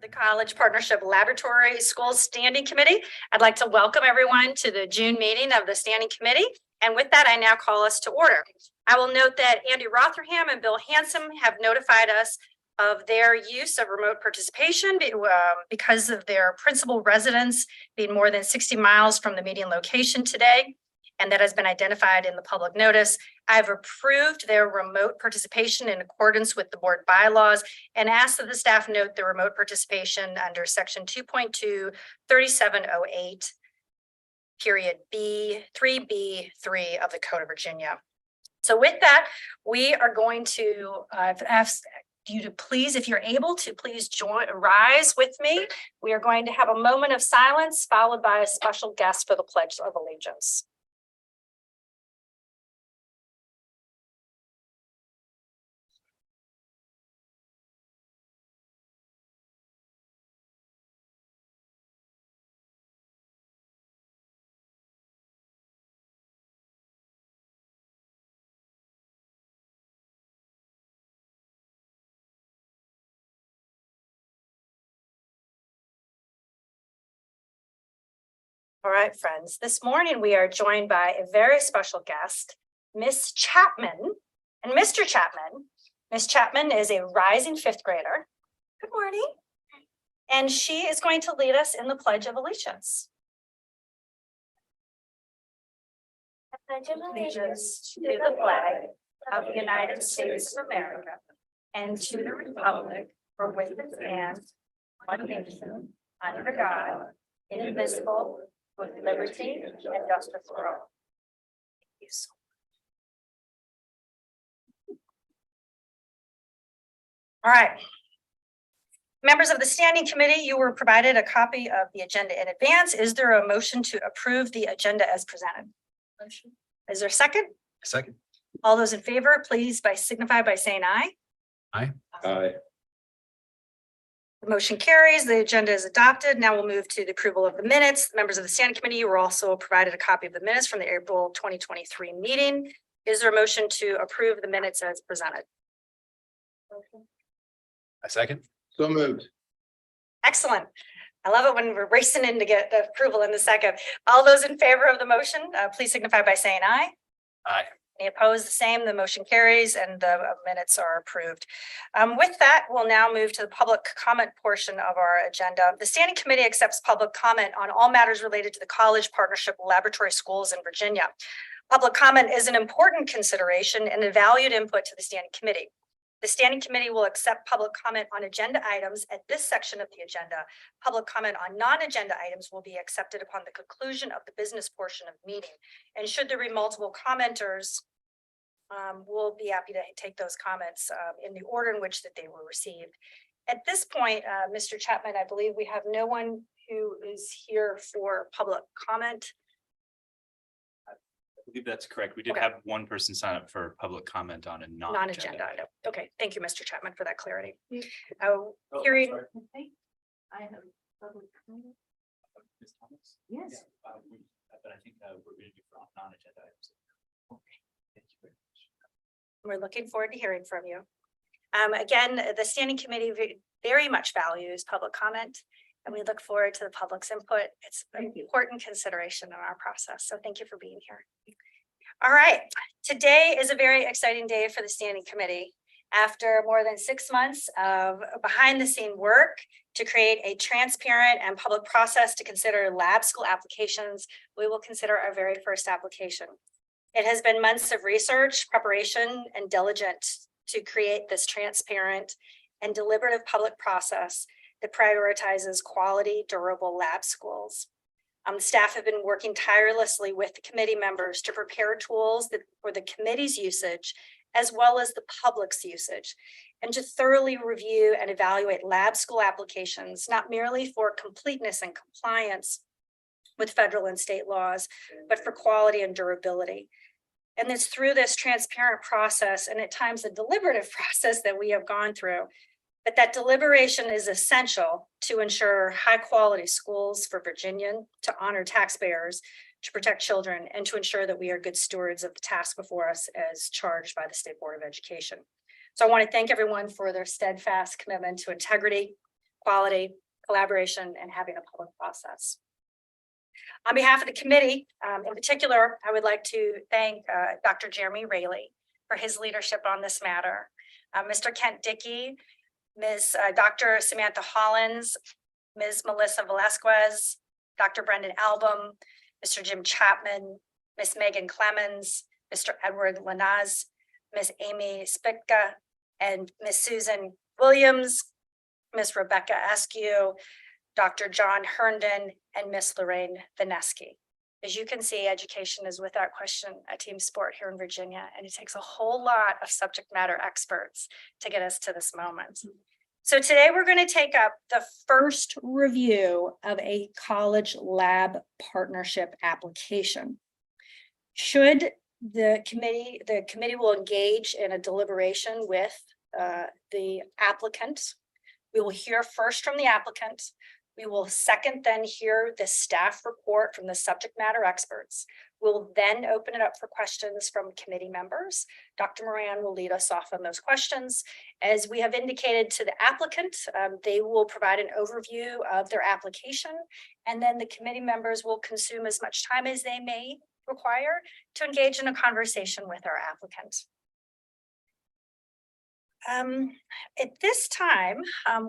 The College Partnership Laboratory Schools Standing Committee. I'd like to welcome everyone to the June meeting of the Standing Committee. And with that, I now call us to order. I will note that Andy Rotherham and Bill Hansom have notified us of their use of remote participation because of their principal residence being more than 60 miles from the meeting location today. And that has been identified in the public notice. I've approved their remote participation in accordance with the board bylaws and asked that the staff note the remote participation under section 2.2 3708 period B 3B3 of the Code of Virginia. So with that, we are going to ask you to please, if you're able to, please rise with me. We are going to have a moment of silence followed by a special guest for the Pledge of Allegiance. All right, friends, this morning we are joined by a very special guest, Miss Chapman and Mr. Chapman. Miss Chapman is a rising fifth grader. Good morning. And she is going to lead us in the Pledge of Allegiance. I pledge allegiance to the flag of the United States of America and to the republic for which it stands, one nation, under God, indivisible, with liberty and justice for all. Thank you so much. All right. Members of the Standing Committee, you were provided a copy of the agenda in advance. Is there a motion to approve the agenda as presented? Motion. Is there a second? Second. All those in favor, please signify by saying aye. Aye. Aye. The motion carries. The agenda is adopted. Now we'll move to the approval of the minutes. Members of the Standing Committee, you were also provided a copy of the minutes from the April 2023 meeting. Is there a motion to approve the minutes as presented? A second. So moved. Excellent. I love it when we're racing in to get the approval in the second. All those in favor of the motion, please signify by saying aye. Aye. Any opposed? The same. The motion carries and the minutes are approved. With that, we'll now move to the public comment portion of our agenda. The Standing Committee accepts public comment on all matters related to the College Partnership Laboratory Schools in Virginia. Public comment is an important consideration and a valued input to the Standing Committee. The Standing Committee will accept public comment on agenda items at this section of the agenda. Public comment on non-agenda items will be accepted upon the conclusion of the business portion of the meeting. And should there be multiple commenters, we'll be happy to take those comments in the order in which that they were received. At this point, Mr. Chapman, I believe we have no one who is here for public comment. I believe that's correct. We did have one person sign up for public comment on a non-agenda item. Okay, thank you, Mr. Chapman, for that clarity. Hearing. I have public comment. Ms. Thomas? Yes. Yeah, but I think we're going to do for non-agenda items. Okay. Thank you very much. We're looking forward to hearing from you. Again, the Standing Committee very much values public comment, and we look forward to the public's input. It's an important consideration in our process. So thank you for being here. All right. Today is a very exciting day for the Standing Committee. After more than 6 months of behind the scene work to create a transparent and public process to consider lab school applications, we will consider our very first application. It has been months of research, preparation, and diligence to create this transparent and deliberative public process that prioritizes quality, durable lab schools. Staff have been working tirelessly with the committee members to prepare tools for the committee's usage, as well as the public's usage, and to thoroughly review and evaluate lab school applications, not merely for completeness and compliance with federal and state laws, but for quality and durability. And it's through this transparent process and at times a deliberative process that we have gone through, but that deliberation is essential to ensure high quality schools for Virginians, to honor taxpayers, to protect children, and to ensure that we are good stewards of the task before us as charged by the State Board of Education. So I want to thank everyone for their steadfast commitment to integrity, quality, collaboration, and having a public process. On behalf of the committee, in particular, I would like to thank Dr. Jeremy Raley for his leadership on this matter. Mr. Kent Dickey, Dr. Samantha Hollins, Ms. Melissa Velasquez, Dr. Brendan Album, Mr. Jim Chapman, Ms. Megan Clemens, Mr. Edward Lanaz, Ms. Amy Spitka, and Ms. Susan Williams, Ms. Rebecca Askew, Dr. John Herndon, and Ms. Lorraine Vineski. As you can see, education is without question a team sport here in Virginia, and it takes a whole lot of subject matter experts to get us to this moment. So today we're going to take up the first review of a college lab partnership application. Should the committee will engage in a deliberation with the applicant. We will hear first from the applicant. We will second then hear the staff report from the subject matter experts. We'll then open it up for questions from committee members. Dr. Moran will lead us off on those questions. As we have indicated to the applicant, they will provide an overview of their application, and then the committee members will consume as much time as they may require to engage in a conversation with our applicant. At this time,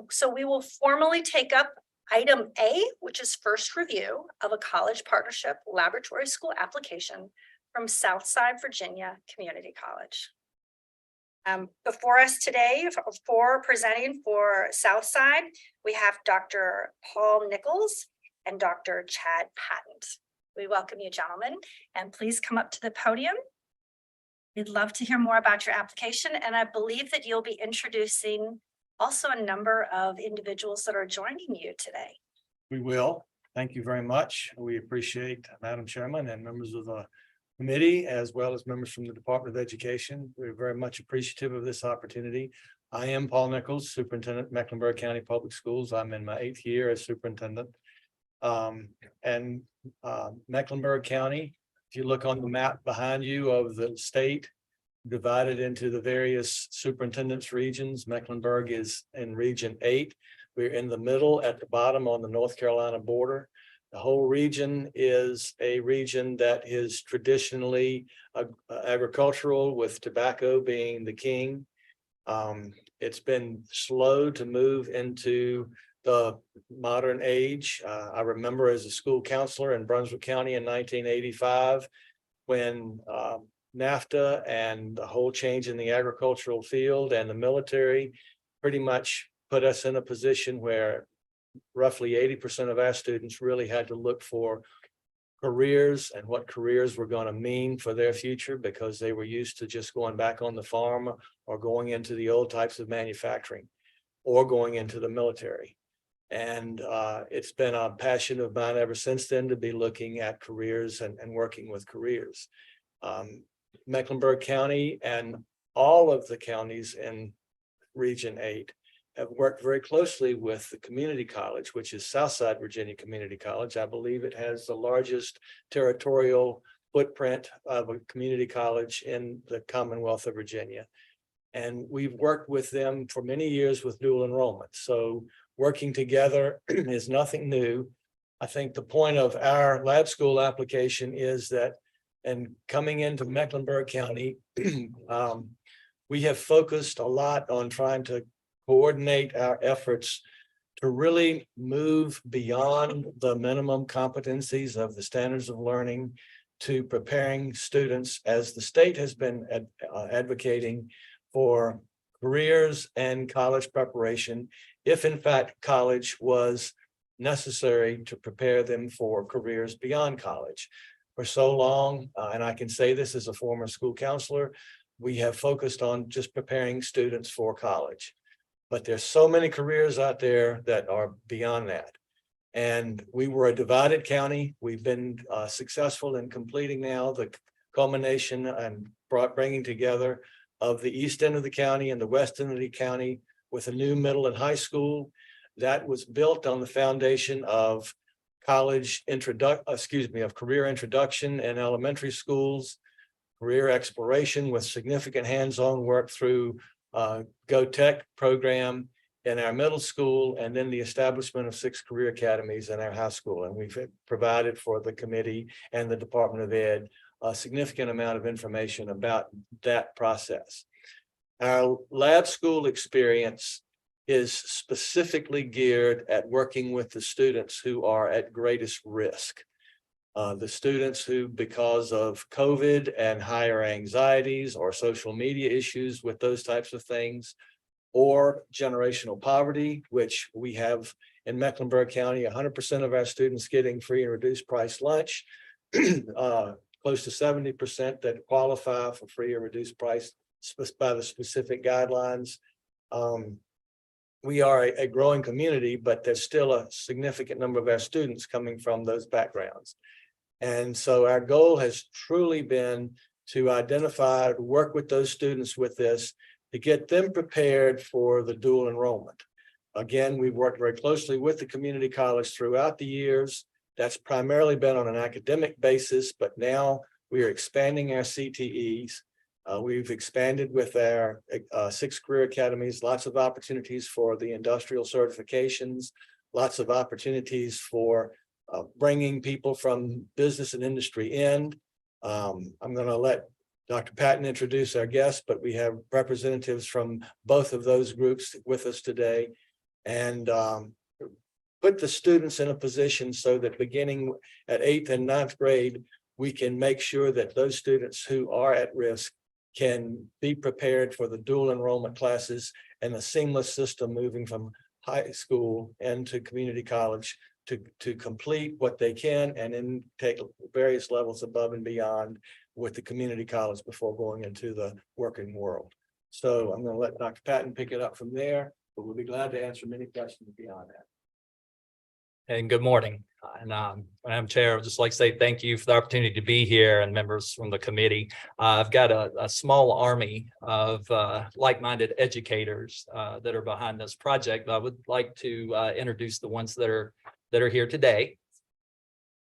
so we will formally take up item A, which is first review of a college partnership laboratory school application from Southside Virginia Community College. Before us today, for presenting for Southside, we have Dr. Paul Nichols and Dr. Chad Patton. We welcome you, gentlemen, and please come up to the podium. We'd love to hear more about your application, and I believe that you'll be introducing also a number of individuals that are joining you today. We will. Thank you very much. We appreciate Madam Chairman and members of the committee, as well as members from the Department of Education. We're very much appreciative of this opportunity. I am Paul Nichols, Superintendent, Mecklenburg County Public Schools. I'm in my 8th year as superintendent. Mecklenburg County, if you look on the map behind you of the state, divided into the various superintendents regions. Mecklenburg is in region 8. We're in the middle at the bottom on the North Carolina border. The whole region is a region that is traditionally agricultural, with tobacco being the king. It's been slow to move into the modern age. I remember as a school counselor in Brunswick County in 1985, when NAFTA and the whole change in the agricultural field and the military pretty much put us in a position where roughly 80% of our students really had to look for careers and what careers were going to mean for their future, because they were used to just going back on the farm or going into the old types of manufacturing or going into the military. And it's been a passion of mine ever since then to be looking at careers and working with careers. Mecklenburg County and all of the counties in Region 8 have worked very closely with the community college, which is Southside Virginia Community College. I believe it has the largest territorial footprint of a community college in the Commonwealth of Virginia. And we've worked with them for many years with dual enrollment. So working together is nothing new. I think the point of our lab school application is that, and coming into Mecklenburg County, we have focused a lot on trying to coordinate our efforts to really move beyond the minimum competencies of the standards of learning to preparing students, as the state has been advocating for careers and college preparation, if in fact college was necessary to prepare them for careers beyond college. For so long, and I can say this as a former school counselor, we have focused on just preparing students for college. But there's so many careers out there that are beyond that. And we were a divided county. We've been successful in completing now the culmination and bringing together of the east end of the county and the west end of the county with a new middle and high school that was built on the foundation of career introduction in elementary schools, career exploration with significant hands-on work through Go Tech program, in our middle school, and then the establishment of 6 career academies in our high school. And we've provided for the committee and the Department of Ed a significant amount of information about that process. Our lab school experience is specifically geared at working with the students who are at greatest risk. The students who, because of COVID and higher anxieties or social media issues with those types of things, or generational poverty, which we have in Mecklenburg County, 100% of our students getting free and reduced price lunch, close to 70% that qualify for free or reduced price by the specific guidelines. We are a growing community, but there's still a significant number of our students coming from those backgrounds. And so our goal has truly been to identify, work with those students with this, to get them prepared for the dual enrollment. Again, we've worked very closely with the community college throughout the years. That's primarily been on an academic basis, but now we are expanding our CTEs. We've expanded with our 6 career academies, lots of opportunities for the industrial certifications, lots of opportunities for bringing people from business and industry in. I'm going to let Dr. Patton introduce our guests, but we have representatives from both of those groups with us today, and put the students in a position so that beginning at 8th and 9th grade, we can make sure that those students who are at risk can be prepared for the dual enrollment classes and a seamless system moving from high school into community college to complete what they can and then take various levels above and beyond with the community college before going into the working world. So I'm going to let Dr. Patton pick it up from there, but we'll be glad to answer many questions beyond that. And good morning. And Madam Chair, I'd just like to say thank you for the opportunity to be here and members from the committee. I've got a small army of like-minded educators that are behind this project. I would like to introduce the ones that are here today.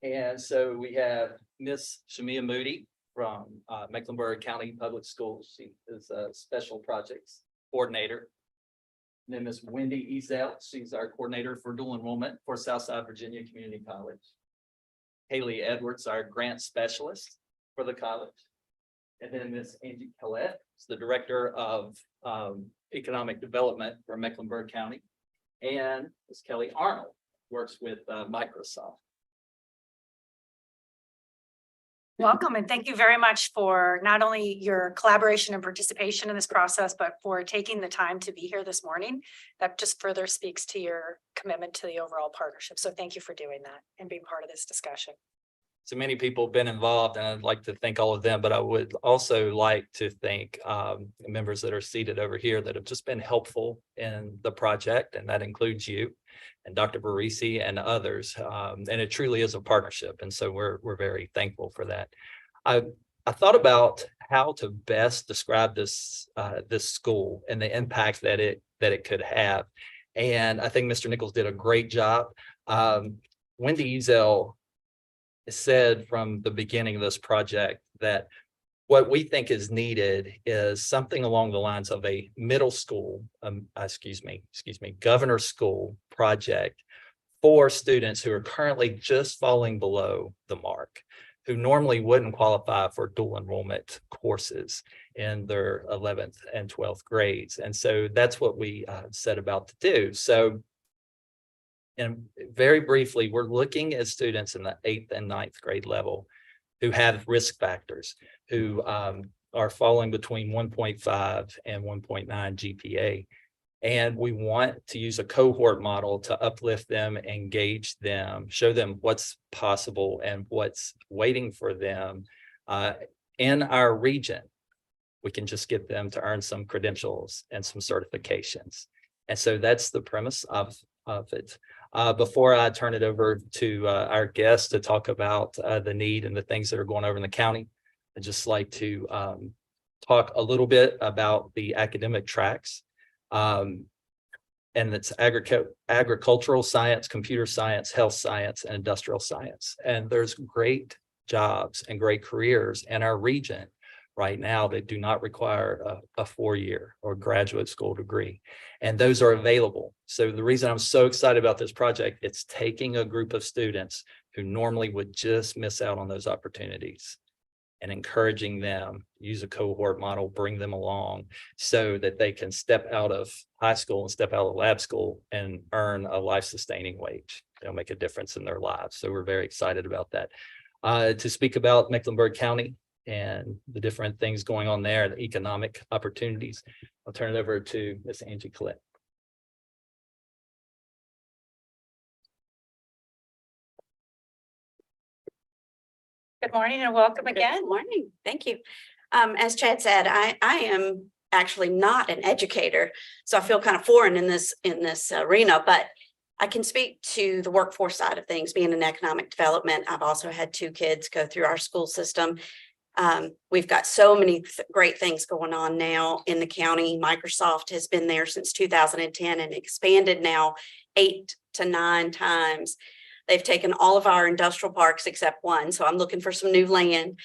And so we have Miss Shamia Moody from Mecklenburg County Public Schools. She is a special projects coordinator. And then Ms. Wendy Ezel, she's our coordinator for dual enrollment for Southside Virginia Community College. Haley Edwards, our grant specialist for the college. And then Ms. Angie Collette, is the director of economic development for Mecklenburg County. And Ms. Kelly Arnold works with Microsoft. Welcome, and thank you very much for not only your collaboration and participation in this process, but for taking the time to be here this morning. That just further speaks to your commitment to the overall partnership. So thank you for doing that and being part of this discussion. So many people have been involved, and I'd like to thank all of them, but I would also like to thank members that are seated over here that have just been helpful in the project, and that includes you and Dr. Barisi and others. And it truly is a partnership, and so we're very thankful for that. I thought about how to best describe this school and the impact that it could have, and I think Mr. Nichols did a great job. Wendy Ezel said from the beginning of this project that what we think is needed is something along the lines of a middle school, governor school project for students who are currently just falling below the mark, who normally wouldn't qualify for dual enrollment courses in their 11th and 12th grades. And so that's what we set about to do. So, and very briefly, we're looking at students in the 8th and 9th grade level who have risk factors, who are falling between 1.5 and 1.9 GPA. And we want to use a cohort model to uplift them, engage them, show them what's possible and what's waiting for them in our region. We can just get them to earn some credentials and some certifications. And so that's the premise of it. Before I turn it over to our guests to talk about the need and the things that are going over in the county, I'd just like to talk a little bit about the academic tracks. And it's agricultural science, computer science, health science, and industrial science. And there's great jobs and great careers in our region right now that do not require a 4-year or graduate school degree. And those are available. So the reason I'm so excited about this project, it's taking a group of students who normally would just miss out on those opportunities and encouraging them, use a cohort model, bring them along so that they can step out of high school and step out of lab school and earn a life-sustaining wage. It'll make a difference in their lives. So we're very excited about that. To speak about Mecklenburg County and the different things going on there, the economic opportunities, I'll turn it over to Ms. Angie Collette. Good morning and welcome again. Good morning. Thank you. As Chad said, I am actually not an educator, so I feel kind of foreign in this arena, but I can speak to the workforce side of things, being in economic development. I've also had 2 kids go through our school system. We've got so many great things going on now in the county. Microsoft has been there since 2010 and expanded now 8 to 9 times. They've taken all of our industrial parks except one, so I'm looking for some new land.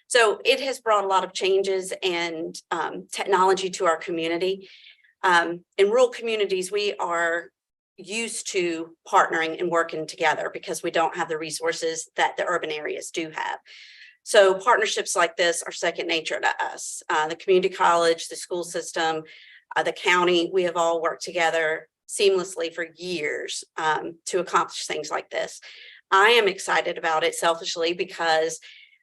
So it has brought a lot of changes and technology to our community. In rural communities, we are used to partnering and working together because we don't have the resources that the urban areas do have. So partnerships like this are second nature to us. The community college, the school system, the county, we have all worked together seamlessly for years to accomplish things like this. I am excited about it selfishly because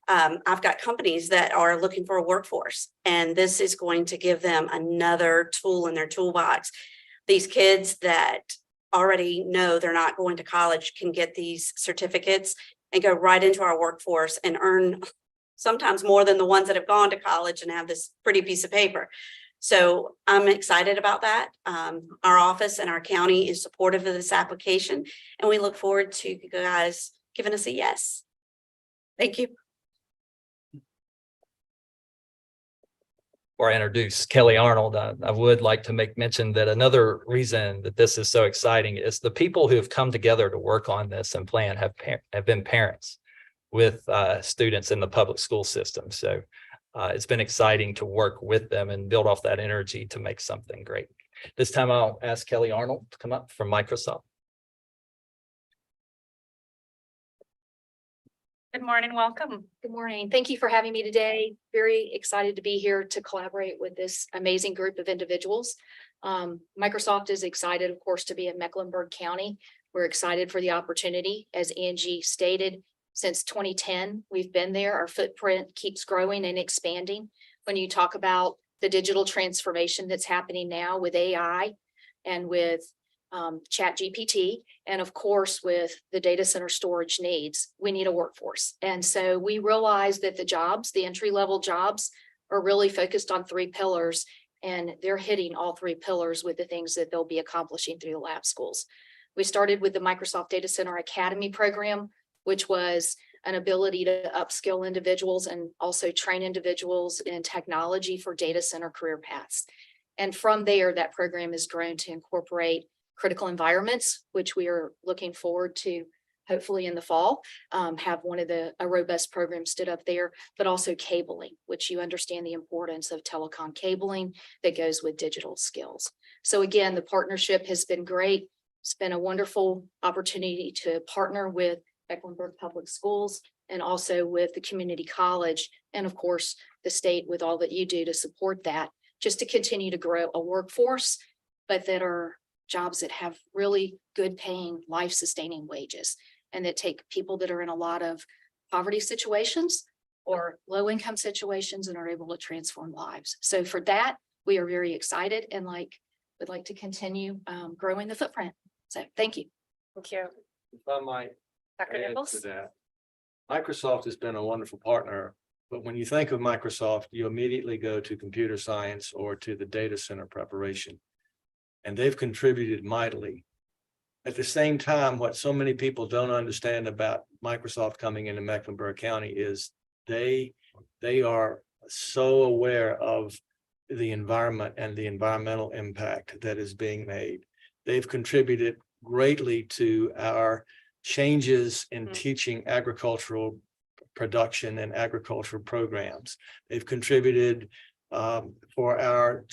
I've got companies that are looking for a workforce, and this is going to give them another tool in their toolbox. These kids that already know they're not going to college can get these certificates and go right into our workforce and earn sometimes more than the ones that have gone to college and have this pretty piece of paper. So I'm excited about that. Our office and our county is supportive of this application, and we look forward to you guys giving us a yes. Thank you. Before I introduce Kelly Arnold, I would like to make mention that another reason that this is so exciting is the people who have come together to work on this and plan have been parents with students in the public school system. So it's been exciting to work with them and build off that energy to make something great. This time I'll ask Kelly Arnold to come up from Microsoft. Good morning, welcome. Good morning. Thank you for having me today. Very excited to be here to collaborate with this amazing group of individuals. Microsoft is excited, of course, to be in Mecklenburg County. We're excited for the opportunity. As Angie stated, since 2010, we've been there. Our footprint keeps growing and expanding. When you talk about the digital transformation that's happening now with AI and with ChatGPT, and of course, with the data center storage needs, we need a workforce. And so we realize that the entry-level jobs are really focused on 3 pillars, and they're hitting all 3 pillars with the things that they'll be accomplishing through the lab schools. We started with the Microsoft Data Center Academy program, which was an ability to upskill individuals and also train individuals in technology for data center career paths. And from there, that program has grown to incorporate critical environments, which we are looking forward to hopefully in the fall, have a robust program stood up there, but also cabling, which you understand the importance of telecom cabling that goes with digital skills. So again, the partnership has been great. It's been a wonderful opportunity to partner with Mecklenburg Public Schools and also with the community college, and of course, the state with all that you do to support that, just to continue to grow a workforce, but that are jobs that have really good paying, life-sustaining wages, and that take people that are in a lot of poverty situations or low-income situations and are able to transform lives. So for that, we are very excited and would like to continue growing the footprint. So thank you. Thank you. If I might Dr. add to Nichols? that, Microsoft has been a wonderful partner, but when you think of Microsoft, you immediately go to computer science or to the data center preparation. And they've contributed mightily. At the same time, what so many people don't understand about Microsoft coming into Mecklenburg County is they are so aware of the environment and the environmental impact that is being made. They've contributed greatly to our changes in teaching agricultural production and agricultural programs. They've contributed for our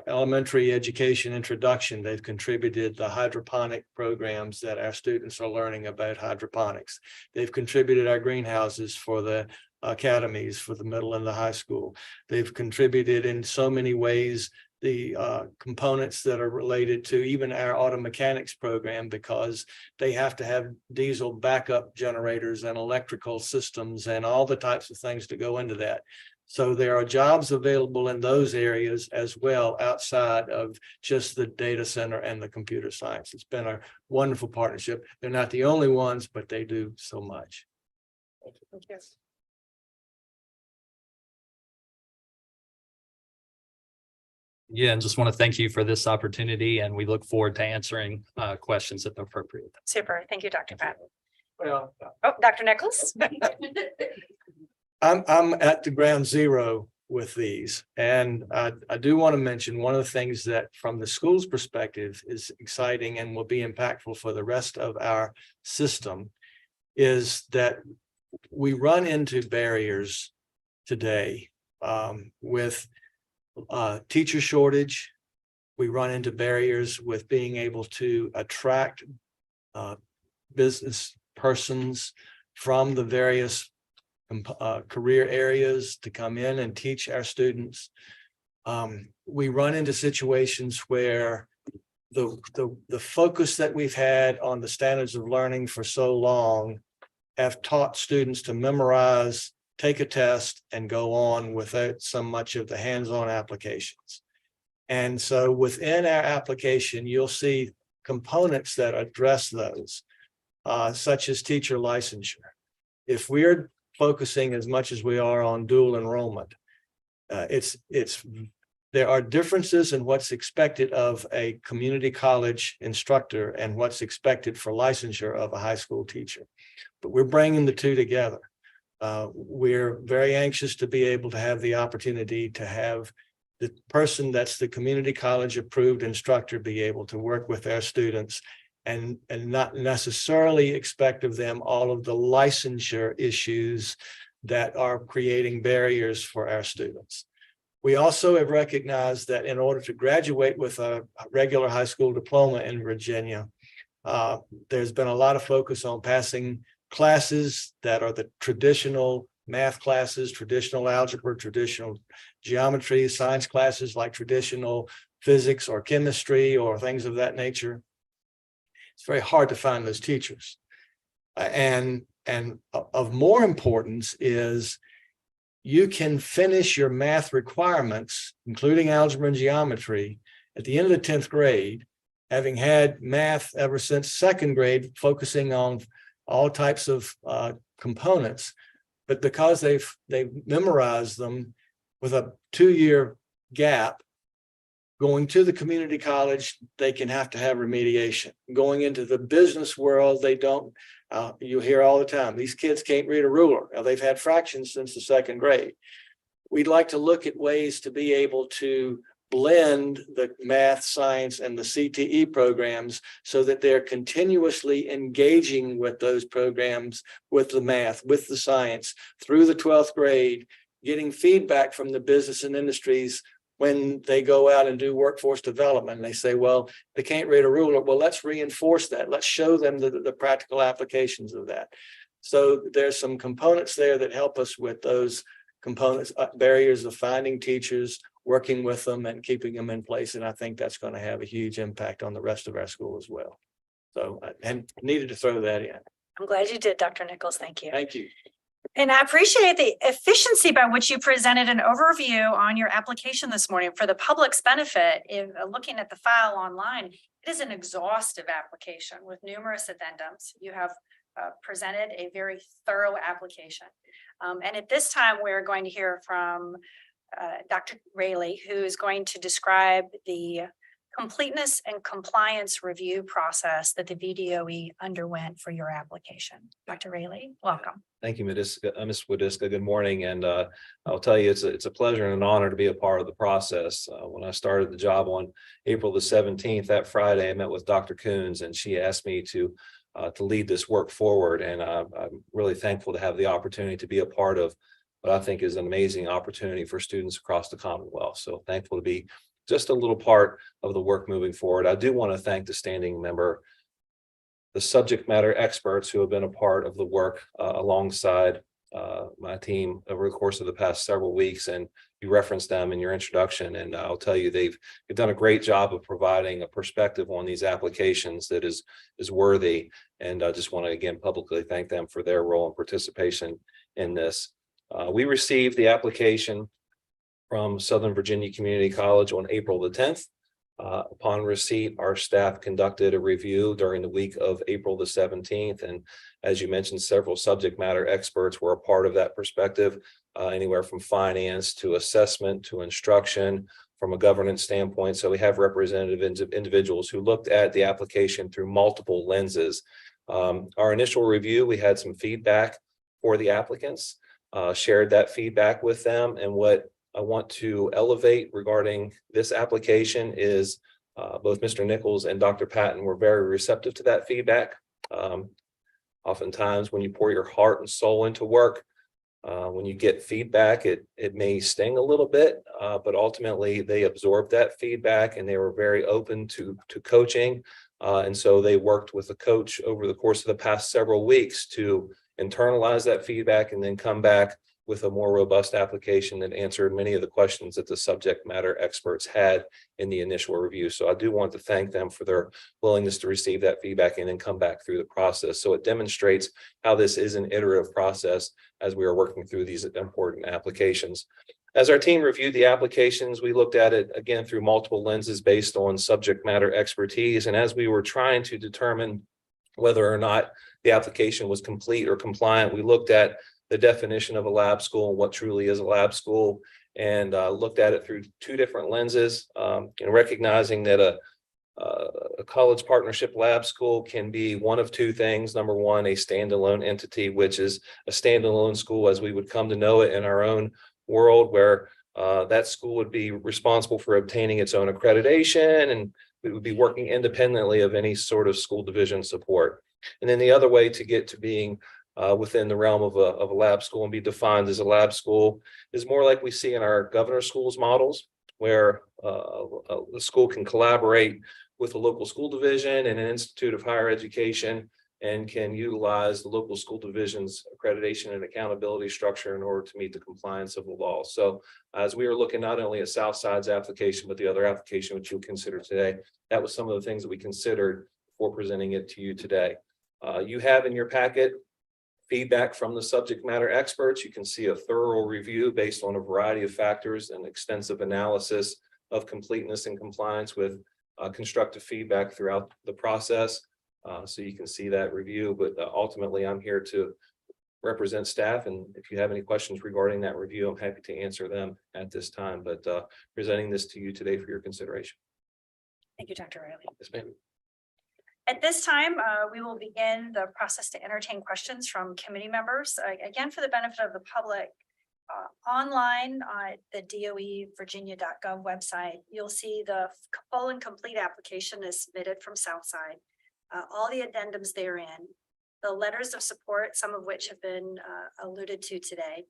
elementary education introduction. They've contributed the hydroponic programs that our students are learning about hydroponics. They've contributed our greenhouses for the academies for the middle and the high school. They've contributed in so many ways the components that are related to even our auto mechanics program, because they have to have diesel backup generators and electrical systems and all the types of things to go into that. So there are jobs available in those areas as well, outside of just the data center and the computer science. It's been a wonderful partnership. They're not the only ones, but they do so much. Thank you. Yeah, and just want to thank you for this opportunity, and we look forward to answering questions at the appropriate time. Super. Thank you, Dr. Pat. Well, Oh, Dr. Nichols? I'm at the ground zero with these. And I do want to mention one of the things that from the school's perspective is exciting and will be impactful for the rest of our system is that we run into barriers today with teacher shortage. We run into barriers with being able to attract business persons from the various career areas to come in and teach our students. We run into situations where the focus that we've had on the standards of learning for so long have taught students to memorize, take a test, and go on without so much of the hands-on applications. And so within our application, you'll see components that address those, such as teacher licensure. If we're focusing as much as we are on dual enrollment, there are differences in what's expected of a community college instructor and what's expected for licensure of a high school teacher. But we're bringing the two together. We're very anxious to be able to have the opportunity to have the person that's the community college approved instructor be able to work with our students and not necessarily expect of them all of the licensure issues that are creating barriers for our students. We also have recognized that in order to graduate with a regular high school diploma in Virginia, there's been a lot of focus on passing classes that are the traditional math classes, traditional algebra, traditional geometry, science classes like traditional physics or chemistry or things of that nature. It's very hard to find those teachers. And of more importance is you can finish your math requirements, including algebra and geometry, at the end of the 10th grade, having had math ever since second grade, focusing on all types of components. But because they've memorized them with a 2-year gap, going to the community college, they can have to have remediation. Going into the business world, they don't, you hear all the time, these kids can't read a ruler. Now, they've had fractions since the second grade. We'd like to look at ways to be able to blend the math, science, and the CTE programs so that they're continuously engaging with those programs, with the math, with the science, through the 12th grade, getting feedback from the business and industries when they go out and do workforce development. And they say, well, they can't read a ruler. Well, let's reinforce that. Let's show them the practical applications of that. So there's some components there that help us with those components, barriers of finding teachers, working with them and keeping them in place. And I think that's going to have a huge impact on the rest of our school as well. So, and needed to throw that in. I'm glad you did, Dr. Nichols. Thank you. Thank you. And I appreciate the efficiency by which you presented an overview on your application this morning for the public's benefit. In looking at the file online, it is an exhaustive application with numerous addendums. You have presented a very thorough application. And at this time, we're going to hear from Dr. Rayleigh, who is going to describe the completeness and compliance review process that the VDOE underwent for your application. Dr. Rayleigh, welcome. Thank you, Ms. Wadiska. Good morning. And I'll tell you, it's a pleasure and an honor to be a part of the process. When I started the job on April the 17th, that Friday, I met with Dr. Coons, and she asked me to to lead this work forward. And I'm really thankful to have the opportunity to be a part of what I think is an amazing opportunity for students across the Commonwealth. So thankful to be just a little part of the work moving forward. I do want to thank the standing member, the subject matter experts who have been a part of the work alongside my team over the course of the past several weeks. And you referenced them in your introduction, and I'll tell you, they've done a great job of providing a perspective on these applications that is worthy. And I just want to again publicly thank them for their role and participation in this. We received the application from Southern Virginia Community College on April the 10th. Upon receipt, our staff conducted a review during the week of April the 17th. And as you mentioned, several subject matter experts were a part of that perspective, anywhere from finance to assessment to instruction from a governance standpoint. So we have representative individuals who looked at the application through multiple lenses. Our initial review, we had some feedback for the applicants, shared that feedback with them. And what I want to elevate regarding this application is both Mr. Nichols and Dr. Patton were very receptive to that feedback. Oftentimes when you pour your heart and soul into work, when you get feedback, it may sting a little bit, but ultimately they absorbed that feedback and they were very open to coaching. And so they worked with the coach over the course of the past several weeks to internalize that feedback and then come back with a more robust application that answered many of the questions that the subject matter experts had in the initial review. So I do want to thank them for their willingness to receive that feedback and then come back through the process. So it demonstrates how this is an iterative process as we are working through these important applications. As our team reviewed the applications, we looked at it again through multiple lenses based on subject matter expertise. And as we were trying to determine whether or not the application was complete or compliant, we looked at the definition of a lab school and what truly is a lab school, and looked at it through two different lenses, and recognizing that a college partnership lab school can be one of two things. Number one, a standalone entity, which is a standalone school as we would come to know it in our own world, where that school would be responsible for obtaining its own accreditation and it would be working independently of any sort of school division support. And then the other way to get to being within the realm of a lab school and be defined as a lab school is more like we see in our governor schools models, where the school can collaborate with a local school division and an institute of higher education and can utilize the local school division's accreditation and accountability structure in order to meet the compliance of the law. So as we are looking not only at Southside's application, but the other application which you'll consider today, that was some of the things that we considered before presenting it to you today. You have in your packet feedback from the subject matter experts. You can see a thorough review based on a variety of factors and extensive analysis of completeness and compliance with constructive feedback throughout the process. So you can see that review, but ultimately I'm here to represent staff. And if you have any questions regarding that review, I'm happy to answer them at this time, but presenting this to you today for your consideration. Thank you, Dr. Riley. Yes, ma'am. At this time, we will begin the process to entertain questions from committee members. Again, for the benefit of the public, online on the DOE-Virginia.gov website, you'll see the full and complete application is submitted from Southside. All the addendums therein, the letters of support, some of which have been alluded to today,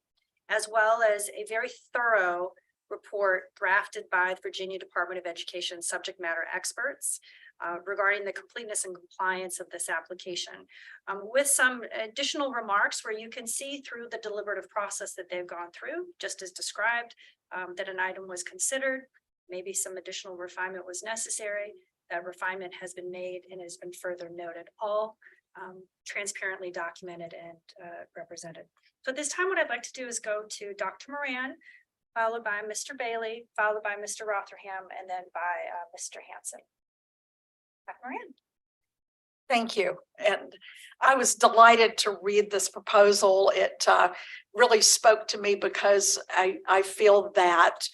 as well as a very thorough report drafted by the Virginia Department of Education subject matter experts regarding the completeness and compliance of this application, with some additional remarks where you can see through the deliberative process that they've gone through, just as described, that an item was considered, maybe some additional refinement was necessary. That refinement has been made and has been further noted, all transparently documented and represented. So at this time, what I'd like to do is go to Dr. Moran, followed by Mr. Bailey, followed by Mr. Rotherham, and then by Mr. Hanson. Dr. Moran. Thank you. And I was delighted to read this proposal. It really spoke to me because I feel that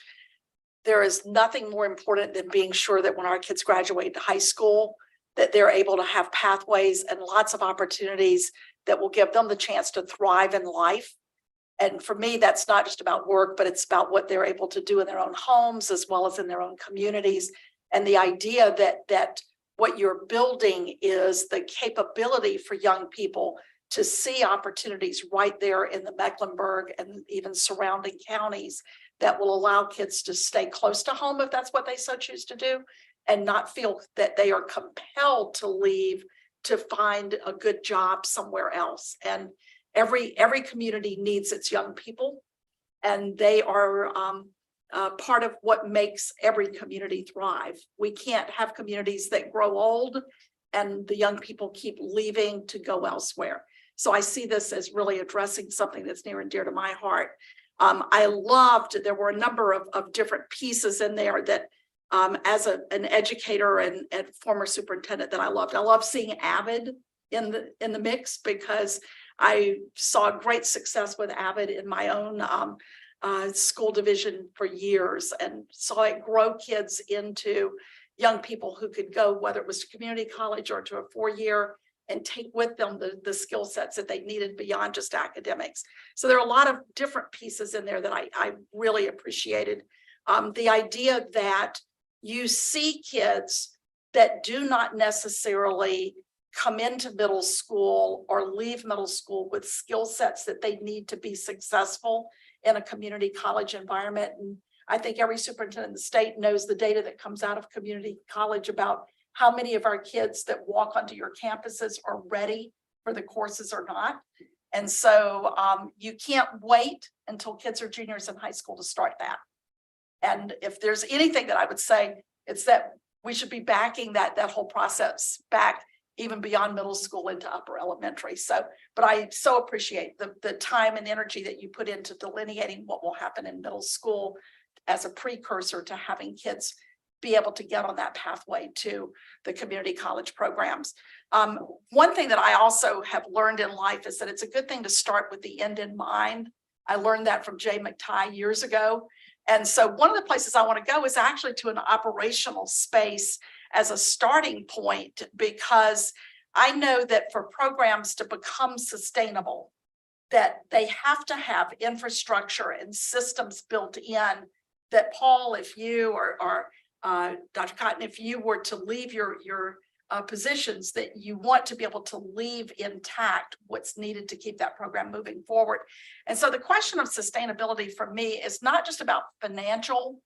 there is nothing more important than being sure that when our kids graduate to high school, that they're able to have pathways and lots of opportunities that will give them the chance to thrive in life. And for me, that's not just about work, but it's about what they're able to do in their own homes as well as in their own communities. And the idea that what you're building is the capability for young people to see opportunities right there in the Mecklenburg and even surrounding counties that will allow kids to stay close to home if that's what they so choose to do, and not feel that they are compelled to leave to find a good job somewhere else. And every community needs its young people, and they are part of what makes every community thrive. We can't have communities that grow old and the young people keep leaving to go elsewhere. So I see this as really addressing something that's near and dear to my heart. I loved, there were a number of different pieces in there that as an educator and former superintendent that I loved. I love seeing Avid in the mix, because I saw great success with Avid in my own school division for years, and saw it grow kids into young people who could go, whether it was to community college or to a 4-year, and take with them the skill sets that they needed beyond just academics. So there are a lot of different pieces in there that I really appreciated. The idea that you see kids that do not necessarily come into middle school or leave middle school with skill sets that they need to be successful in a community college environment. And I think every superintendent in the state knows the data that comes out of community college about how many of our kids that walk onto your campuses are ready for the courses or not. And so you can't wait until kids are juniors in high school to start that. And if there's anything that I would say, it's that we should be backing that whole process back even beyond middle school into upper elementary. So, but I so appreciate the time and energy that you put into delineating what will happen in middle school as a precursor to having kids be able to get on that pathway to the community college programs. One thing that I also have learned in life is that it's a good thing to start with the end in mind. I learned that from Jay McTighe years ago. And so one of the places I want to go is actually to an operational space as a starting point, because I know that for programs to become sustainable, that they have to have infrastructure and systems built in that, Paul, if you or Dr. Cotton, if you were to leave your positions, that you want to be able to leave intact what's needed to keep that program moving forward. And so the question of sustainability for me is not just about financial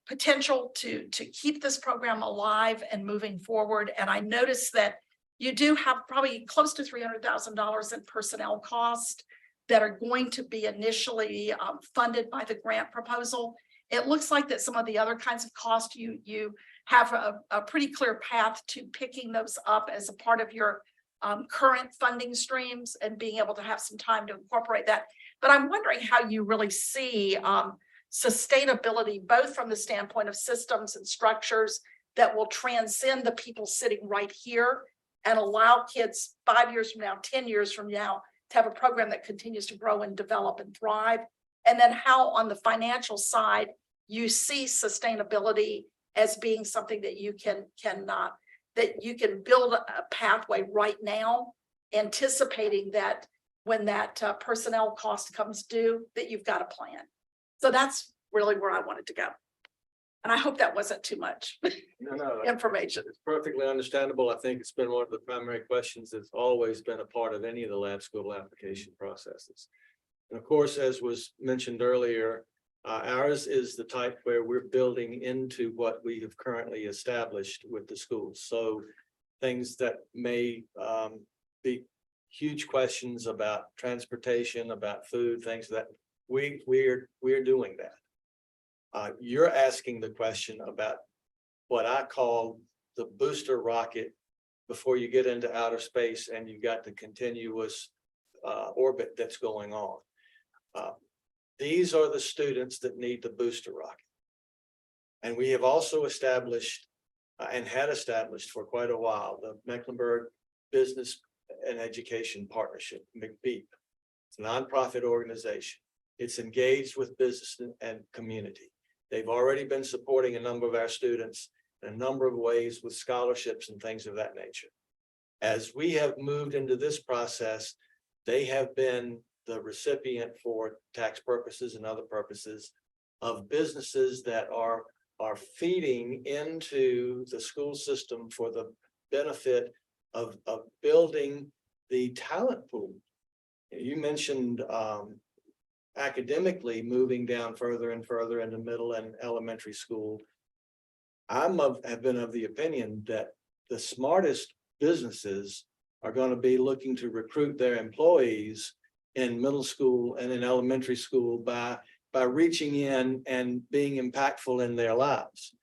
potential to keep this program alive and moving forward. And I noticed that you do have probably close to $300,000 in personnel costs that are going to be initially funded by the grant proposal. It looks like that some of the other kinds of costs you have a pretty clear path to picking those up as a part of your current funding streams and being able to have some time to incorporate that. But I'm wondering how you really see sustainability, both from the standpoint of systems and structures that will transcend the people sitting right here and allow kids 5 years from now, 10 years from now, to have a program that continues to grow and develop and thrive. And then how on the financial side, you see sustainability as being something that you can build a pathway right now, anticipating that when that personnel cost comes due, that you've got a plan. So that's really where I wanted to go. And I hope that wasn't too much No, information. it's perfectly understandable. I think it's been one of the primary questions that's always been a part of any of the lab school application processes. And of course, as was mentioned earlier, ours is the type where we're building into what we have currently established with the schools. So things that may be huge questions about transportation, about food, things that we're doing that. You're asking the question about what I call the booster rocket before you get into outer space and you've got the continuous orbit that's going on. These are the students that need the booster rocket. And we have also established and had established for quite a while the Mecklenburg Business and Education Partnership, McBEAP. It's a nonprofit organization. It's engaged with business and community. They've already been supporting a number of our students in a number of ways with scholarships and things of that nature. As we have moved into this process, they have been the recipient for tax purposes and other purposes of businesses that are are feeding into the school system for the benefit of building the talent pool. You mentioned academically moving down further and further into middle and elementary school. Have been of the opinion that the smartest businesses are going to be looking to recruit their employees in middle school and in elementary school by reaching in and being impactful in their lives.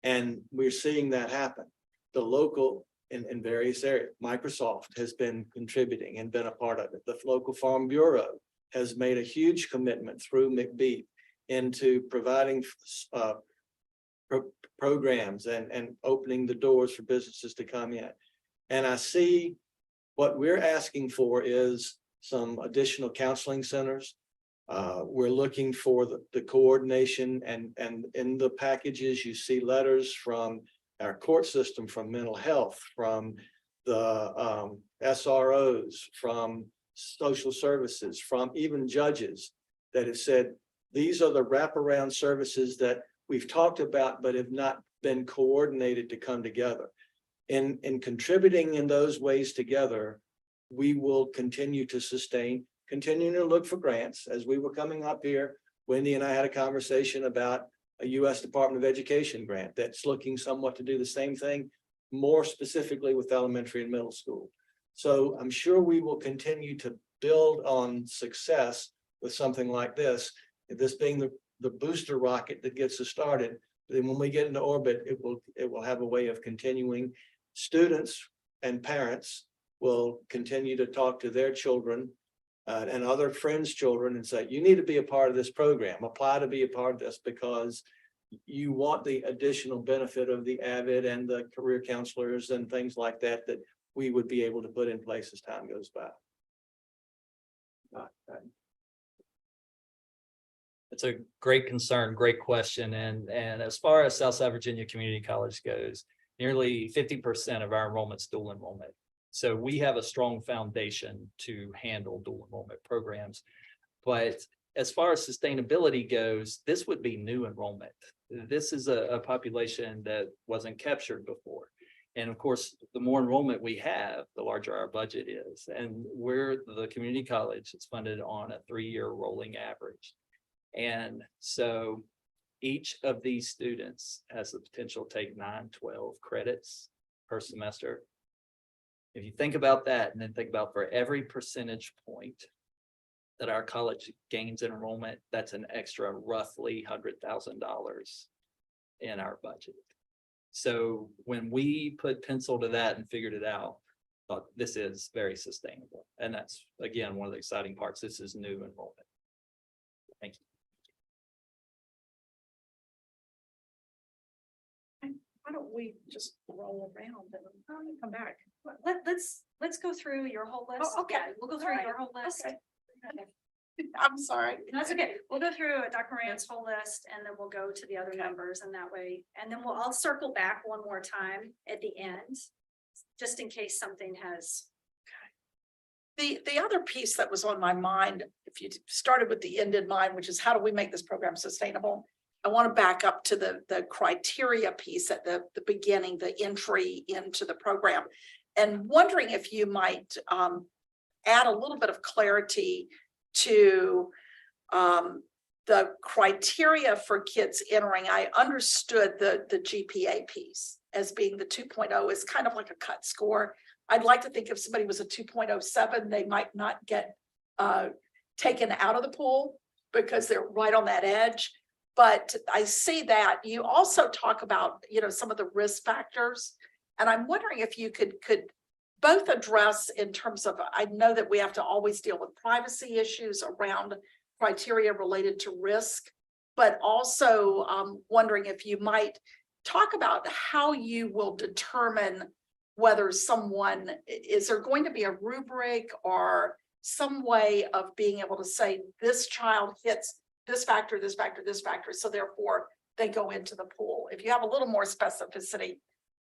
And we're seeing that happen. The local in various areas, Microsoft has been contributing and been a part of it. The local Farm Bureau has made a huge commitment through McBeat into providing programs and opening the doors for businesses to come in. And I see what we're asking for is some additional counseling centers. We're looking for the coordination and in the packages, you see letters from our court system, from mental health, from the SROs, from social services, from even judges that have said, these are the wraparound services that we've talked about, but have not been coordinated to come together. In contributing in those ways together, we will continue to sustain, continuing to look for grants. As we were coming up here, Wendy and I had a conversation about a U.S. Department of Education grant that's looking somewhat to do the same thing, more specifically with elementary and middle school. So I'm sure we will continue to build on success with something like this being the booster rocket that gets us started. Then when we get into orbit, it will have a way of continuing. Students and parents will continue to talk to their children and other friends' children and say, you need to be a part of this program, apply to be a part of this, because you want the additional benefit of the AVID and the career counselors and things like that, that we would be able to put in place as time goes by. It's a great concern, great question. And as far as Southside Virginia Community College goes, nearly 50% of our enrollment's dual enrollment. So we have a strong foundation to handle dual enrollment programs. But as far as sustainability goes, this would be new enrollment. This is a population that wasn't captured before. And of course, the more enrollment we have, the larger our budget is. And we're the community college that's funded on a 3-year rolling average. And so each of these students has the potential to take 9, 12 credits per semester. If you think about that, and then think about for every percentage point that our college gains in enrollment, that's an extra roughly $100,000 in our budget. So when we put pencil to that and figured it out, thought this is very sustainable. And that's, again, one of the exciting parts. This is new enrollment. Thank you. Why don't we just roll around and come back? Let's go through your whole list. Oh, okay. Yeah, we'll go through your whole list. Okay. I'm sorry. That's okay. We'll go through Dr. Moran's whole list and then we'll go to the other numbers and that way. And then I'll circle back one more time at the end, just in case something has. The other piece that was on my mind, if you started with the end in mind, which is how do we make this program sustainable? I want to back up to the criteria piece at the beginning, the entry into the program. And wondering if you might add a little bit of clarity to the criteria for kids entering. I understood the GPA piece as being the 2.0 is kind of like a cut score. I'd like to think if somebody was a 2.07, they might not get taken out of the pool because they're right on that edge. But I see that you also talk about, some of the risk factors. And I'm wondering if you could both address in terms of, I know that we have to always deal with privacy issues around criteria related to risk, but also wondering if you might talk about how you will determine whether someone, is there going to be a rubric or some way of being able to say this child hits this factor, this factor, this factor, so therefore they go into the pool. If you have a little more specificity,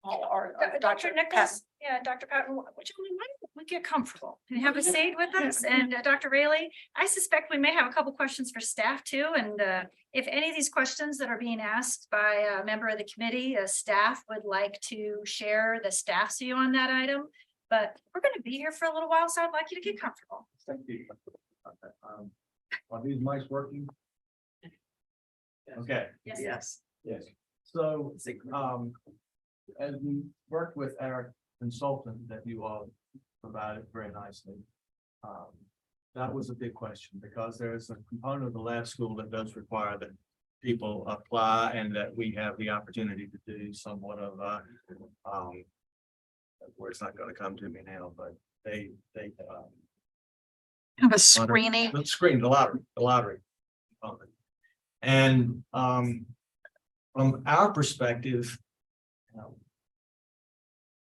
Paul or Dr. Nicholas, yeah, Dr. Patton, would you mind get comfortable and have a seat with us. And Dr. Rayleigh, I suspect we may have a couple questions for staff too. And if any of these questions that are being asked by a member of the committee, staff would like to share the staff's view on that item. But we're going to be here for a little while, so I'd like you to get comfortable. Thank you. Are these mics working? Okay. Yes. Yes. So, as we worked with our consultant that you all provided very nicely, that was a big question because there is a component of the lab school that does require that people apply and that we have the opportunity to do somewhat of where it's not going to come to me now, but they Have a screening. the lottery. And from our perspective,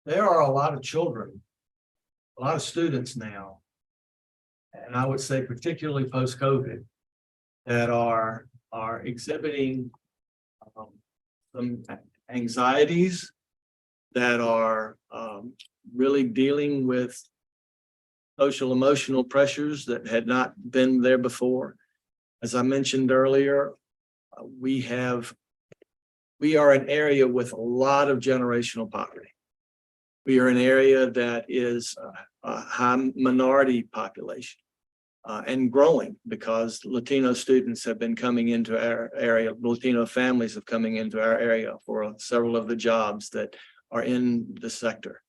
there are a lot of children, a lot of students now, and I would say particularly post-COVID, that are exhibiting some anxieties, that are really dealing with social emotional pressures that had not been there before. As I mentioned earlier, we are an area with a lot of generational poverty. We are an area that is a high minority population and growing because Latino students have been coming into our area. Latino families have coming into our area for several of the jobs that are in the sector.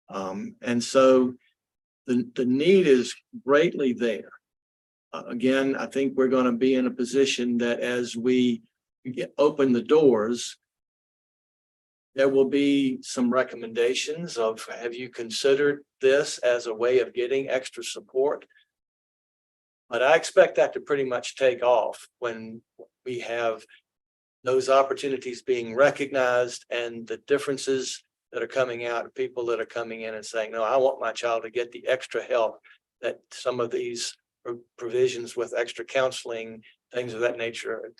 And so the need is greatly there. Again, I think we're going to be in a position that as we open the doors, there will be some recommendations of, have you considered this as a way of getting extra support? But I expect that to pretty much take off when we have those opportunities being recognized and the differences that are coming out of people that are coming in and saying, no, I want my child to get the extra help that some of these provisions with extra counseling, things of that nature,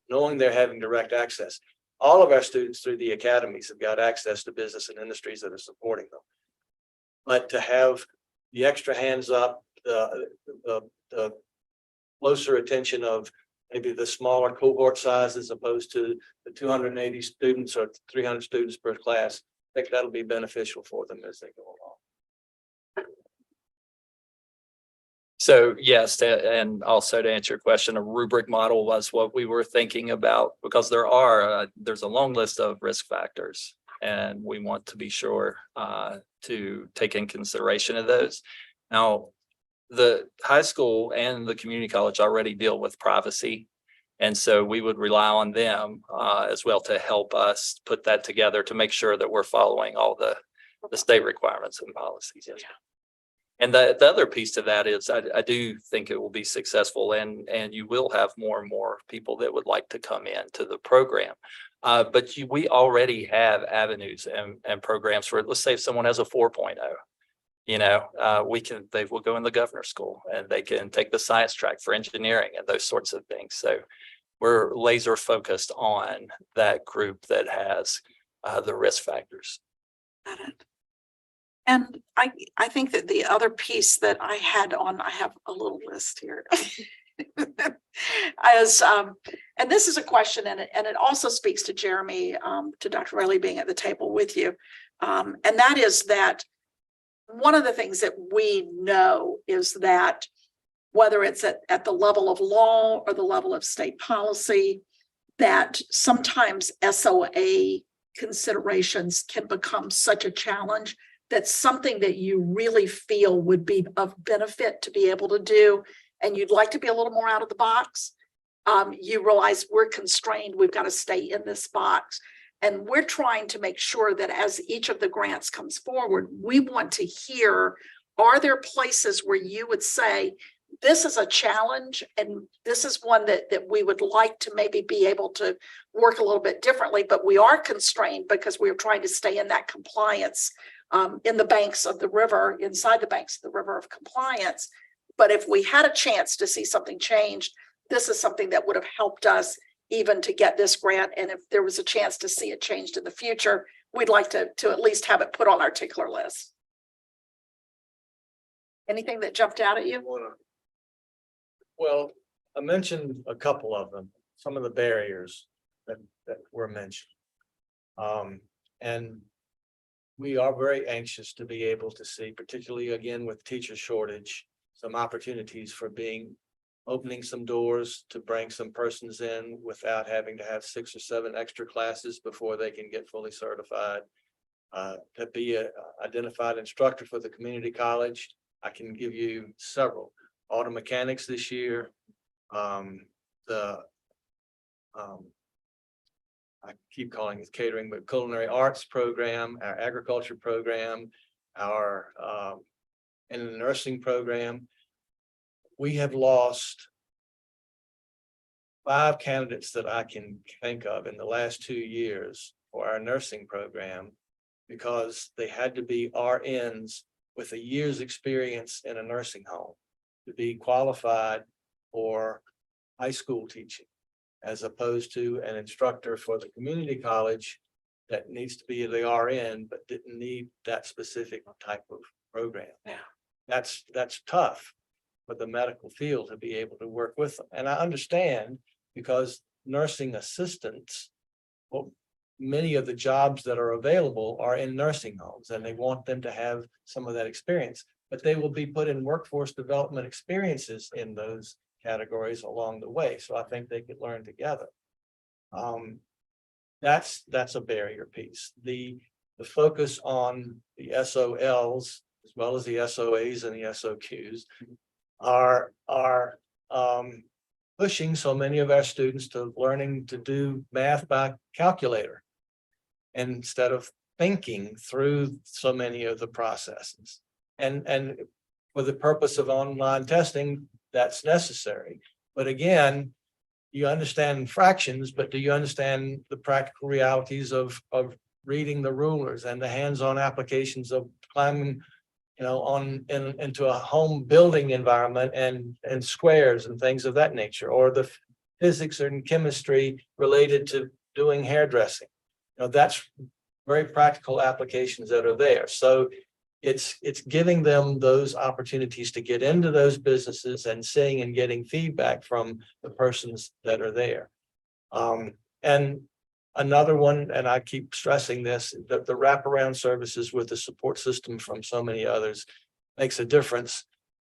knowing they're having direct access. All of our students through the academies have got access to business and industries that are supporting them. But to have the extra hands up, the closer attention of maybe the smaller cohort size as opposed to the 280 students or 300 students per class, I think that'll be beneficial for them as they go along. So yes, and also to answer your question, a rubric model was what we were thinking about because there's a long list of risk factors and we want to be sure to take in consideration of those. Now, the high school and the community college already deal with privacy. And so we would rely on them as well to help us put that together to make sure that we're following all the state requirements and policies. Yes. And the other piece to that is I do think it will be successful and you will have more and more people that would like to come into the program. But we already have avenues and programs for, let's say if someone has a 4.0, they will go in the governor's school and they can take the science track for engineering and those sorts of things. So we're laser focused on that group that has the risk factors. Got it. And I think that the other piece that I have a little list here. And this is a question and it also speaks to Jeremy, to Dr. Rayleigh being at the table with you. And that is that one of the things that we know is that whether it's at the level of law or the level of state policy, that sometimes SOA considerations can become such a challenge. That's something that you really feel would be of benefit to be able to do, and you'd like to be a little more out of the box. You realize we're constrained, we've got to stay in this box. And we're trying to make sure that as each of the grants comes forward, we want to hear, are there places where you would say, this is a challenge and this is one that we would like to maybe be able to work a little bit differently, but we are constrained because we're trying to stay in that compliance in the banks of the river, inside the banks of the river of compliance. But if we had a chance to see something changed, this is something that would have helped us even to get this grant. And if there was a chance to see it changed in the future, we'd like to at least have it put on our tickler list. Anything that jumped out at you? Well, I mentioned a couple of them, some of the barriers that were mentioned. And we are very anxious to be able to see, particularly again with teacher shortage, some opportunities for opening some doors to bring some persons in without having to have 6 or 7 extra classes before they can get fully certified. To be a identified instructor for the community college, I can give you several. Auto mechanics this year, I keep calling it catering, but culinary arts program, our agriculture program, our and the nursing program. We have lost 5 candidates that I can think of in the last 2 years for our nursing program because they had to be RNs with a year's experience in a nursing home to be qualified for high school teaching, as opposed to an instructor for the community college that needs to be the RN, but didn't need that specific type of program. Yeah. That's tough for the medical field to be able to work with them. And I understand because nursing assistants, well, many of the jobs that are available are in nursing homes and they want them to have some of that experience, but they will be put in workforce development experiences in those categories along the way. So I think they could learn together. That's a barrier piece. The focus on the SOLs as well as the SOAs and the SOQs are pushing so many of our students to learning to do math by calculator instead of thinking through so many of the processes. And for the purpose of online testing, that's necessary. But again, you understand fractions, but do you understand the practical realities of reading the rulers and the hands-on applications of climbing, into a home building environment and squares and things of that nature, or the physics and chemistry related to doing hairdressing? That's very practical applications that are there. So it's giving them those opportunities to get into those businesses and seeing and getting feedback from the persons that are there. And another one, and I keep stressing this, that the wraparound services with the support system from so many others makes a difference.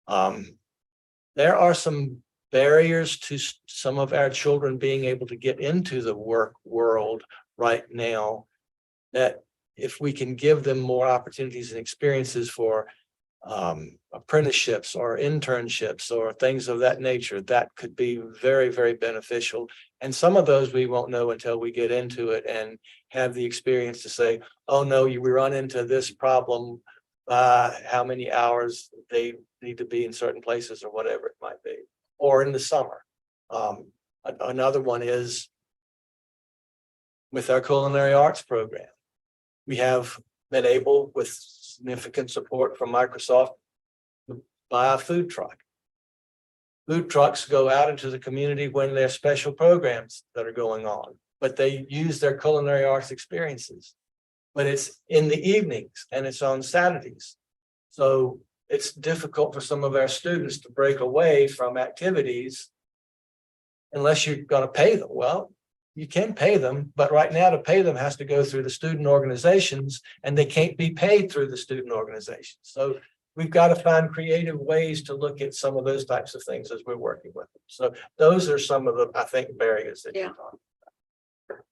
There are some barriers to some of our children being able to get into the work world right now, that if we can give them more opportunities and experiences for apprenticeships or internships or things of that nature, that could be very, very beneficial. And some of those we won't know until we get into it and have the experience to say, oh no, we run into this problem, how many hours they need to be in certain places or whatever it might be, or in the summer. Another one is with our culinary arts program. We have been able, with significant support from Microsoft, to buy a food truck. Food trucks go out into the community when there's special programs that are going on, but they use their culinary arts experiences. But it's in the evenings and it's on Saturdays. So it's difficult for some of our students to break away from activities unless you're going to pay them. Well, you can pay them, but right now to pay them has to go through the student organizations and they can't be paid through the student organizations. So we've got to find creative ways to look at some of those types of things as we're working with them. So those are some of the, I think, barriers that you're talking about.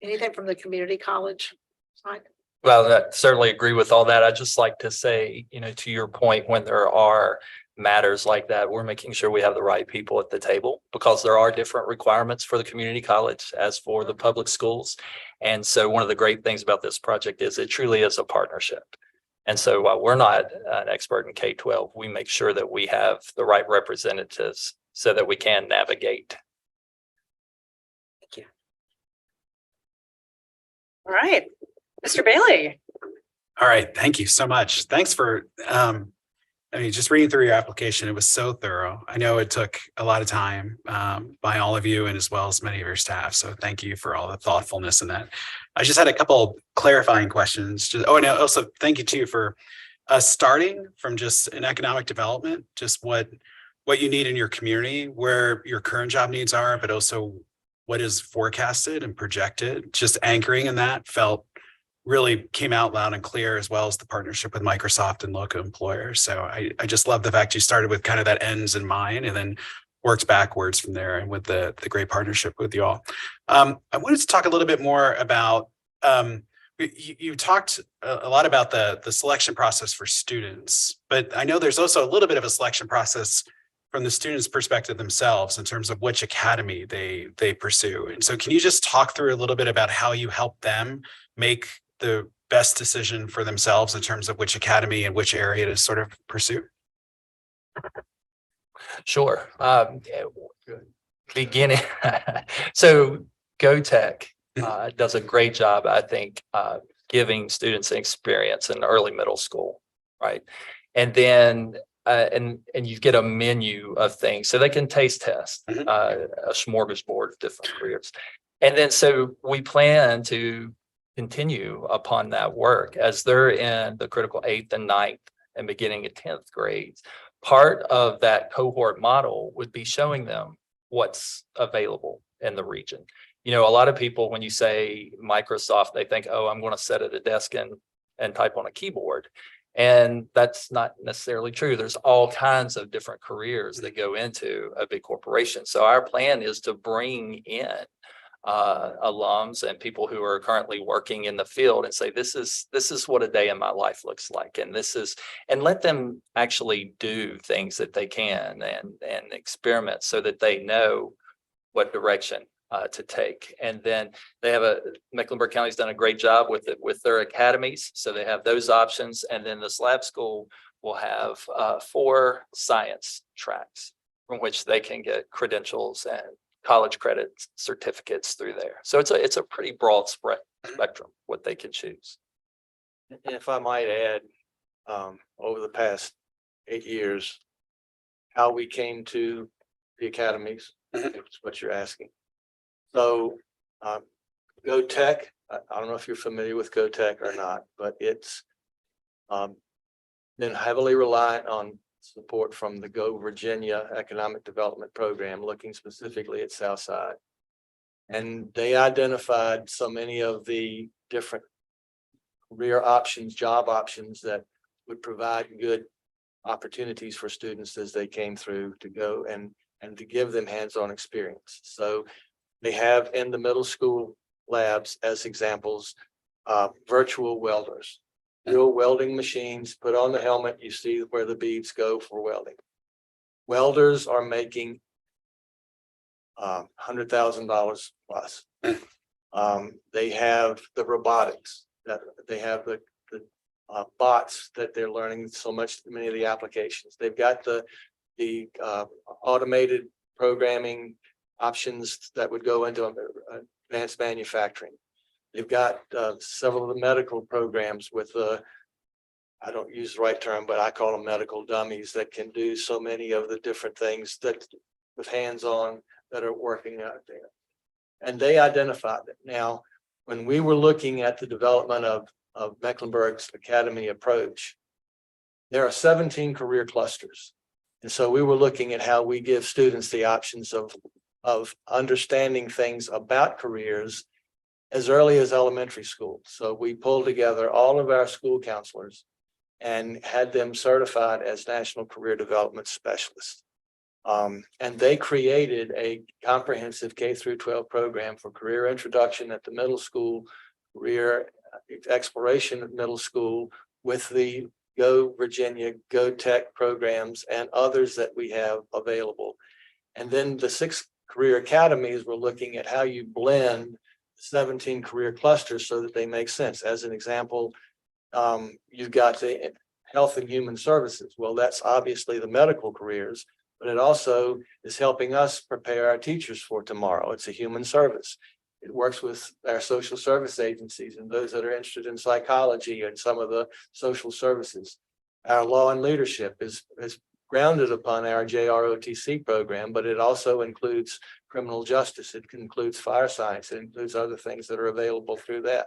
Anything from the community college side? Well, I certainly agree with all that. I'd just like to say, to your point, when there are matters like that, we're making sure we have the right people at the table, because there are different requirements for the community college as for the public schools. And so one of the great things about this project is it truly is a partnership. And so while we're not an expert in K-12, we make sure that we have the right representatives so that we can navigate. Thank you. All right, Mr. Bailey. All right, thank you so much. Thanks for, just reading through your application, it was so thorough. I know it took a lot of time by all of you and as well as many of your staff. So thank you for all the thoughtfulness in that. I just had a couple clarifying questions. And also thank you too for starting from just an economic development, just what you need in your community, where your current job needs are, but also what is forecasted and projected, just anchoring in that felt really came out loud and clear, as well as the partnership with Microsoft and local employers. So I just love the fact you started with kind of that ends in mind and then worked backwards from there, and with the great partnership with you all. I wanted to talk a little bit more about, you talked a lot about the selection process for students, but I know there's also a little bit of a selection process from the students' perspective themselves in terms of which academy they pursue. And so can you just talk through a little bit about how you help them make the best decision for themselves in terms of which academy and which area to sort of pursue? Sure. Beginning, so GoTech does a great job, I think, giving students an experience in early middle school, right? And then and you get a menu of things so they can taste test a smorgasbord of different careers. And then so we plan to continue upon that work as they're in the critical 8th and 9th and beginning of 10th grades. Part of that cohort model would be showing them what's available in the region. You know, a lot of people, when you say Microsoft, they think, oh, I'm going to sit at a desk and type on a keyboard. And that's not necessarily true. There's all kinds of different careers that go into a big corporation. So our plan is to bring in alums and people who are currently working in the field and say, this is what a day in my life looks like. And let them actually do things that they can and experiment so that they know what direction to take. And then they have Mecklenburg County's done a great job with it, with their academies. So they have those options. And then this lab school will have 4 science tracks from which they can get credentials and college credit certificates through there. So it's a pretty broad spectrum what they can choose. And if I might add, over the past 8 years, how we came to the academies, is what you're asking. So GoTech, I don't know if you're familiar with GoTech or not, but it's been heavily reliant on support from the Go Virginia Economic Development Program, looking specifically at Southside. And they identified so many of the different career options, job options that would provide good opportunities for students as they came through to go and to give them hands-on experience. So they have in the middle school labs as examples, virtual welders, real welding machines, put on the helmet, you see where the beads go for welding. Welders are making $100,000 plus. They have the robotics, that they have the bots that they're learning so much, many of the applications. They've got the automated programming options that would go into advanced manufacturing. They've got several of the medical programs with I don't use the right term, but I call them medical dummies that can do so many of the different things that with hands-on that are working out there. And they identified it. Now, when we were looking at the development of Mecklenburg's academy approach, there are 17 career clusters. And so we were looking at how we give students the options of understanding things about careers as early as elementary school. So we pulled together all of our school counselors and had them certified as National Career Development Specialists. And they created a comprehensive K through 12 program for career introduction at the middle school, career exploration at middle school, with the Go Virginia, Go Tech programs and others that we have available. And then the 6 career academies, we're looking at how you blend 17 career clusters so that they make sense. As an example, you've got the health and human services. Well, that's obviously the medical careers, but it also is helping us prepare our teachers for tomorrow. It's a human service. It works with our social service agencies and those that are interested in psychology and some of the social services. Our law and leadership is grounded upon our JROTC program, but it also includes criminal justice. It includes fire science. It includes other things that are available through that.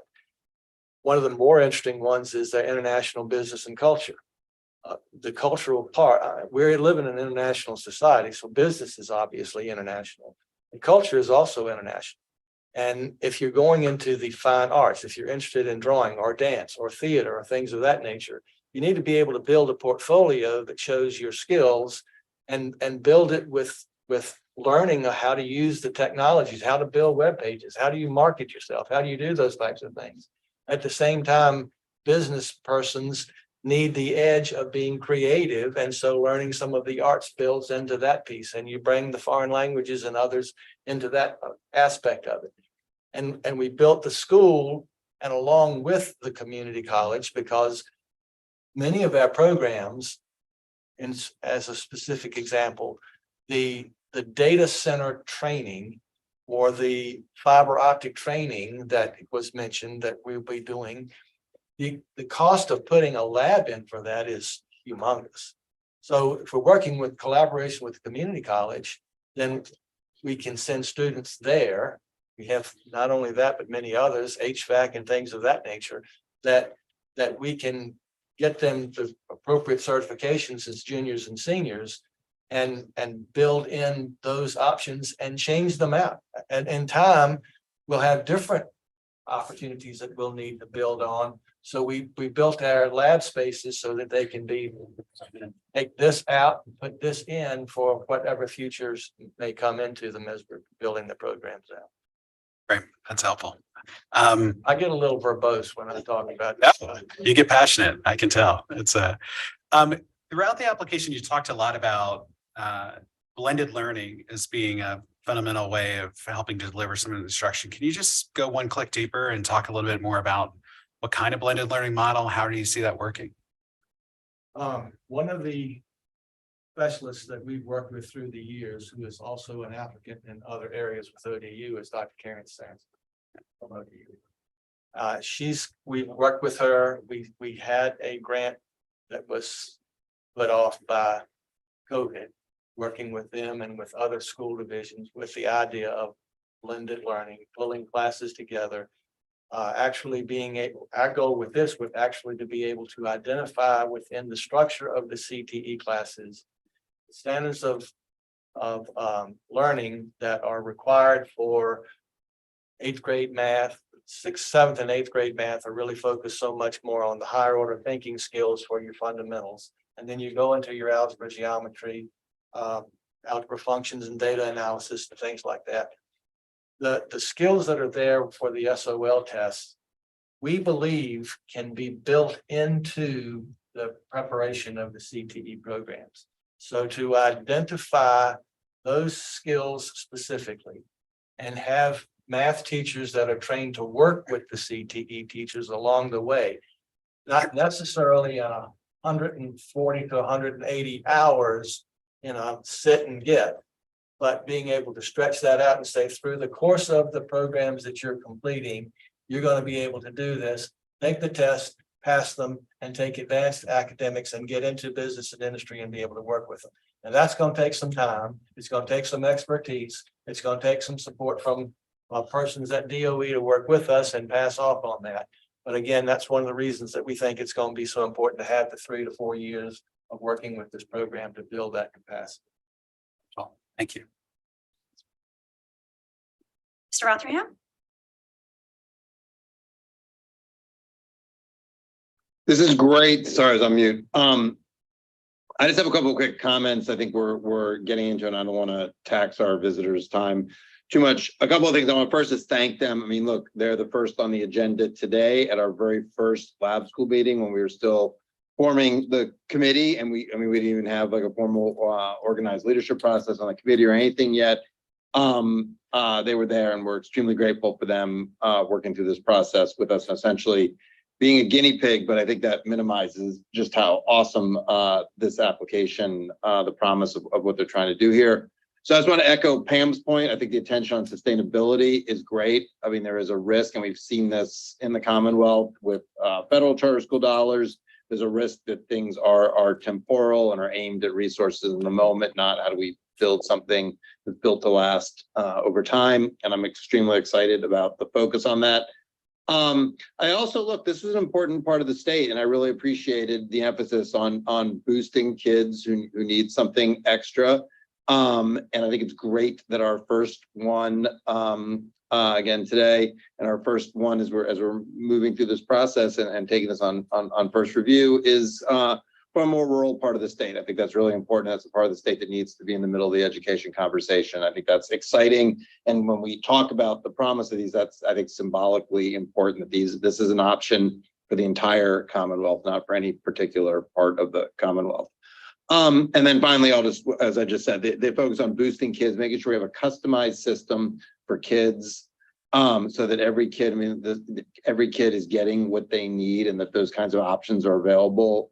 One of the more interesting ones is the international business and culture. the cultural part. We live in an international society, so business is obviously international. And culture is also international. And if you're going into the fine arts, if you're interested in drawing or dance or theater or things of that nature, you need to be able to build a portfolio that shows your skills and build it with learning how to use the technologies, how to build web pages, how do you market yourself, how do you do those types of things. At the same time, business persons need the edge of being creative, and so learning some of the arts builds into that piece, and you bring the foreign languages and others into that aspect of it. And we built the school and along with the community college, because many of our programs, and as a specific example, the data center training or the fiber optic training that was mentioned that we'll be doing, the cost of putting a lab in for that is humongous. So if we're working with collaboration with the community college, then we can send students there. We have not only that, but many others, HVAC and things of that nature, that we can get them the appropriate certifications as juniors and seniors and build in those options and change them out. And in time, we'll have different opportunities that we'll need to build on. So we built our lab spaces so that they can take this out, and put this in for whatever futures may come into them as we're building the programs out. Great, that's helpful. I get a little verbose when I'm talking about No, this. you get passionate. I can tell. It's throughout the application, you talked a lot about blended learning as being a fundamental way of helping to deliver some instruction. Can you just go one click deeper and talk a little bit more about what kind of blended learning model? How do you see that working? One of the specialists that we've worked with through the years, who is also an applicant in other areas with ODU, is Dr. Karen Sands from ODU. We worked with her. We had a grant that was put off by COVID, working with them and with other school divisions with the idea of blended learning, pulling classes together. Actually being able, our goal with this would actually to be able to identify within the structure of the CTE classes, standards of learning that are required for 8th grade math. 6th, 7th, and 8th grade math are really focused so much more on the higher order thinking skills for your fundamentals. And then you go into your algebra, geometry, algebra functions and data analysis and things like that. The skills that are there for the SOL tests, we believe can be built into the preparation of the CTE programs. So to identify those skills specifically and have math teachers that are trained to work with the CTE teachers along the way, not necessarily 140 to 180 hours in a sit and get, but being able to stretch that out and say through the course of the programs that you're completing, you're going to be able to do this, take the test, pass them, and take advanced academics and get into business and industry and be able to work with them. And that's going to take some time. It's going to take some expertise. It's going to take some support from persons at DOE to work with us and pass off on that. But again, that's one of the reasons that we think it's going to be so important to have the 3 to 4 years of working with this program to build that capacity. Well, thank you. Mr. Rotherham? This is great. Sorry, I was on mute. I just have a couple of quick comments. I think we're getting into, and I don't want to tax our visitors' time too much. A couple of things I want to first is thank them. I mean, look, they're the first on the agenda today at our very first lab school meeting when we were still forming the committee, and we didn't even have like a formal organized leadership process on the committee or anything yet. They were there, and we're extremely grateful for them working through this process with us, essentially being a guinea pig. But I think that minimizes just how awesome this application, the promise of what they're trying to do here. So I just want to echo Pam's point. I think the attention on sustainability is great. I mean, there is a risk, and we've seen this in the Commonwealth with federal charter school dollars. There's a risk that things are temporal and are aimed at resources in the moment, not how do we build something that's built to last over time. And I'm extremely excited about the focus on that. I also look, this is an important part of the state, and I really appreciated the emphasis on boosting kids who need something extra. And I think it's great that our first one again today, and our first one as we're moving through this process and taking this on first review is from a more rural part of the state. I think that's really important. That's a part of the state that needs to be in the middle of the education conversation. I think that's exciting. And when we talk about the promise of these, that's, I think, symbolically important that this is an option for the entire Commonwealth, not for any particular part of the Commonwealth. And then finally, I'll just, as I just said, they focus on boosting kids, making sure we have a customized system for kids, so that every kid, I mean, every kid is getting what they need, and that those kinds of options are available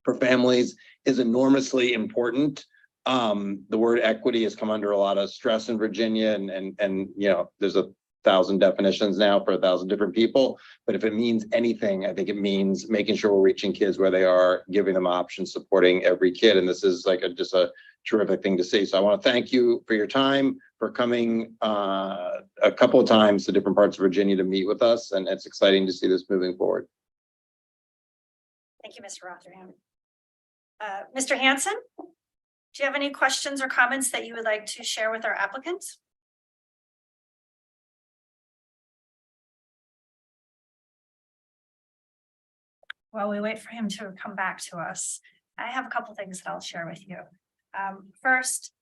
for families is enormously important. The word equity has come under a lot of stress in Virginia, and you know, there's 1,000 definitions now for 1,000 different people. But if it means anything, I think it means making sure we're reaching kids where they are, giving them options, supporting every kid. And this is like just a terrific thing to see. So I want to thank you for your time, for coming a couple of times to different parts of Virginia to meet with us. And it's exciting to see this moving forward. Thank you, Mr. Rotherham. Mr. Hanson, do you have any questions or comments that you would like to share with our applicants? While we wait for him to come back to us, I have a couple things that I'll share with you. First,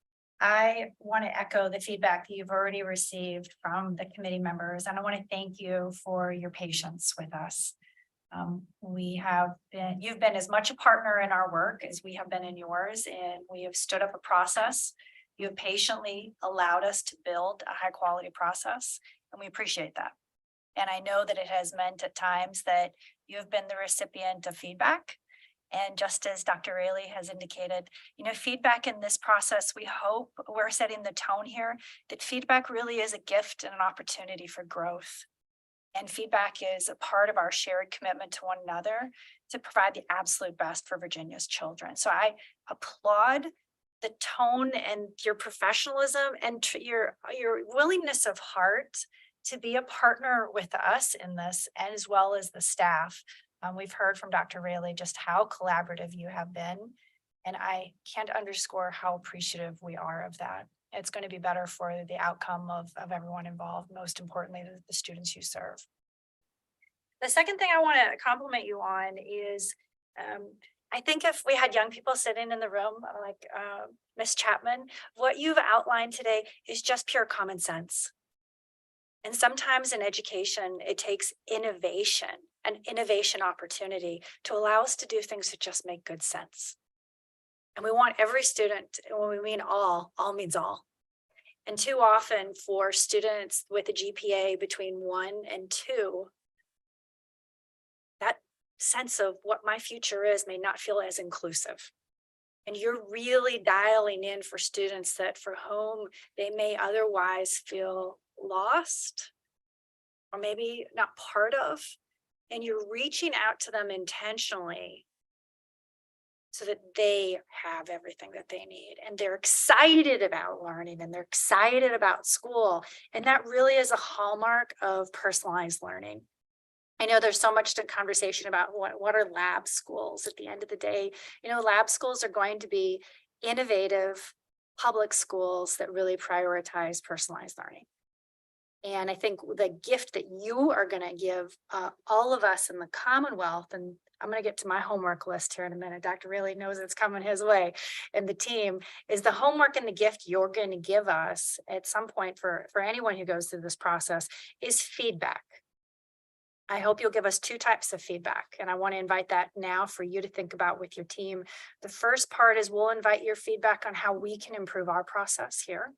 I want to echo the feedback that you've already received from the committee members, and I want to thank you for your patience with us. You've been as much a partner in our work as we have been in yours, and we have stood up a process. You have patiently allowed us to build a high quality process, and we appreciate that. And I know that it has meant at times that you have been the recipient of feedback. And just as Dr. Raley has indicated, you know, feedback in this process, we hope we're setting the tone here that feedback really is a gift and an opportunity for growth. And feedback is a part of our shared commitment to one another to provide the absolute best for Virginia's children. So I applaud the tone and your professionalism and your willingness of heart to be a partner with us in this, as well as the staff. We've heard from Dr. Raley just how collaborative you have been, and I can't underscore how appreciative we are of that. It's going to be better for the outcome of everyone involved, most importantly, the students you serve. The second thing I want to compliment you on is, I think if we had young people sitting in the room like Ms. Chapman, what you've outlined today is just pure common sense. And sometimes in education, it takes innovation, an innovation opportunity to allow us to do things that just make good sense. And we want every student, when we mean all means all. And too often for students with a GPA between 1 and 2, that sense of what my future is may not feel as inclusive. And you're really dialing in for students that for whom they may otherwise feel lost or maybe not part of, and you're reaching out to them intentionally so that they have everything that they need and they're excited about learning and they're excited about school. And that really is a hallmark of personalized learning. I know there's so much conversation about what are lab schools at the end of the day. You know, lab schools are going to be innovative public schools that really prioritize personalized learning. And I think the gift that you are going to give all of us in the Commonwealth, and I'm going to get to my homework list here in a minute. Dr. Raley knows it's coming his way, and the team is the homework and the gift you're going to give us at some point for anyone who goes through this process is feedback. I hope you'll give us 2 types of feedback, and I want to invite that now for you to think about with your team. The first part is we'll invite your feedback on how we can improve our process here.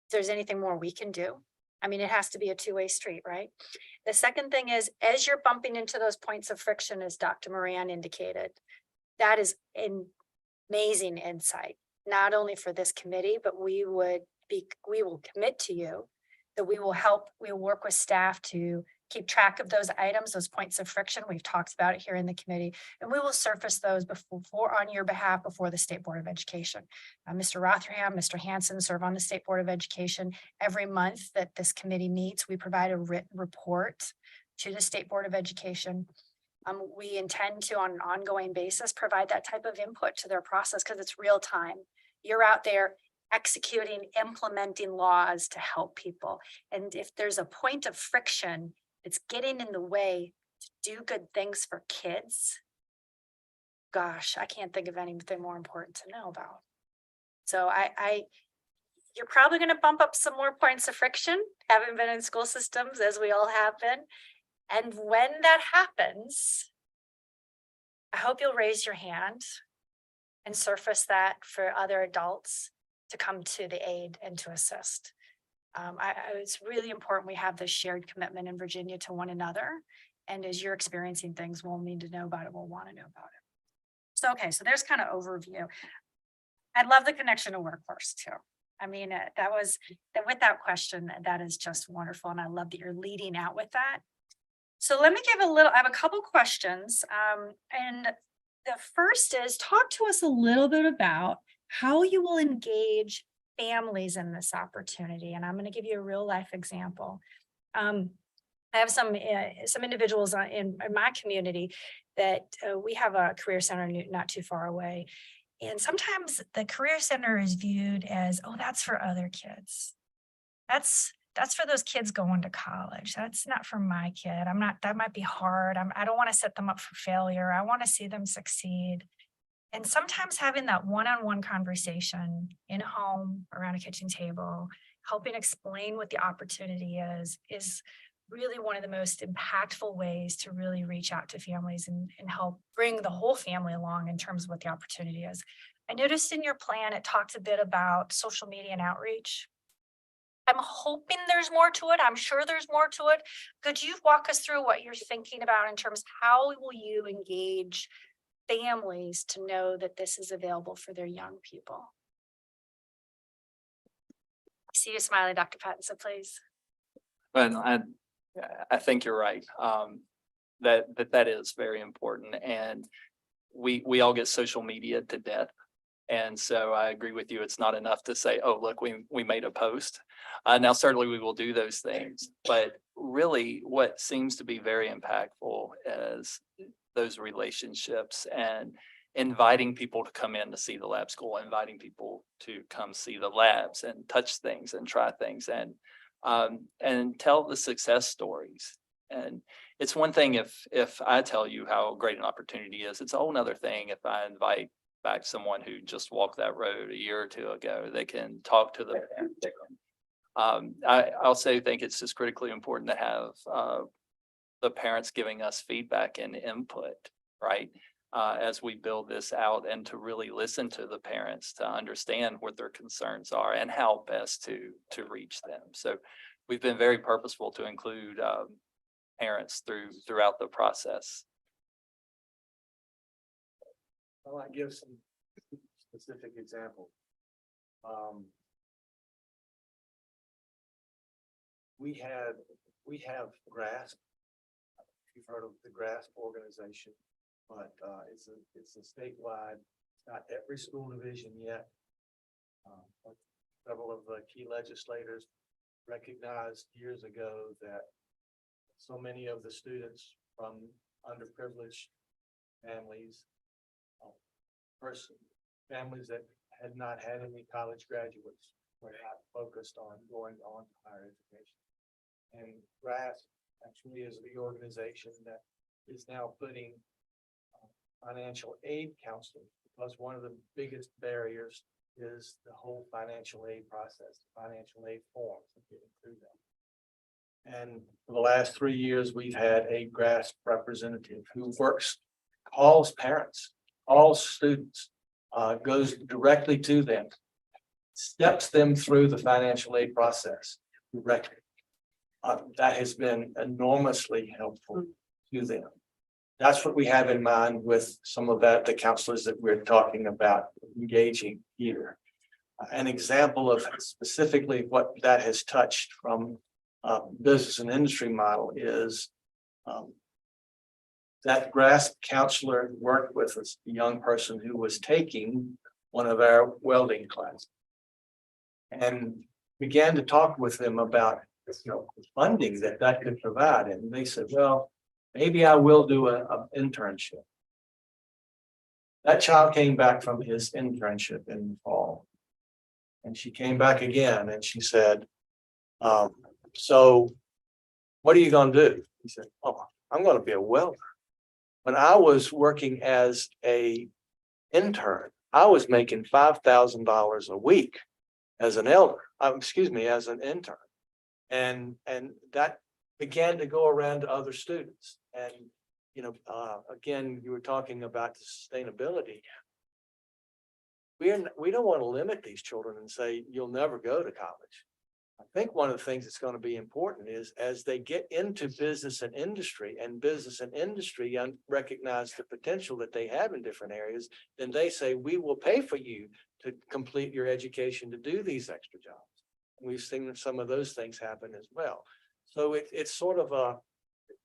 If there's anything more we can do. I mean, it has to be a 2-way street, right? The second thing is, as you're bumping into those points of friction, as Dr. Moran indicated, that is an amazing insight, not only for this committee, but we will commit to you that we will work with staff to keep track of those items, those points of friction. We've talked about it here in the committee, and we will surface those before on your behalf before the State Board of Education. Mr. Rotherham, Mr. Hanson serve on the State Board of Education. Every month that this committee meets, we provide a written report to the State Board of Education. We intend to, on an ongoing basis, provide that type of input to their process because it's real time. You're out there executing, implementing laws to help people. And if there's a point of friction, it's getting in the way to do good things for kids. Gosh, I can't think of anything more important to know about. So you're probably going to bump up some more points of friction, having been in school systems as we all have been. And when that happens, I hope you'll raise your hand and surface that for other adults to come to the aid and to assist. It's really important we have this shared commitment in Virginia to one another. And as you're experiencing things, we'll need to know about it. We'll want to know about it. So, okay, so there's kind of overview. I love the connection to workforce too. I mean, without question, that is just wonderful. And I love that you're leading out with that. So let me give I have a couple questions. And the first is, talk to us a little bit about how you will engage families in this opportunity. And I'm going to give you a real life example. I have some individuals in my community that we have a career center not too far away. And sometimes the career center is viewed as, oh, that's for other kids. That's for those kids going to college. That's not for my kid. That might be hard. I don't want to set them up for failure. I want to see them succeed. And sometimes having that one-on-one conversation in a home, around a kitchen table, helping explain what the opportunity is really one of the most impactful ways to really reach out to families and help bring the whole family along in terms of what the opportunity is. I noticed in your plan, it talks a bit about social media and outreach. I'm hoping there's more to it. I'm sure there's more to it. Could you walk us through what you're thinking about in terms of how will you engage families to know that this is available for their young people? I see you smiling, Dr. Pattinson, please. But I think you're right. That is very important. And we all get social media to death. And so I agree with you. It's not enough to say, oh, look, we made a post. Now, certainly we will do those things, but really what seems to be very impactful is those relationships and inviting people to come in to see the lab school, inviting people to come see the labs and touch things and try things and tell the success stories. And it's one thing if I tell you how great an opportunity is, it's a whole nother thing if I invite back someone who just walked that road a year or two ago. They can talk to the parent. I also think it's just critically important to have the parents giving us feedback and input, right? As we build this out, and to really listen to the parents to understand what their concerns are and how best to reach them. So we've been very purposeful to include parents throughout the process. Well, I give some specific examples. We have GRASP. You've heard of the GRASP organization, but it's a statewide, not every school division yet. But several of the key legislators recognized years ago that so many of the students from underprivileged families, families that had not had any college graduates, were not focused on going on to higher education. And GRASP actually is the organization that is now putting financial aid counseling, because one of the biggest barriers is the whole financial aid process, financial aid forms, and getting through them. And for the last 3 years, we've had a GRASP representative who calls parents, all students, goes directly to them, steps them through the financial aid process directly. That has been enormously helpful to them. That's what we have in mind with some of the counselors that we're talking about engaging here. An example of specifically what that has touched from business and industry model is that GRASP counselor worked with a young person who was taking one of our welding classes and began to talk with them about, funding that could provide. And they said, well, maybe I will do an internship. That child came back from his internship in the fall. And she came back again and she said, so what are you going to do? He said, oh, I'm going to be a welder. When I was working as a intern, I was making $5,000 a week as an as an intern. And that began to go around to other students. And, again, you were talking about the sustainability. We don't want to limit these children and say, you'll never go to college. I think one of the things that's going to be important is as they get into business and industry recognize the potential that they have in different areas, then they say, we will pay for you to complete your education to do these extra jobs. We've seen some of those things happen as well. So it's sort of a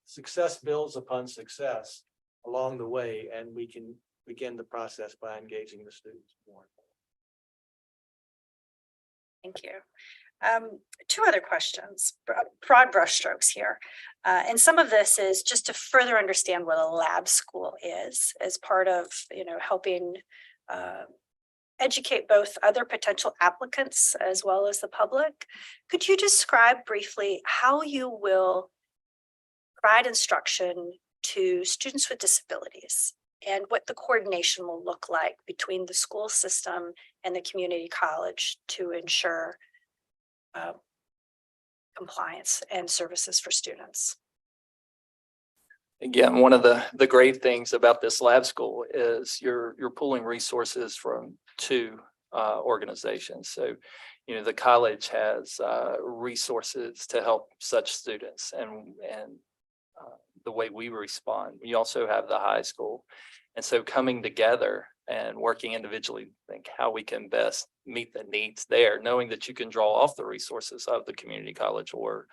success builds upon success along the way, and we can begin the process by engaging the students more. Thank you. Two other questions, broad brushstrokes here. And some of this is just to further understand what a lab school is as part of, helping educate both other potential applicants as well as the public. Could you describe briefly how you will provide instruction to students with disabilities and what the coordination will look like between the school system and the community college to ensure compliance and services for students? Again, one of the great things about this lab school is you're pulling resources from two organizations. So, the college has resources to help such students and the way we respond. We also have the high school. And so coming together and working individually, think how we can best meet the needs there, knowing that you can draw off the resources of the community college or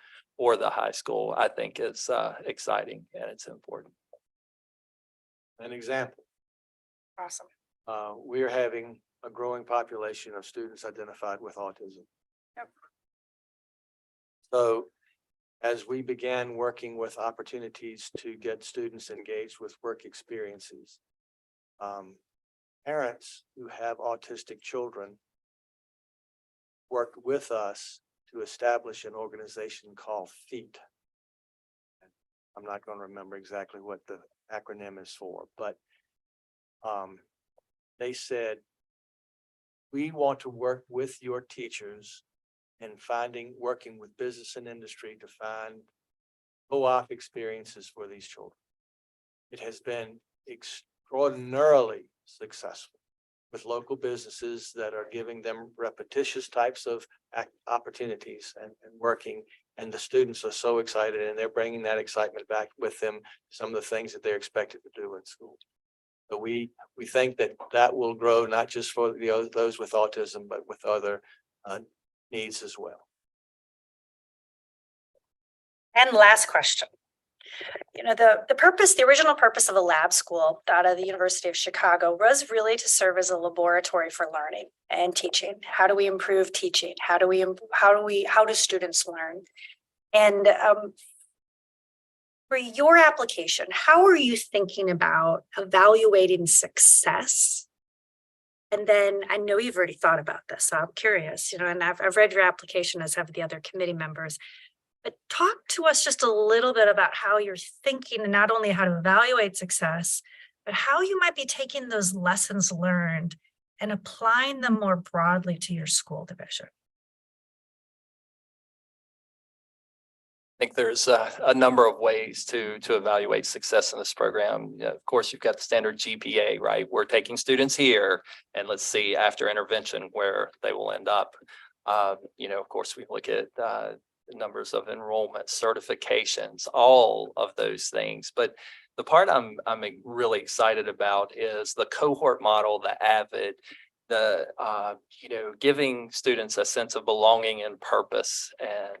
the high school, I think is exciting and it's important. An example. Awesome. We are having a growing population of students identified with autism. Yep. So as we began working with opportunities to get students engaged with work experiences, parents who have autistic children worked with us to establish an organization called FEAT. I'm not going to remember exactly what the acronym is for, but they said, we want to work with your teachers in working with business and industry to find co-op experiences for these children. It has been extraordinarily successful with local businesses that are giving them repetitious types of opportunities and working. And the students are so excited and they're bringing that excitement back with them, some of the things that they're expected to do in school. So we think that will grow not just for those with autism, but with other needs as well. And last question. The original purpose of a lab school out of the University of Chicago was really to serve as a laboratory for learning and teaching. How do we improve teaching? How do students learn? And for your application, how are you thinking about evaluating success? And then I know you've already thought about this, so I'm curious, and I've read your application, as have the other committee members. But talk to us just a little bit about how you're thinking, and not only how to evaluate success, but how you might be taking those lessons learned and applying them more broadly to your school division. I think there's a number of ways to evaluate success in this program. Of course, you've got the standard GPA, right? We're taking students here and let's see after intervention where they will end up. Of course, we look at numbers of enrollment, certifications, all of those things. But the part I'm really excited about is the cohort model, the AVID, the giving students a sense of belonging and purpose, and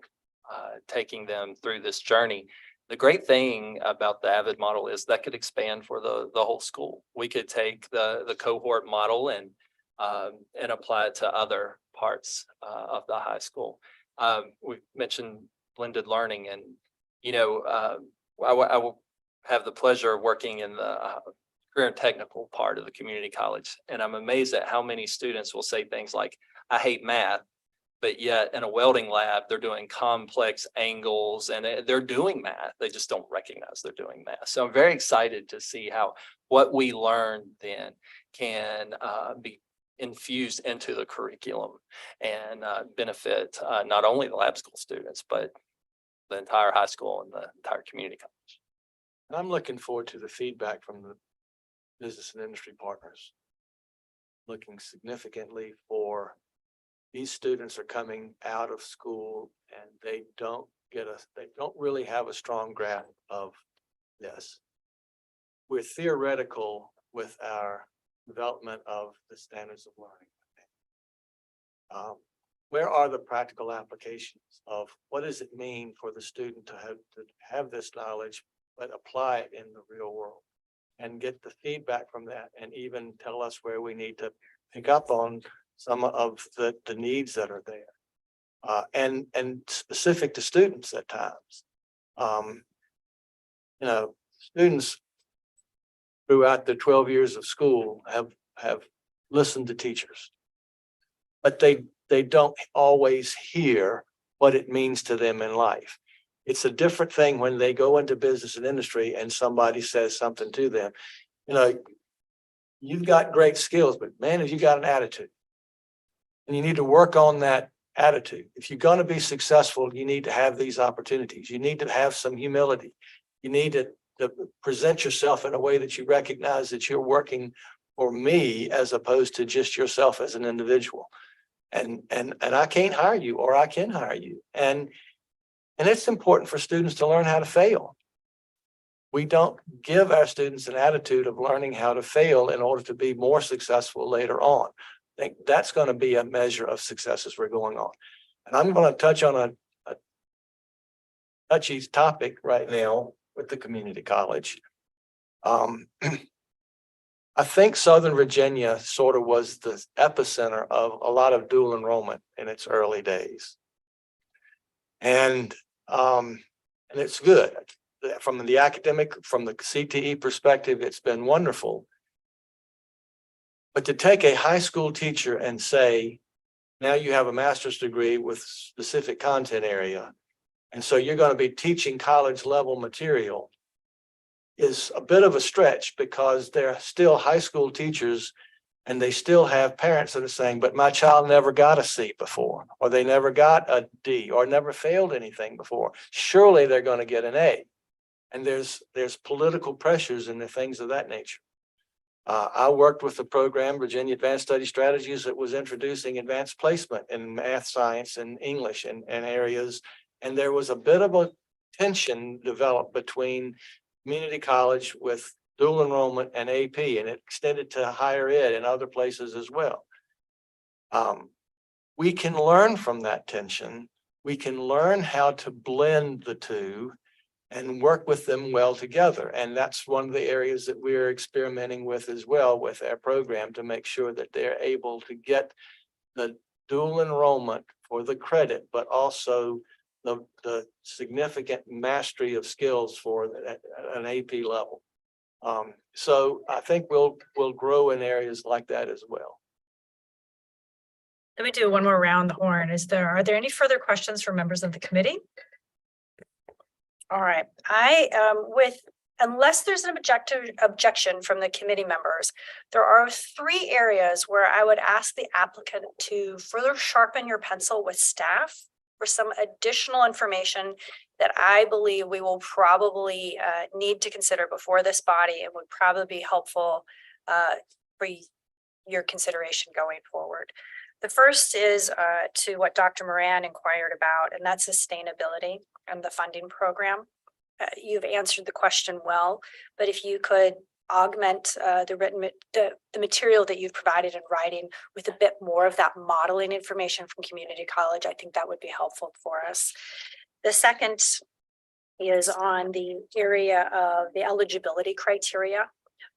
taking them through this journey. The great thing about the Avid model is that could expand for the whole school. We could take the cohort model and apply it to other parts of the high school. We mentioned blended learning, and I will have the pleasure of working in the career and technical part of the community college, and I'm amazed at how many students will say things like, "I hate math," but yet in a welding lab, they're doing complex angles and they're doing math. They just don't recognize they're doing math. So I'm very excited to see how what we learn then can be infused into the curriculum and benefit not only the lab school students, but the entire high school and the entire community college. And I'm looking forward to the feedback from the business and industry partners. Looking significantly for these students are coming out of school and they don't really have a strong grasp of this. We're theoretical with our development of the standards of learning. Where are the practical applications of what does it mean for the student to have this knowledge, but apply it in the real world and get the feedback from that, and even tell us where we need to pick up on some of the needs that are there, and specific to students at times. Students throughout the 12 years of school have listened to teachers, but they don't always hear what it means to them in life. It's a different thing when they go into business and industry and somebody says something to them. You've got great skills, but man, have you got an attitude? And you need to work on that attitude. If you're going to be successful, you need to have these opportunities. You need to have some humility. You need to present yourself in a way that you recognize that you're working for me as opposed to just yourself as an individual. And I can't hire you, or I can hire you. And it's important for students to learn how to fail. We don't give our students an attitude of learning how to fail in order to be more successful later on. I think that's going to be a measure of success as we're going on. And I'm going to touch on a touchy topic right now with the community college. I think Southern Virginia sort of was the epicenter of a lot of dual enrollment in its early days. And it's good. From the CTE perspective, it's been wonderful. But to take a high school teacher and say, now you have a master's degree with specific content area, and so you're going to be teaching college level material, is a bit of a stretch, because they're still high school teachers and they still have parents that are saying, but my child never got a C before, or they never got a D, or never failed anything before. Surely they're going to get an A. And there's political pressures and the things of that nature. I worked with the program, Virginia Advanced Study Strategies, that was introducing advanced placement in math, science, and English and areas. And there was a bit of a tension developed between community college with dual enrollment and AP, and it extended to higher ed and other places as well. We can learn from that tension. We can learn how to blend the two and work with them well together. And that's one of the areas that we're experimenting with as well with our program, to make sure that they're able to get the dual enrollment for the credit, but also the significant mastery of skills for an AP level. So I think we'll grow in areas like that as well. Let me do one more round the horn. Are there any further questions from members of the committee? All right, unless there's an objection from the committee members, there are 3 areas where I would ask the applicant to further sharpen your pencil with staff for some additional information that I believe we will probably need to consider before this body, and would probably be helpful for your consideration going forward. The first is to what Dr. Moran inquired about, and that's sustainability and the funding program. You've answered the question well, but if you could augment the material that you've provided in writing with a bit more of that modeling information from community college, I think that would be helpful for us. The second is on the area of the eligibility criteria.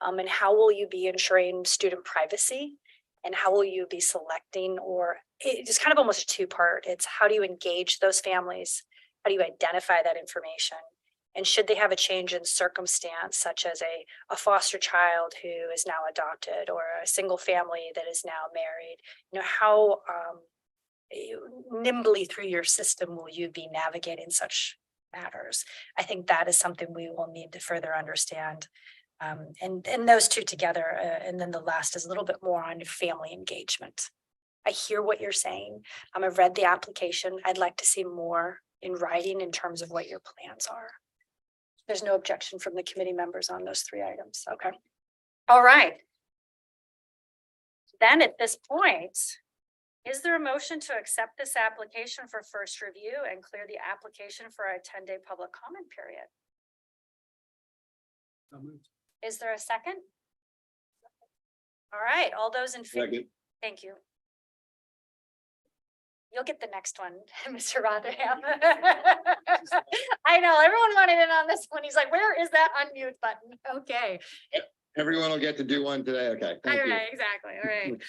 And how will you be ensuring student privacy? And how will you be selecting, or it's kind of almost a two-part. It's how do you engage those families? How do you identify that information? And should they have a change in circumstance, such as a foster child who is now adopted, or a single family that is now married? How nimbly through your system will you be navigating such matters? I think that is something we will need to further understand. And those two together, and then the last is a little bit more on family engagement. I hear what you're saying. I've read the application. I'd like to see more in writing in terms of what your plans are. There's no objection from the committee members on those three items. Okay. All right. Then at this point, is there a motion to accept this application for first review and clear the application for a 10-day public comment period? Is there a second? All right, all those in favor? Second. Thank you. You'll get the next one, Mr. Rotherham. I know, everyone wanted in on this one. He's like, where is that unmute button? Okay. Everyone will get to do one today. Okay. Thank All you. right, exactly. All right.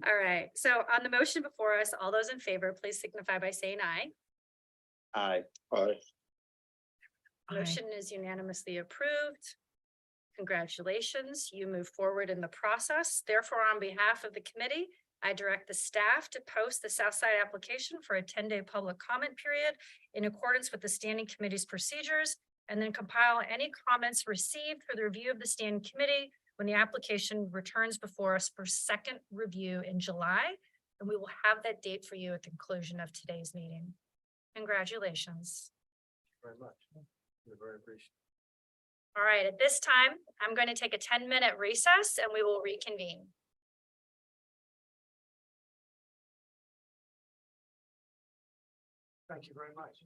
All right. So on the motion before us, all those in favor, please signify by saying aye. Aye. Aye. Motion is unanimously approved. Congratulations, you move forward in the process. Therefore, on behalf of the committee, I direct the staff to post the Southside application for a 10-day public comment period in accordance with the standing committee's procedures, and then compile any comments received for the review of the standing committee when the application returns before us for second review in July. And we will have that date for you at the conclusion of today's meeting. Congratulations. Very much. We're very appreciative. All right, at this time, I'm going to take a 10-minute recess and we will reconvene. Thank you very much.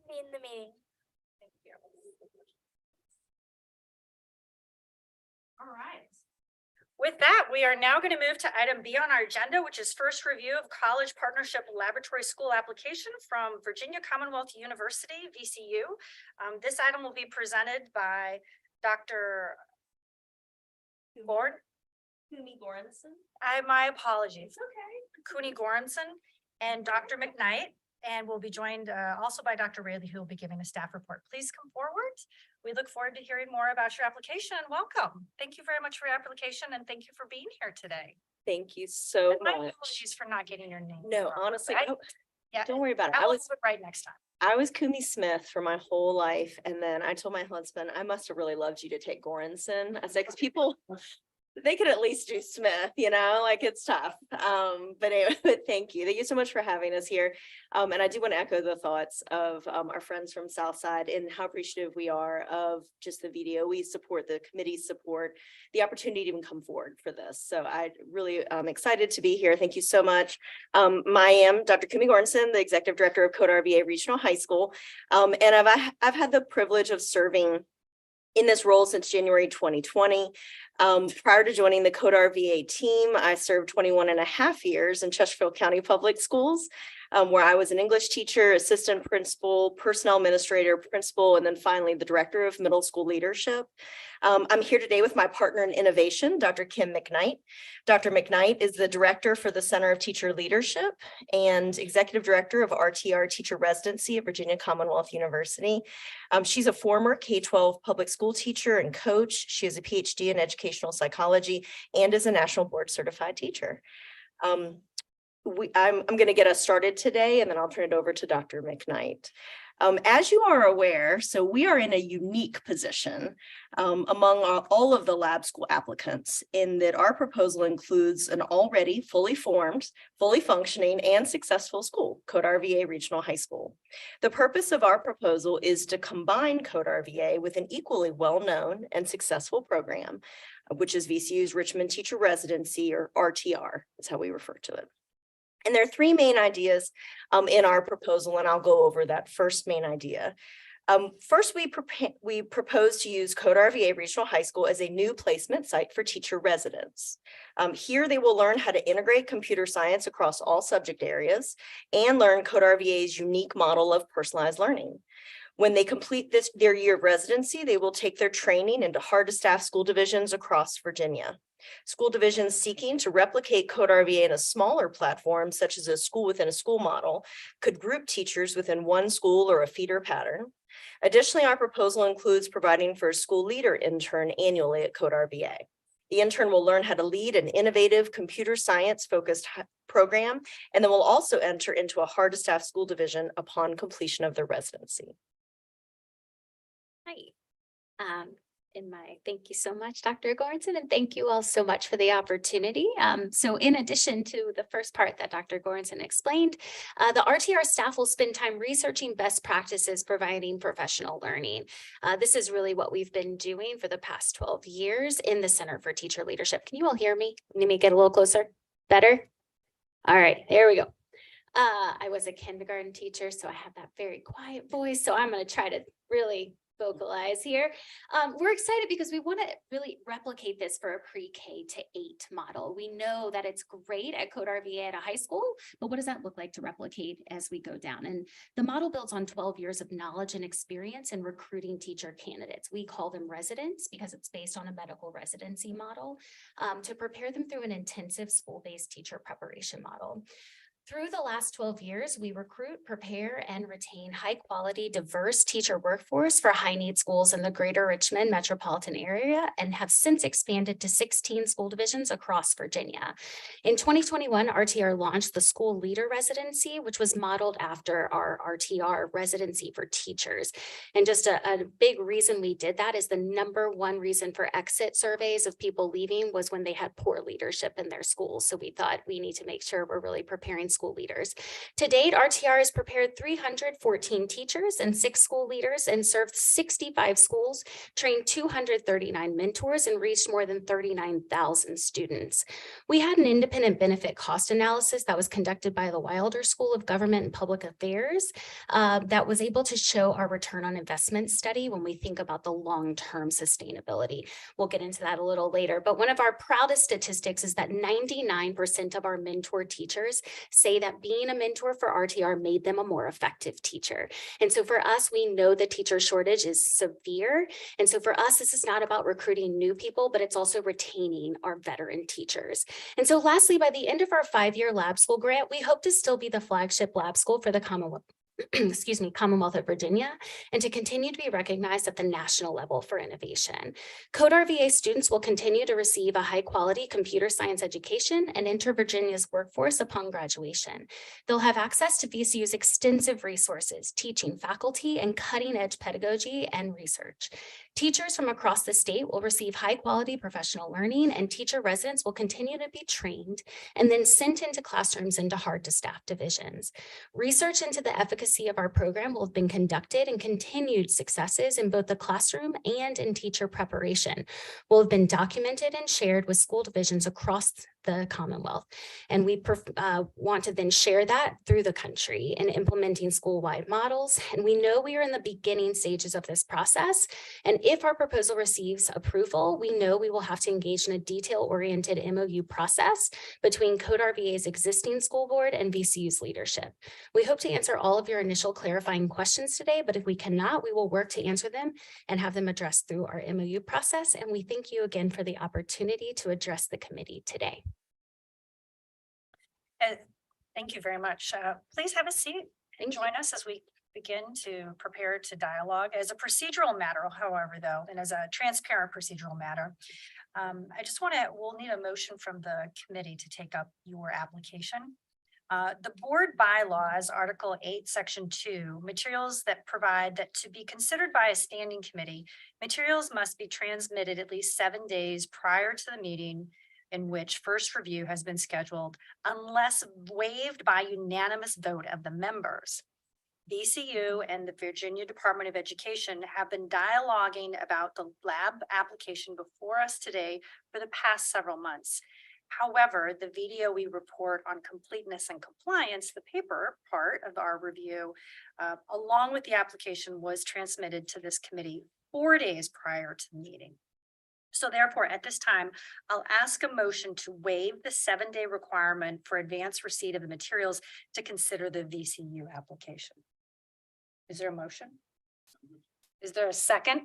be in the meeting. All right. With that, we are now going to move to item B on our agenda, which is first review of college partnership laboratory school application from Virginia Commonwealth University, VCU. This item will be presented by Dr. Gord. Kumi Goranson. My apologies. Okay. Cooney Goranson and Dr. McKnight, and we'll be joined also by Dr. Rayleigh, who will be giving a staff report. Please come forward. We look forward to hearing more about your application and welcome. Thank you very much for your application and thank you for being here today. Thank you so And my much. apologies for not getting your name. No, wrong. honestly, I- Yeah, don't worry about it. I will do it right next time. I was Kumi Smith for my whole life. And then I told my husband, I must have really loved you to take Goranson. I said, because people, they could at least do Smith, you know, like it's tough. But anyway, but thank you. Thank you so much for having us here. And I do want to echo the thoughts of our friends from Southside and how appreciative we are of just the VDOE support, the committee's support, the opportunity to even come forward for this. So I really excited to be here. Thank you so much. I am Dr. Kumi Goranson, the Executive Director of Code RVA Regional High School. And I've had the privilege of serving in this role since January 2020. Prior to joining the Code RVA team, I served 21 and a half years in Chesterfield County Public Schools, where I was an English teacher, assistant principal, personnel administrator, principal, and then finally the director of middle school leadership. I'm here today with my partner in innovation, Dr. Kim McKnight. Dr. McKnight is the director for the Center of Teacher Leadership and executive director of RTR Teacher Residency at Virginia Commonwealth University. She's a former K-12 public school teacher and coach. She has a PhD in educational psychology and is a national board certified teacher. I'm going to get us started today, and then I'll turn it over to Dr. McKnight. As you are aware, so we are in a unique position among all of the lab school applicants in that our proposal includes an already fully formed, fully functioning, and successful school, Code RVA Regional High School. The purpose of our proposal is to combine Code RVA with an equally well-known and successful program, which is VCU's Richmond Teacher Residency, or RTR, is how we refer to it. And there are three main ideas in our proposal, and I'll go over that first main idea. First, we propose to use Code RVA Regional High School as a new placement site for teacher residents. Here, they will learn how to integrate computer science across all subject areas and learn Code RVA's unique model of personalized learning. When they complete their year of residency, they will take their training into hard-to-staff school divisions across Virginia. School divisions seeking to replicate Code RVA in a smaller platform, such as a school within a school model, could group teachers within one school or a feeder pattern. Additionally, our proposal includes providing for a school leader intern annually at Code RVA. The intern will learn how to lead an innovative computer science focused program, and then will also enter into a hard-to-staff school division upon completion of their residency. Hi. Thank you so much, Dr. Goranson, and thank you all so much for the opportunity. So in addition to the first part that Dr. Goranson explained, the RTR staff will spend time researching best practices, providing professional learning. This is really what we've been doing for the past 12 years in the Center for Teacher Leadership. Can you all hear me? Let me get a little closer. Better? All right, there we go. I was a kindergarten teacher, so I have that very quiet voice. So I'm going to try to really vocalize here. We're excited because we want to really replicate this for a pre-K to 8 model. We know that it's great at Code RVA at a high school, but what does that look like to replicate as we go down? And the model builds on 12 years of knowledge and experience in recruiting teacher candidates. We call them residents because it's based on a medical residency model to prepare them through an intensive school-based teacher preparation model. Through the last 12 years, we recruit, prepare, and retain high-quality, diverse teacher workforce for high-need schools in the greater Richmond metropolitan area and have since expanded to 16 school divisions across Virginia. In 2021, RTR launched the School Leader Residency, which was modeled after our RTR residency for teachers. And just a big reason we did that is the #1 reason for exit surveys of people leaving was when they had poor leadership in their schools. So we thought we need to make sure we're really preparing school leaders. To date, RTR has prepared 314 teachers and 6 school leaders and served 65 schools, trained 239 mentors, and reached more than 39,000 students. We had an independent benefit cost analysis that was conducted by the Wilder School of Government and Public Affairs that was able to show our return on investment study when we think about the long-term sustainability. We'll get into that a little later, but one of our proudest statistics is that 99% of our mentor teachers say that being a mentor for RTR made them a more effective teacher. And so for us, we know the teacher shortage is severe. And so for us, this is not about recruiting new people, but it's also retaining our veteran teachers. And so lastly, by the end of our 5-year lab school grant, we hope to still be the flagship lab school for the Commonwealth Commonwealth of Virginia, and to continue to be recognized at the national level for innovation. Code RVA students will continue to receive a high-quality computer science education and enter Virginia's workforce upon graduation. They'll have access to VCU's extensive resources, teaching faculty, and cutting-edge pedagogy and research. Teachers from across the state will receive high-quality professional learning, and teacher residents will continue to be trained and then sent into classrooms into hard-to-staff divisions. Research into the efficacy of our program will have been conducted, and continued successes in both the classroom and in teacher preparation will have been documented and shared with school divisions across the Commonwealth. And we want to then share that through the country in implementing school-wide models. And we know we are in the beginning stages of this process. And if our proposal receives approval, we know we will have to engage in a detail-oriented MOU process between Code RVA's existing school board and VCU's leadership. We hope to answer all of your initial clarifying questions today, but if we cannot, we will work to answer them and have them addressed through our MOU process. And we thank you again for the opportunity to address the committee today. Thank you very much. Please have a seat and join us as we begin to prepare to dialogue. As a procedural matter, however, though, and as a transparent procedural matter, we'll need a motion from the committee to take up your application. The board bylaws, Article 8, Section 2, materials that provide that to be considered by a standing committee, materials must be transmitted at least 7 days prior to the meeting in which first review has been scheduled, unless waived by unanimous vote of the members. VCU and the Virginia Department of Education have been dialoguing about the lab application before us today for the past several months. However, the VDOE report on completeness and compliance, the paper part of our review, along with the application, was transmitted to this committee 4 days prior to the meeting. So therefore, at this time, I'll ask a motion to waive the 7-day requirement for advance receipt of the materials to consider the VCU application. Is there a motion? Is there a second?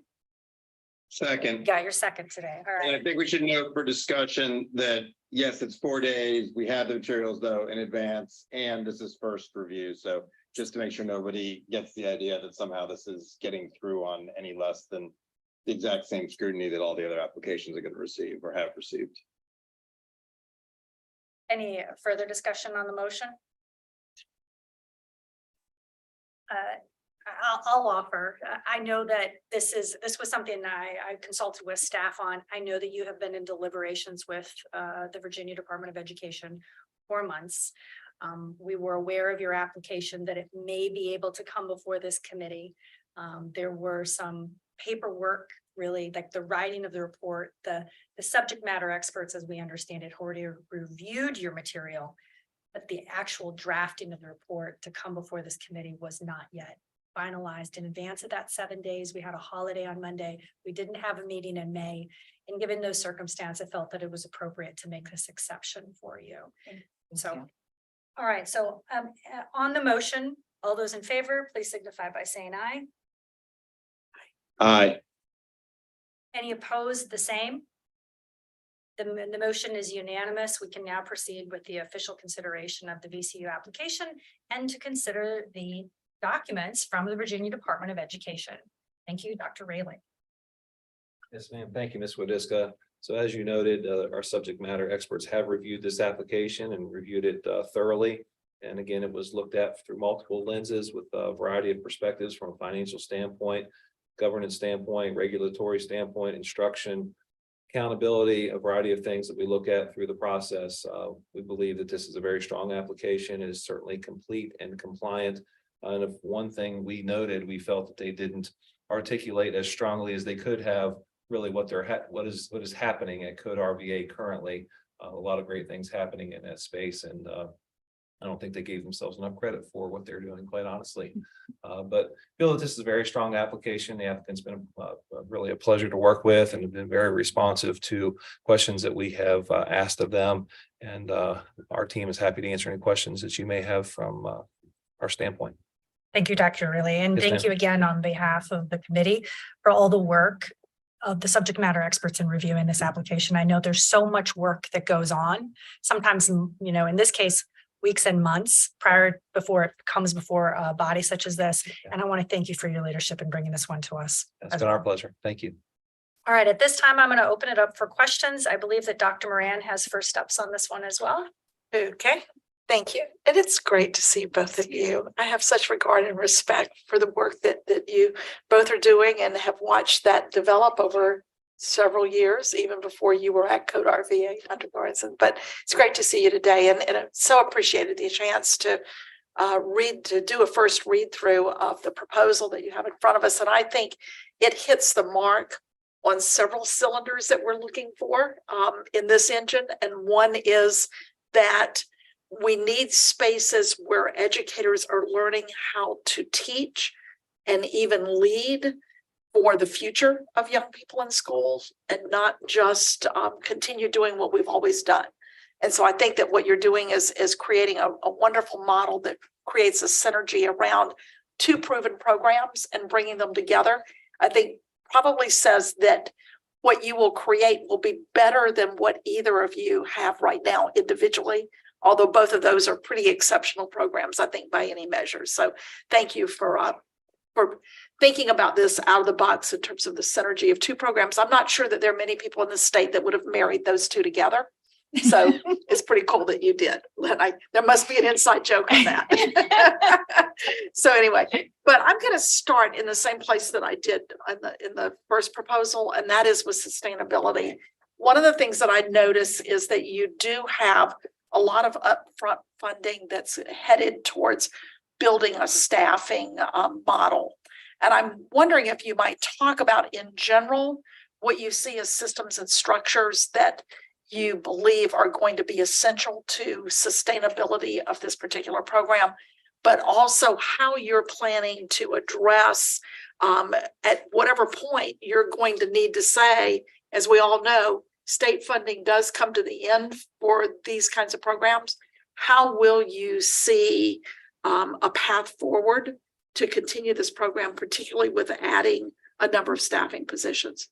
Second. Got your second today. All And right. I think we should note for discussion that, yes, it's 4 days. We have the materials though in advance, and this is first review. So just to make sure nobody gets the idea that somehow this is getting through on any less than the exact same scrutiny that all the other applications are going to receive or have received. Any further discussion on the motion? I'll offer. I know that this was something I consulted with staff on. I know that you have been in deliberations with the Virginia Department of Education for months. We were aware of your application, that it may be able to come before this committee. There were some paperwork, really, like the writing of the report, the subject matter experts, as we understand it, already reviewed your material, but the actual drafting of the report to come before this committee was not yet finalized. In advance of that 7 days, we had a holiday on Monday. We didn't have a meeting in May. And given those circumstances, I felt that it was appropriate to make this exception for you. So, all right, so on the motion, all those in favor, please signify by saying aye. Aye. Any opposed, the same? The motion is unanimous. We can now proceed with the official consideration of the VCU application and to consider the documents from the Virginia Department of Education. Thank you, Dr. Rayleigh. Yes, ma'am. Thank you, Ms. Wadiska. So as you noted, our subject matter experts have reviewed this application and reviewed it thoroughly. And again, it was looked at through multiple lenses with a variety of perspectives from a financial standpoint, governance standpoint, regulatory standpoint, instruction, accountability, a variety of things that we look at through the process. We believe that this is a very strong application, it is certainly complete and compliant. And if one thing we noted, we felt that they didn't articulate as strongly as they could have really what what is happening at Code RVA currently. A lot of great things happening in that space, and I don't think they gave themselves enough credit for what they're doing, quite honestly. But feel that this is a very strong application. The applicant's been really a pleasure to work with and have been very responsive to questions that we have asked of them. And our team is happy to answer any questions that you may have from our standpoint. Thank you, Dr. Ridley, and Yes, thank ma'am. you again on behalf of the committee for all the work of the subject matter experts in reviewing this application. I know there's so much work that goes on, sometimes, you know, in this case, weeks and months before it comes before a body such as this. And I want to thank you for your leadership in bringing this one to us. It's been our pleasure. Thank you. All right, at this time, I'm going to open it up for questions. I believe that Dr. Moran has first steps on this one as well. Okay, thank you. And it's great to see both of you. I have such regard and respect for the work that you both are doing and have watched that develop over several years, even before you were at Code RVA, Dr. Goranson. But it's great to see you today, and I so appreciated the chance to do a first read through of the proposal that you have in front of us. And I think it hits the mark on several cylinders that we're looking for in this engine. And one is that we need spaces where educators are learning how to teach and even lead for the future of young people in schools, and not just continue doing what we've always done. And so I think that what you're doing is creating a wonderful model that creates a synergy around two proven programs and bringing them together. I think probably says that what you will create will be better than what either of you have right now individually, although both of those are pretty exceptional programs, I think, by any measure. So thank you for thinking about this out of the box in terms of the synergy of two programs. I'm not sure that there are many people in the state that would have married those two together. So it's pretty cool that you did. There must be an inside joke on that. So anyway, but I'm going to start in the same place that I did in the first proposal, and that is with sustainability. One of the things that I notice is that you do have a lot of upfront funding that's headed towards building a staffing model. And I'm wondering if you might talk about in general what you see as systems and structures that you believe are going to be essential to sustainability of this particular program, but also how you're planning to address at whatever point you're going to need to say, as we all know, state funding does come to the end for these kinds of programs. How will you see a path forward to continue this program, particularly with adding a number of staffing positions?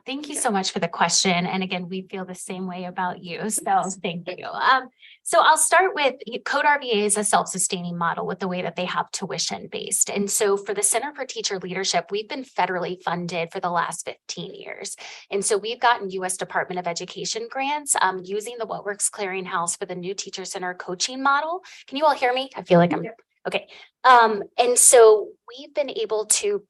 Thank you so much for the question. And again, we feel the same way about you. So thank you. So I'll start with Code RVA is a self-sustaining model with the way that they have tuition based. And so for the Center for Teacher Leadership, we've been federally funded for the last 15 years. And so we've gotten U.S. Department of Education grants using the What Works Clearinghouse for the new teacher center coaching model. Can you all hear me? I feel like I'm okay. And so we've been able to,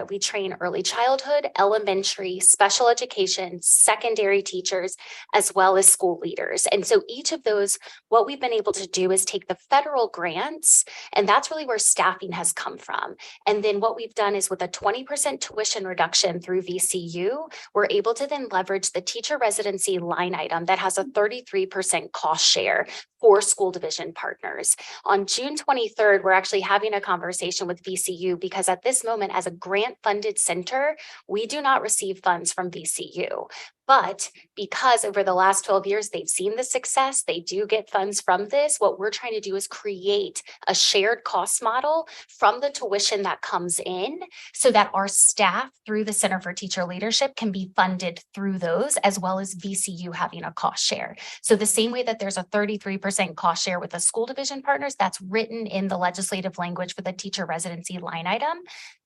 we train early childhood, elementary, special education, secondary teachers, as well as school leaders. And so each of those, what we've been able to do is take the federal grants, and that's really where staffing has come from. And then what we've done is with a 20% tuition reduction through VCU, we're able to then leverage the teacher residency line item that has a 33% cost share for school division partners. On June 23rd, we're actually having a conversation with VCU because at this moment, as a grant funded center, we do not receive funds from VCU. But because over the last 12 years, they've seen the success, they do get funds from this. What we're trying to do is create a shared cost model from the tuition that comes in so that our staff through the Center for Teacher Leadership can be funded through those, as well as VCU having a cost share. So the same way that there's a 33% cost share with the school division partners, that's written in the legislative language for the teacher residency line item.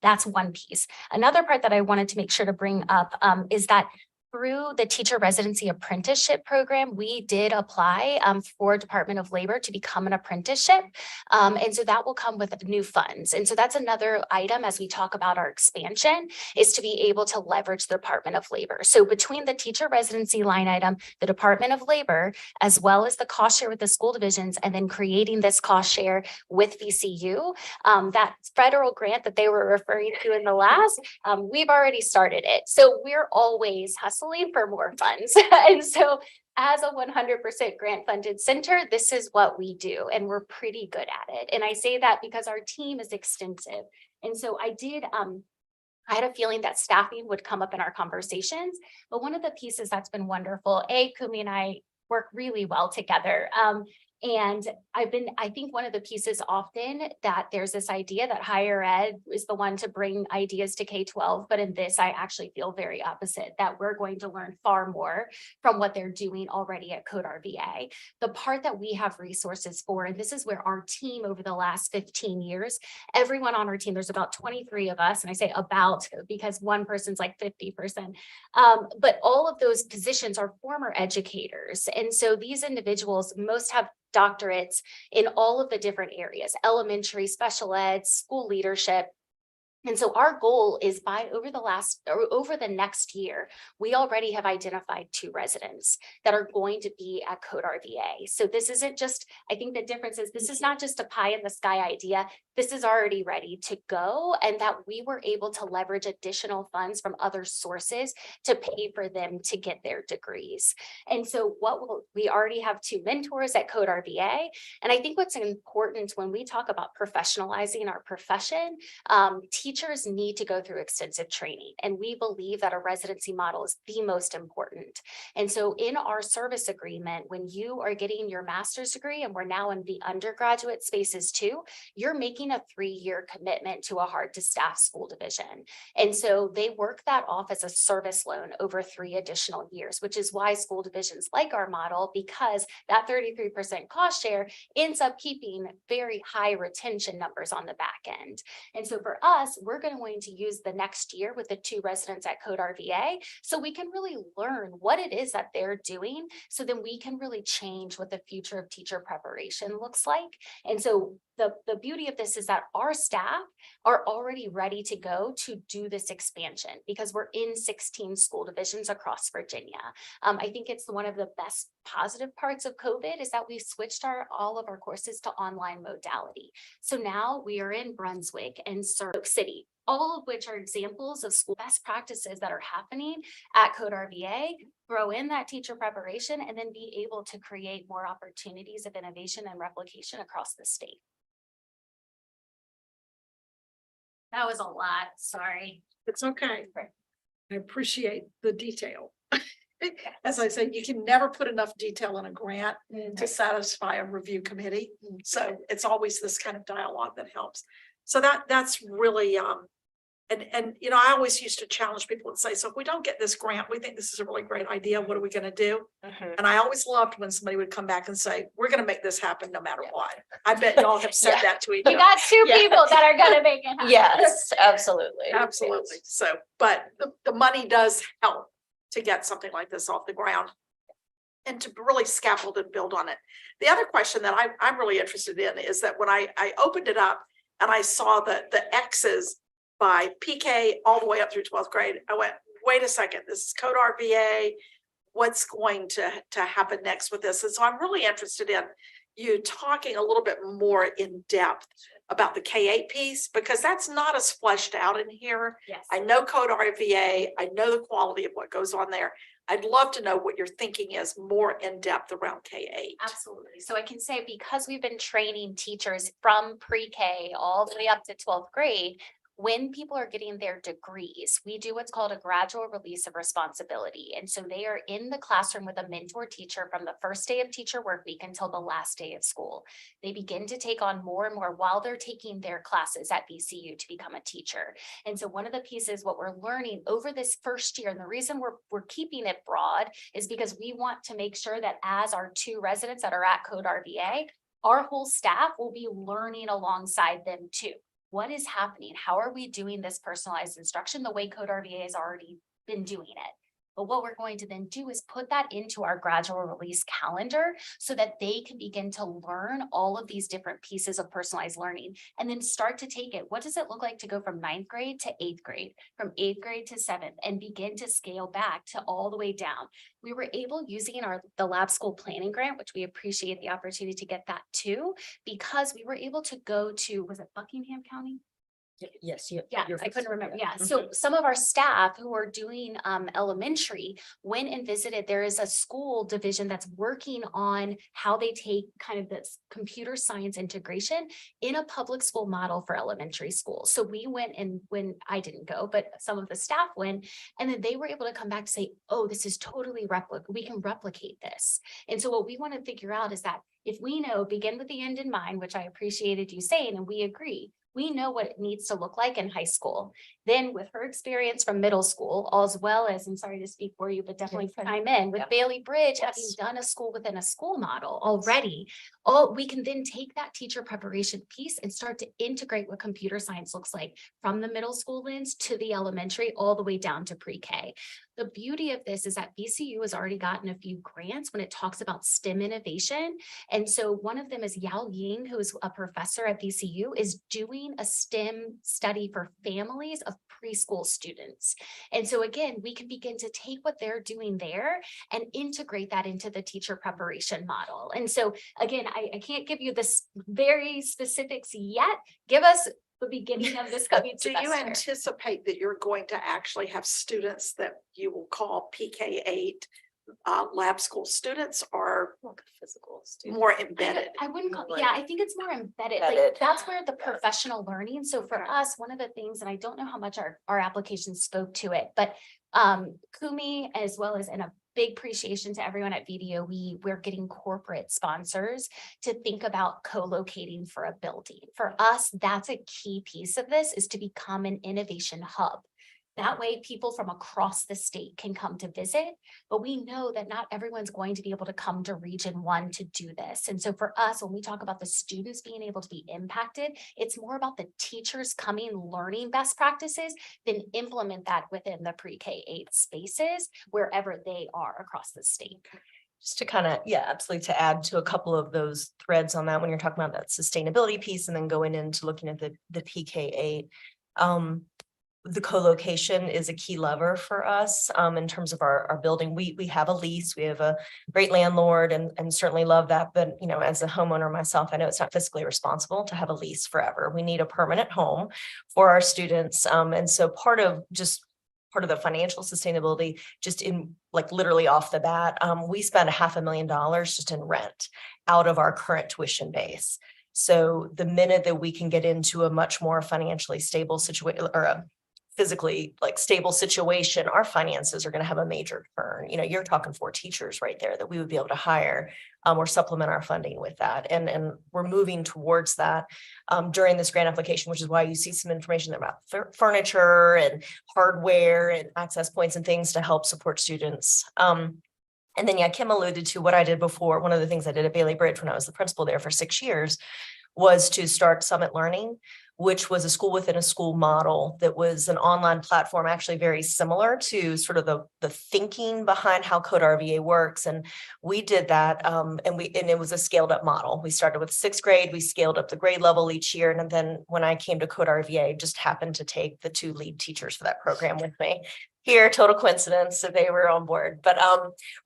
That's one piece. Another part that I wanted to make sure to bring up is that through the teacher residency apprenticeship program, we did apply for Department of Labor to become an apprenticeship. And so that will come with new funds. And so that's another item as we talk about our expansion is to be able to leverage the Department of Labor. So between the teacher residency line item, the Department of Labor, as well as the cost share with the school divisions, and then creating this cost share with VCU, that federal grant that they were referring to in the last, we've already started it. So we're always hustling for more funds. And so as a 100% grant funded center, this is what we do, and we're pretty good at it. And I say that because our team is extensive. And so I had a feeling that staffing would come up in our conversations, but one of the pieces that's been wonderful, Kumi and I work really well together. And I think one of the pieces often that there's this idea that higher ed is the one to bring ideas to K-12, but in this, I actually feel very opposite, that we're going to learn far more from what they're doing already at Code RVA. The part that we have resources for, and this is where our team over the last 15 years, everyone on our team, there's about 23 of us, and I say about because one person's like 50%, but all of those positions are former educators. And so these individuals, most have doctorates in all of the different areas, elementary, special ed, school leadership. And so our goal is over the next year, we already have identified 2 residents that are going to be at Code RVA. So this isn't just, I think the difference is this is not just a pie in the sky idea. This is already ready to go, and that we were able to leverage additional funds from other sources to pay for them to get their degrees. And so we already have 2 mentors at Code RVA. And I think what's important when we talk about professionalizing our profession, teachers need to go through extensive training. And we believe that a residency model is the most important. And so in our service agreement, when you are getting your master's degree, and we're now in the undergraduate spaces too, you're making a 3-year commitment to a hard to staff school division. And so they work that off as a service loan over 3 additional years, which is why school divisions like our model, because that 33% cost share ends up keeping very high retention numbers on the back end. And so for us, we're going to use the next year with the 2 residents at Code RVA, so we can really learn what it is that they're doing, so then we can really change what the future of teacher preparation looks like. And so the beauty of this is that our staff are already ready to go to do this expansion because we're in 16 school divisions across Virginia. I think it's one of the best positive parts of COVID is that we switched all of our courses to online modality. So now we are in Brunswick and Oak City, all of which are examples of school best practices that are happening at Code RVA. Throw in that teacher preparation and then be able to create more opportunities of innovation and replication across the state. That was a lot, sorry. It's okay. I appreciate the detail. As I said, you can never put enough detail in a grant to satisfy a review committee. So it's always this kind of dialogue that helps. So that's really, and you know, I always used to challenge people and say, so if we don't get this grant, we think this is a really great idea. What are we going to do? And I always loved when somebody would come back and say, we're going to make this happen no matter what. I bet y'all have said that to each other. You got 2 people that are going to make it happen. Yes, absolutely. Absolutely. So, but the money does help to get something like this off the ground and to really scaffold and build on it. The other question that I'm really interested in is that when I opened it up and I saw the X's by PK all the way up through 12th grade, I went, wait a second, this is Code RVA. What's going to happen next with this? And so I'm really interested in you talking a little bit more in depth about the K-8 piece, because that's not as fleshed out in here. Yes. I know Code RVA, I know the quality of what goes on there. I'd love to know what your thinking is more in depth around K-8. Absolutely. So I can say because we've been training teachers from pre-K all the way up to 12th grade, when people are getting their degrees, we do what's called a gradual release of responsibility. And so they are in the classroom with a mentor teacher from the first day of teacher work week until the last day of school. They begin to take on more and more while they're taking their classes at VCU to become a teacher. And so one of the pieces, what we're learning over this first year, and the reason we're keeping it broad is because we want to make sure that as our 2 residents that are at Code RVA, our whole staff will be learning alongside them too. What is happening? How are we doing this personalized instruction the way Code RVA has already been doing it? But what we're going to then do is put that into our gradual release calendar so that they can begin to learn all of these different pieces of personalized learning and then start to take it. What does it look like to go from 9th grade to 8th grade, from 8th grade to 7th, and begin to scale back to all the way down? We were able, using the lab school planning grant, which we appreciate the opportunity to get that too, because we were able to go to, was it Buckingham County? Yes, Yeah, I couldn't remember. Yeah, so some of our staff who are doing elementary went and visited. There is a school division that's working on how they take kind of this computer science integration in a public school model for elementary schools. So we went, and when I didn't go, but some of the staff went, and then they were able to come back to say, oh, this is totally we can replicate this. And so what we want to figure out is that if we know, begin with the end in mind, which I appreciated you saying, and we agree, we know what it needs to look like in high school. Then with her experience from middle school, as well as, I'm sorry to speak for you, but definitely chime in with Bailey Bridge, having done a school within a school model already. We can then take that teacher preparation piece and start to integrate what computer science looks like from the middle school lens to the elementary, all the way down to pre-K. The beauty of this is that VCU has already gotten a few grants when it talks about STEM innovation. And so one of them is Yao Ying, who is a professor at VCU, is doing a STEM study for families of preschool students. And so again, we can begin to take what they're doing there and integrate that into the teacher preparation model. And so again, I can't give you this very specifics yet. Give us the beginning of this coming Do you semester. anticipate that you're going to actually have students that you will call PK8 lab school students, or Physical students. more embedded? I wouldn't call, Like- yeah, I think it's more embedded, like, Embedded. that's where the professional learning, so for us, one of the things, and I don't know how much our application spoke to it, but Kumi, as well as, and a big appreciation to everyone at VDOE, we're getting corporate sponsors to think about co-locating for a building. For us, that's a key piece of this, is to become an innovation hub. That way, people from across the state can come to visit, but we know that not everyone's going to be able to come to Region 1 to do this. And so for us, when we talk about the students being able to be impacted, it's more about the teachers coming, learning best practices, then implement that within the pre-K-8 spaces, wherever they are across the state. Just to kind of, yeah, absolutely, to add to a couple of those threads on that, when you're talking about that sustainability piece and then going into looking at the PK8. The co-location is a key lever for us in terms of our building. We have a lease, we have a great landlord and certainly love that. But, you know, as a homeowner myself, I know it's not fiscally responsible to have a lease forever. We need a permanent home for our students. And so part of the financial sustainability, just in like literally off the bat, we spend $500,000 just in rent out of our current tuition base. So the minute that we can get into a much more financially stable situation, or a physically like stable situation, our finances are going to have a major turn. You know, you're talking 4 teachers right there that we would be able to hire or supplement our funding with that. And we're moving towards that during this grant application, which is why you see some information about furniture and hardware and access points and things to help support students. And then, yeah, Kim alluded to what I did before. One of the things I did at Bailey Bridge when I was the principal there for 6 years was to start Summit Learning, which was a school within a school model that was an online platform, actually very similar to sort of the thinking behind how Code RVA works. And we did that, and it was a scaled up model. We started with 6th grade, we scaled up the grade level each year. And then when I came to Code RVA, just happened to take the 2 lead teachers for that program with me. Here, total coincidence, so they were on board. But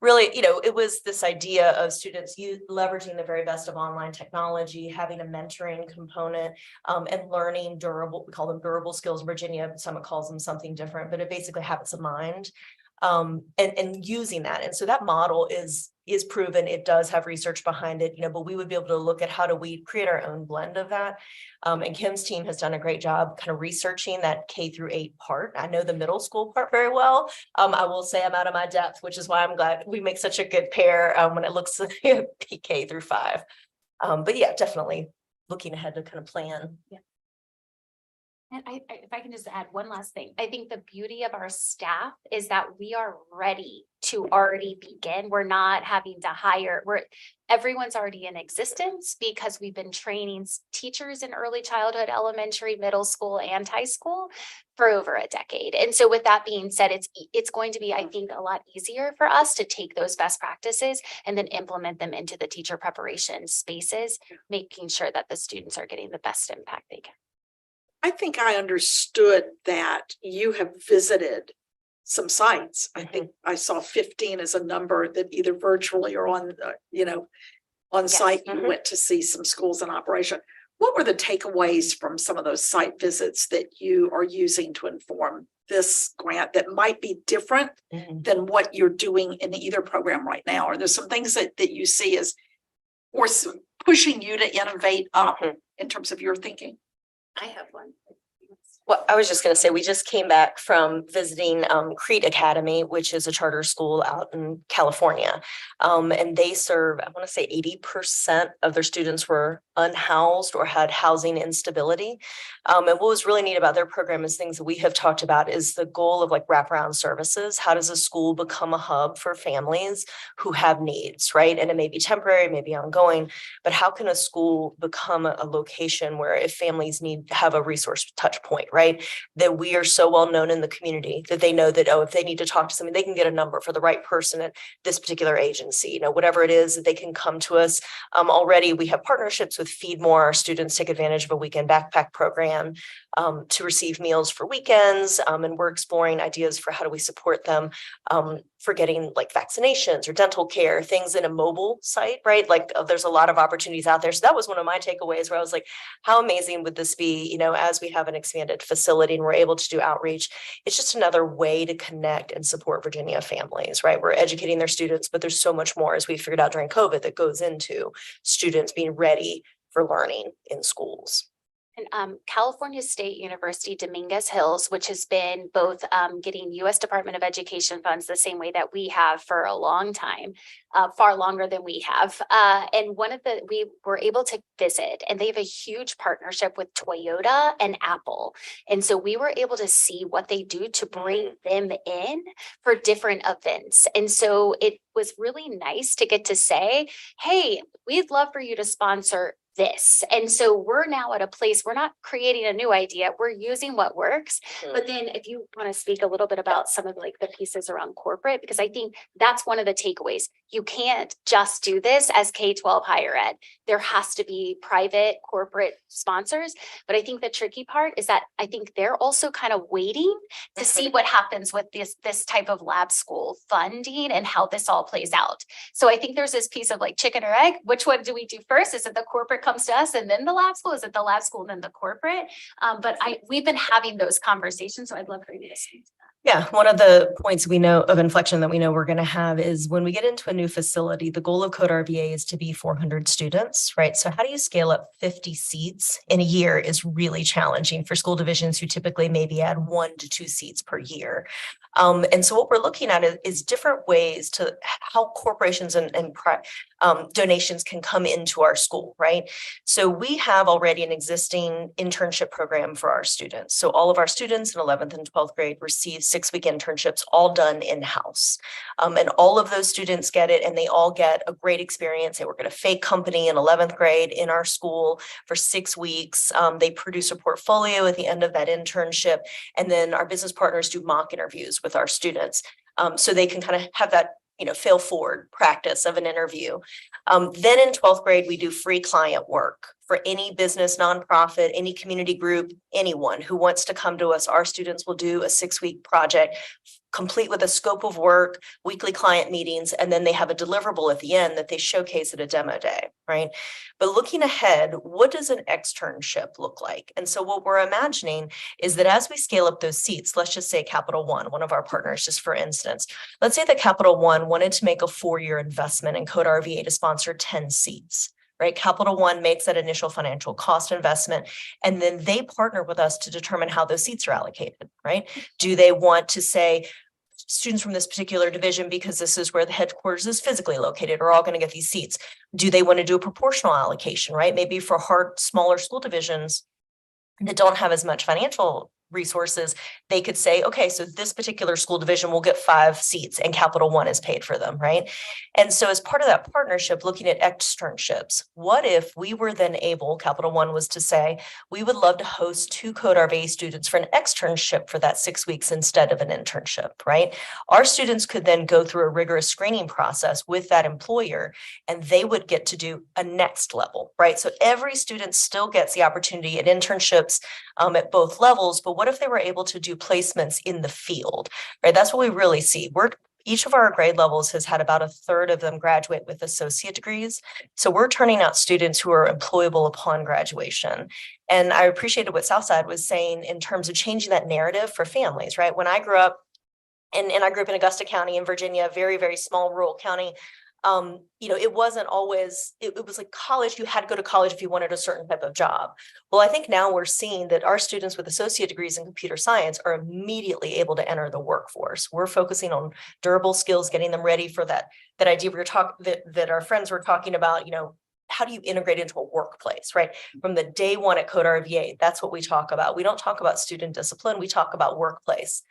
really, you know, it was this idea of students leveraging the very best of online technology, having a mentoring component, and learning durable, we call them durable skills in Virginia, Summit calls them something different, but it basically habits of mind, and using that. And so that model is proven. It does have research behind it, you know, but we would be able to look at how do we create our own blend of that. And Kim's team has done a great job kind of researching that K-8 part. I know the middle school part very well. I will say I'm out of my depth, which is why I'm glad we make such a good pair when it looks at K-5. But yeah, definitely looking ahead to kind of plan. Yeah. And if I can just add one last thing, I think the beauty of our staff is that we are ready to already begin. We're not having to hire, everyone's already in existence because we've been training teachers in early childhood, elementary, middle school, and high school for over a decade. And so with that being said, it's going to be, I think, a lot easier for us to take those best practices and then implement them into the teacher preparation spaces, making sure that the students are getting the best impact they can. I think I understood that you have visited some sites. I think I saw 15 as a number that either virtually or on, on site, you went to see some schools in operation. What were the takeaways from some of those site visits that you are using to inform this grant that might be different than what you're doing in either program right now? Are there some things that you see as or pushing you to innovate in terms of your thinking? I have one. Well, I was just going to say, we just came back from visiting Crete Academy, which is a charter school out in California. And they serve, I want to say 80% of their students were unhoused or had housing instability. And what was really neat about their program is things that we have talked about is the goal of like wraparound services. How does a school become a hub for families who have needs, right? And it may be temporary, it may be ongoing, but how can a school become a location where if families need to have a resource touch point, right? That we are so well known in the community that they know that, oh, if they need to talk to somebody, they can get a number for the right person at this particular agency, whatever it is that they can come to us. Already we have partnerships with Feed More. Our students take advantage of a weekend backpack program to receive meals for weekends. And we're exploring ideas for how do we support them for getting like vaccinations or dental care, things in a mobile site, right? Like there's a lot of opportunities out there. So that was one of my takeaways where I was like, how amazing would this be, as we have an expanded facility and we're able to do outreach. It's just another way to connect and support Virginia families, right? We're educating their students, but there's so much more, as we figured out during COVID, that goes into students being ready for learning in schools. And California State University Dominguez Hills, which has been both getting U.S. Department of Education funds the same way that we have for a long time, far longer than we have. And we were able to visit, and they have a huge partnership with Toyota and Apple. And so we were able to see what they do to bring them in for different events. And so it was really nice to get to say, hey, we'd love for you to sponsor this. And so we're now at a place, we're not creating a new idea, we're using what works. But then if you want to speak a little bit about some of like the pieces around corporate, because I think that's one of the takeaways. You can't just do this as K-12 higher ed. There has to be private corporate sponsors. But I think the tricky part is that I think they're also kind of waiting to see what happens with this type of lab school funding and how this all plays out. So I think there's this piece of like chicken or egg. Which one do we do first? Is it the corporate comes to us and then the lab school? Is it the lab school and then the corporate? But we've been having those conversations. So I'd love for you to speak to that. Yeah, one of the points we know of inflection that we know we're going to have is when we get into a new facility, the goal of Code RVA is to be 400 students, right? So how do you scale up 50 seats in a year is really challenging for school divisions who typically maybe add 1 to 2 seats per year. And so what we're looking at is different ways to how corporations and donations can come into our school, right? So we have already an existing internship program for our students. So all of our students in 11th and 12th grade receive 6-week internships, all done in-house. And all of those students get it, and they all get a great experience. They work at a fake company in 11th grade in our school for 6 weeks. They produce a portfolio at the end of that internship. And then our business partners do mock interviews with our students. So they can kind of have that fail forward practice of an interview. Then in 12th grade, we do free client work for any business, nonprofit, any community group, anyone who wants to come to us. Our students will do a 6-week project, complete with a scope of work, weekly client meetings, and then they have a deliverable at the end that they showcase at a demo day, right? But looking ahead, what does an externship look like? And so what we're imagining is that as we scale up those seats, let's just say Capital One of our partners, just for instance, let's say that Capital One wanted to make a 4-year investment in Code RVA to sponsor 10 seats. Right? Capital One makes that initial financial cost investment, and then they partner with us to determine how those seats are allocated, right? Do they want to say students from this particular division, because this is where the headquarters is physically located, are all going to get these seats? Do they want to do a proportional allocation, right? Maybe for smaller school divisions, that don't have as much financial resources, they could say, okay, so this particular school division will get 5 seats and Capital One is paid for them, right? And so as part of that partnership, looking at externships, what if we were then able, Capital One was to say, we would love to host 2 Code RVA students for an externship for that 6 weeks instead of an internship, right? Our students could then go through a rigorous screening process with that employer, and they would get to do a next level, right? So every student still gets the opportunity at internships at both levels, but what if they were able to do placements in the field, right? That's what we really see. Each of our grade levels has had about a third of them graduate with associate degrees. So we're turning out students who are employable upon graduation. And I appreciated what Southside was saying in terms of changing that narrative for families, right? When I grew up, and I grew up in Augusta County in Virginia, very, very small rural county. It wasn't always, it was like college, you had to go to college if you wanted a certain type of job. Well, I think now we're seeing that our students with associate degrees in computer science are immediately able to enter the workforce. We're focusing on durable skills, getting them ready for that idea we were talking, that our friends were talking about, how do you integrate into a workplace, right? From the day one at Code RVA, that's what we talk about. We don't talk about student discipline, we talk about workplace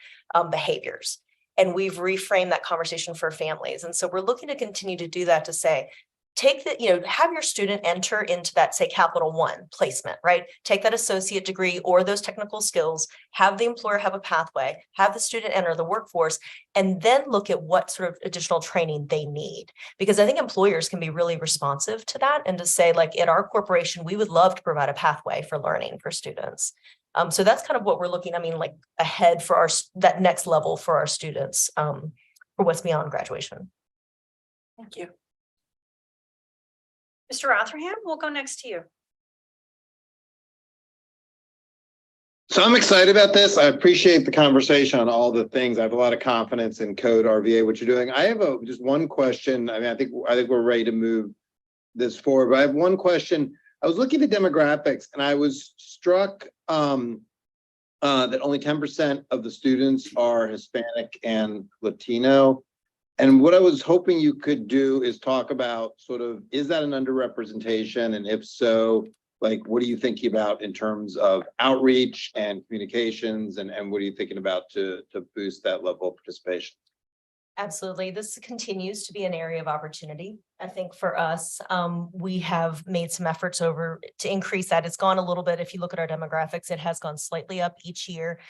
behaviors. And we've reframed that conversation for families. And so we're looking to continue to do that, to say, have your student enter into that, say, Capital One placement, right? Take that associate degree or those technical skills, have the employer have a pathway, have the student enter the workforce, and then look at what sort of additional training they need. Because I think employers can be really responsive to that and to say, like, at our corporation, we would love to provide a pathway for learning for students. So that's kind of what we're looking, like ahead for that next level for our students, for what's beyond graduation. Thank you. Mr. Rotherham, we'll go next to you. So I'm excited about this. I appreciate the conversation on all the things. I have a lot of confidence in Code RVA, what you're doing. I have just one question. I think we're ready to move this forward, but I have one question. I was looking at demographics and I was struck that only 10% of the students are Hispanic and Latino. And what I was hoping you could do is talk about sort of, is that an underrepresentation? And if so, like, what are you thinking about in terms of outreach and communications? And what are you thinking about to boost that level of participation? Absolutely. This continues to be an area of opportunity. I think for us, we have made some efforts to increase that. It's gone a little bit. If you look at our demographics, it has gone slightly up each year.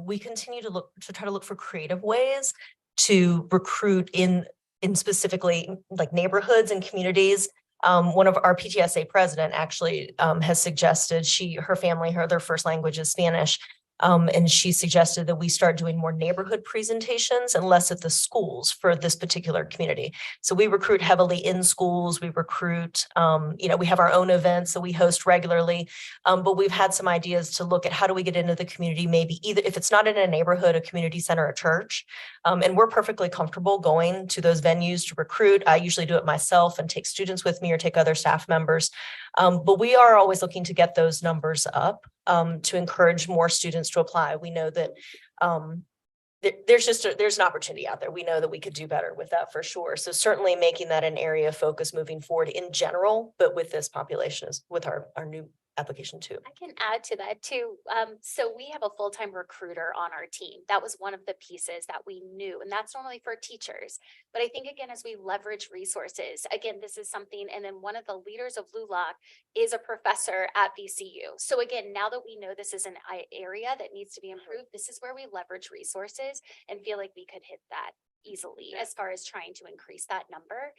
We continue to try to look for creative ways to recruit in specifically like neighborhoods and communities. One of our PTSA president actually has suggested her family, their first language is Spanish. And she suggested that we start doing more neighborhood presentations and less at the schools for this particular community. So we recruit heavily in schools, we recruit, we have our own events that we host regularly, but we've had some ideas to look at how do we get into the community, maybe either if it's not in a neighborhood, a community center, a church, and we're perfectly comfortable going to those venues to recruit. I usually do it myself and take students with me or take other staff members, but we are always looking to get those numbers up. To encourage more students to apply. We know that there's an opportunity out there. We know that we could do better with that for sure. So certainly making that an area of focus moving forward in general, but with this population is with our new application too. I can add to that too. So we have a full-time recruiter on our team. That was one of the pieces that we knew, and that's normally for teachers. But I think again, as we leverage resources, again, this is something, and then one of the leaders of LULAC is a professor at VCU. So again, now that we know this is an area that needs to be improved, this is where we leverage resources and feel like we could hit that easily as far as trying to increase that number.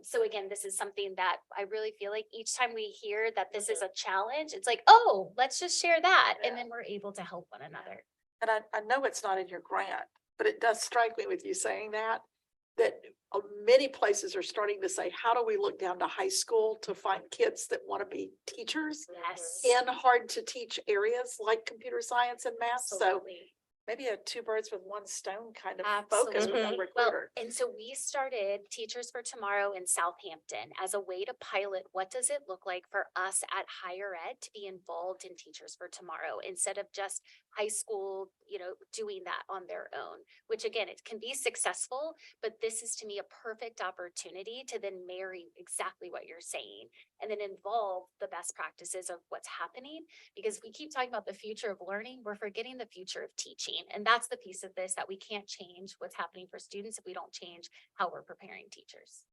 So again, this is something that I really feel like each time we hear that this is a challenge, it's like, oh, let's just share that. And then we're able to help one another. And I know it's not in your grant, but it does strike me with you saying that many places are starting to say, how do we look down to high school to find kids that want to be teachers Yes. in hard to teach areas like computer science and math? Absolutely. maybe a two birds with one stone kind of Absolutely. focus with a Well, recruiter. and so we started Teachers for Tomorrow in Southampton as a way to pilot what does it look like for us at higher ed to be involved in Teachers for Tomorrow instead of just high school, doing that on their own, which again, it can be successful, but this is to me a perfect opportunity to then marry exactly what you're saying and then involve the best practices of what's happening. Because we keep talking about the future of learning, we're forgetting the future of teaching. And that's the piece of this that we can't change what's happening for students if we don't change how we're preparing teachers.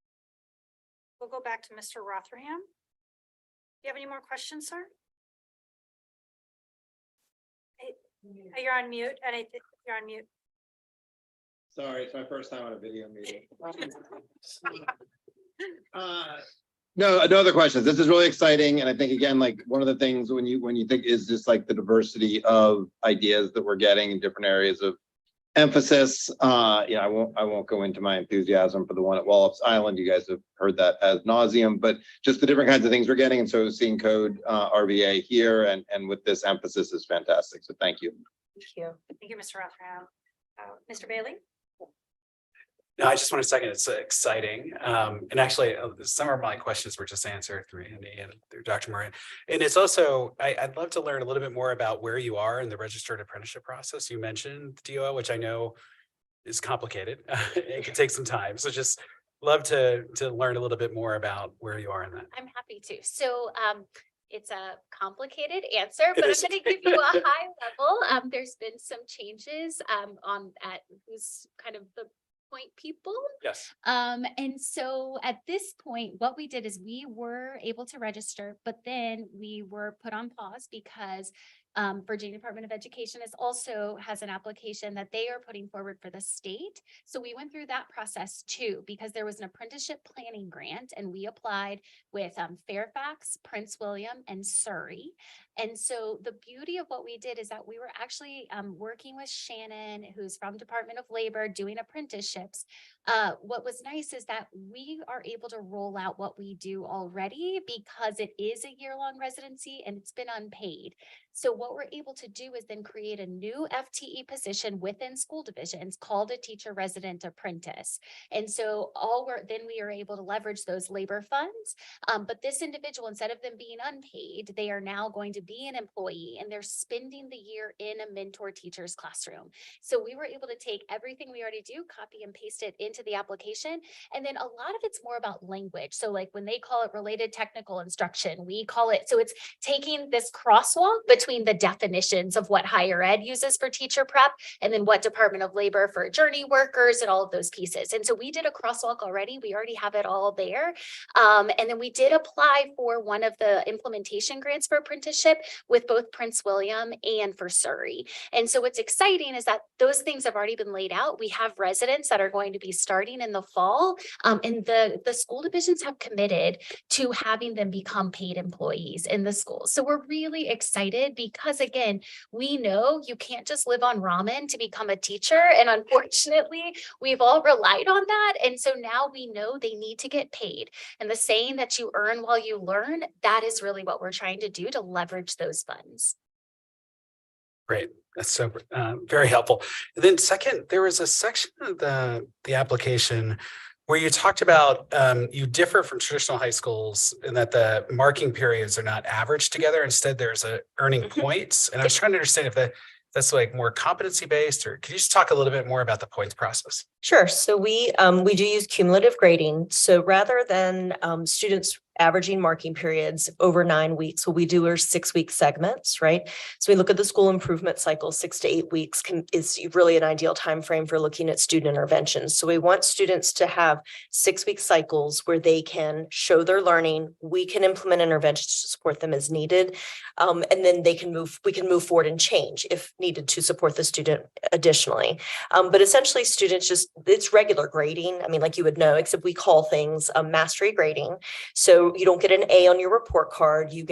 We'll go back to Mr. Rotherham. Do you have any more questions, sir? Hey, you're on mute, and you're on mute. Sorry, it's my first time on a video meeting. No other questions. This is really exciting. And I think, again, like one of the things when you think is just like the diversity of ideas that we're getting in different areas of emphasis. I won't go into my enthusiasm for the one at Wallops Island. You guys have heard that ad nauseum, but just the different kinds of things we're getting. And so seeing code RVA here and with this emphasis is fantastic. So thank you. Thank you. Thank you, Mr. Rotherham. Mr. Bailey? No, I just want to second, it's exciting. And actually, some of my questions were just answered through Andy and through Dr. Moran. And it's also, I'd love to learn a little bit more about where you are in the registered apprenticeship process. You mentioned DOL, which I know is complicated. It can take some time. So just love to learn a little bit more about where you are in that. I'm happy to. So it's a complicated answer, but I'm is. going to give you a high level. There's been some changes at who's kind of the point people. Yes. And so at this point, what we did is we were able to register, but then we were put on pause because Virginia Department of Education has an application that they are putting forward for the state. So we went through that process too, because there was an apprenticeship planning grant and we applied with Fairfax, Prince William, and Surrey. And so the beauty of what we did is that we were actually working with Shannon, who's from Department of Labor, doing apprenticeships. What was nice is that we are able to roll out what we do already because it is a year-long residency and it's been unpaid. So what we're able to do is then create a new FTE position within school divisions called a teacher resident apprentice. And so then we are able to leverage those labor funds. But this individual, instead of them being unpaid, they are now going to be an employee and they're spending the year in a mentor teacher's classroom. So we were able to take everything we already do, copy and paste it into the application. And then a lot of it's more about language. So like when they call it related technical instruction, we call it, so it's taking this crosswalk between the definitions of what higher ed uses for teacher prep and then what Department of Labor for journey workers and all of those pieces. And so we did a crosswalk already. We already have it all there. And then we did apply for one of the implementation grants for apprenticeship with both Prince William and for Surrey. And so what's exciting is that those things have already been laid out. We have residents that are going to be starting in the fall. And the school divisions have committed to having them become paid employees in the schools. So we're really excited because again, we know you can't just live on ramen to become a teacher. And unfortunately, we've all relied on that. And so now we know they need to get paid. And the saying that you earn while you learn, that is really what we're trying to do to leverage those funds. Great. That's so very helpful. And then second, there was a section of the application where you talked about you differ from traditional high schools in that the marking periods are not averaged together. Instead, there's a earning points. And I was trying to understand if that's like more competency based, or could you just talk a little bit more about the points process? Sure. So we do use cumulative grading. So rather than students averaging marking periods over 9 weeks, what we do are 6-week segments, right? So we look at the school improvement cycle. 6 to 8 weeks is really an ideal time frame for looking at student interventions. So we want students to have 6-week cycles where they can show their learning. We can implement interventions to support them as needed, and then we can move forward and change if needed to support the student additionally. But essentially, students it's regular grading. I mean, like you would know, except we call things mastery grading. So So you don't get an A on your report card, you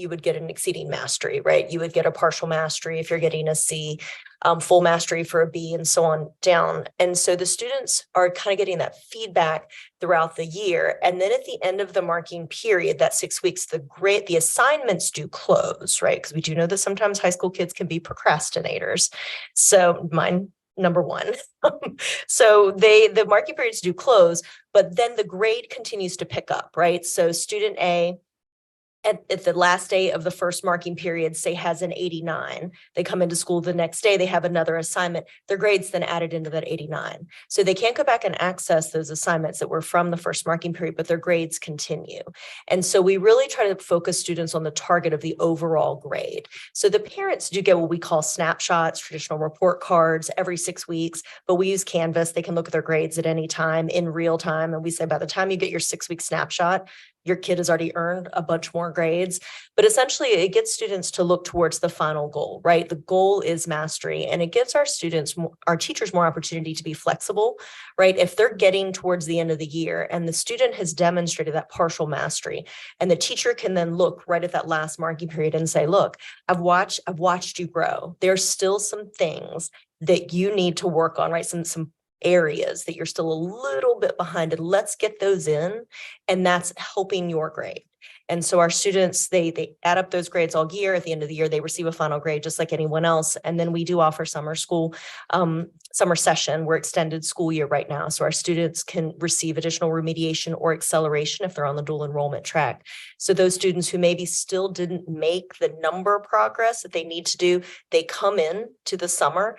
would get an exceeding mastery, right? You would get a partial mastery if you're getting a C, full mastery for a B, and so on down. And so the students are kind of getting that feedback throughout the year. And then at the end of the marking period, that 6 weeks, the assignments do close, right? Because we do know that sometimes high school kids can be procrastinators. So mine, number one. So the marking periods do close, but then the grade continues to pick up, right? So student A at the last day of the first marking period, say has an 89. They come into school the next day, they have another assignment. Their grades then added into that 89. So they can't go back and access those assignments that were from the first marking period, but their grades continue. And so we really try to focus students on the target of the overall grade. So the parents do get what we call snapshots, traditional report cards every 6 weeks, but we use Canvas. They can look at their grades at any time in real time. And we say by the time you get your 6-week snapshot, your kid has already earned a bunch more grades, but essentially it gets students to look towards the final goal, right? The goal is mastery, and it gives our students, our teachers more opportunity to be flexible, right? If they're getting towards the end of the year and the student has demonstrated that partial mastery, and the teacher can then look right at that last marking period and say, look, I've watched you grow. There's still some things that you need to work on, right? Some areas that you're still a little bit behind, and let's get those in, and that's helping your grade. And so our students, they add up those grades all year. At the end of the year, they receive a final grade just like anyone else. And then we do offer summer school, summer session. We're extended school year right now. So our students can receive additional remediation or acceleration if they're on the dual enrollment track. So those students who maybe still didn't make the number progress that they need to do, they come in to the summer.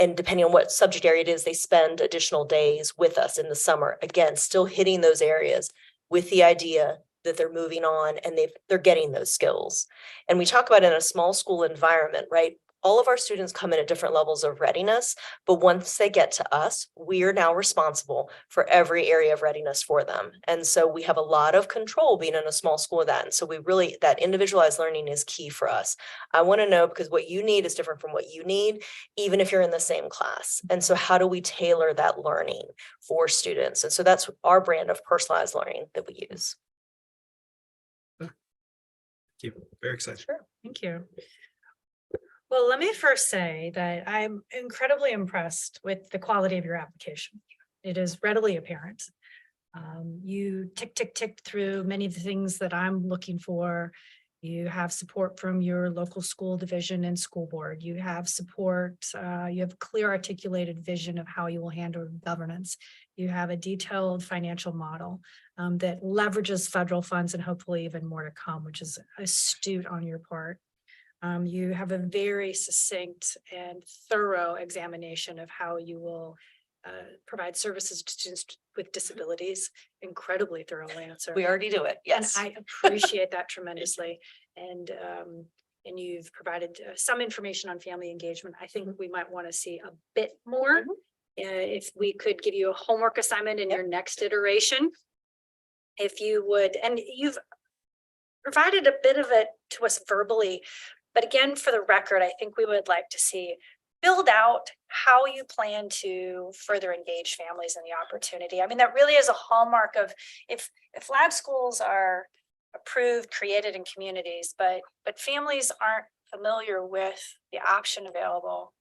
And depending on what subject area it is, they spend additional days with us in the summer. Again, still hitting those areas with the idea that they're moving on and they're getting those skills. And we talk about in a small school environment, right? All of our students come in at different levels of readiness, but once they get to us, we are now responsible for every area of readiness for them. And so we have a lot of control being in a small school of that. And so that individualized learning is key for us. I want to know, because what you need is different from what you need, even if you're in the same class. And so how do we tailor that learning for students? And so that's our brand of personalized learning that we use. Thank you. Very excited. Sure. Thank you. Well, let me first say that I'm incredibly impressed with the quality of your application. It is readily apparent. You ticked through many of the things that I'm looking for. You have support from your local school division and school board. You have support, you have clear articulated vision of how you will handle governance. You have a detailed financial model that leverages federal funds and hopefully even more to come, which is astute on your part. You have a very succinct and thorough examination of how you will provide services to students with disabilities. Incredibly thorough answer. We already do it. Yes. And I appreciate that tremendously. And you've provided some information on family engagement. I think we might want to see a bit more. If we could give you a homework assignment in your next iteration, if you would, and you've provided a bit of it to us verbally, but again, for the record, I think we would like to see build out how you plan to further engage families in the opportunity. I mean, that really is a hallmark of if lab schools are approved, created in communities, but families aren't familiar with the option available,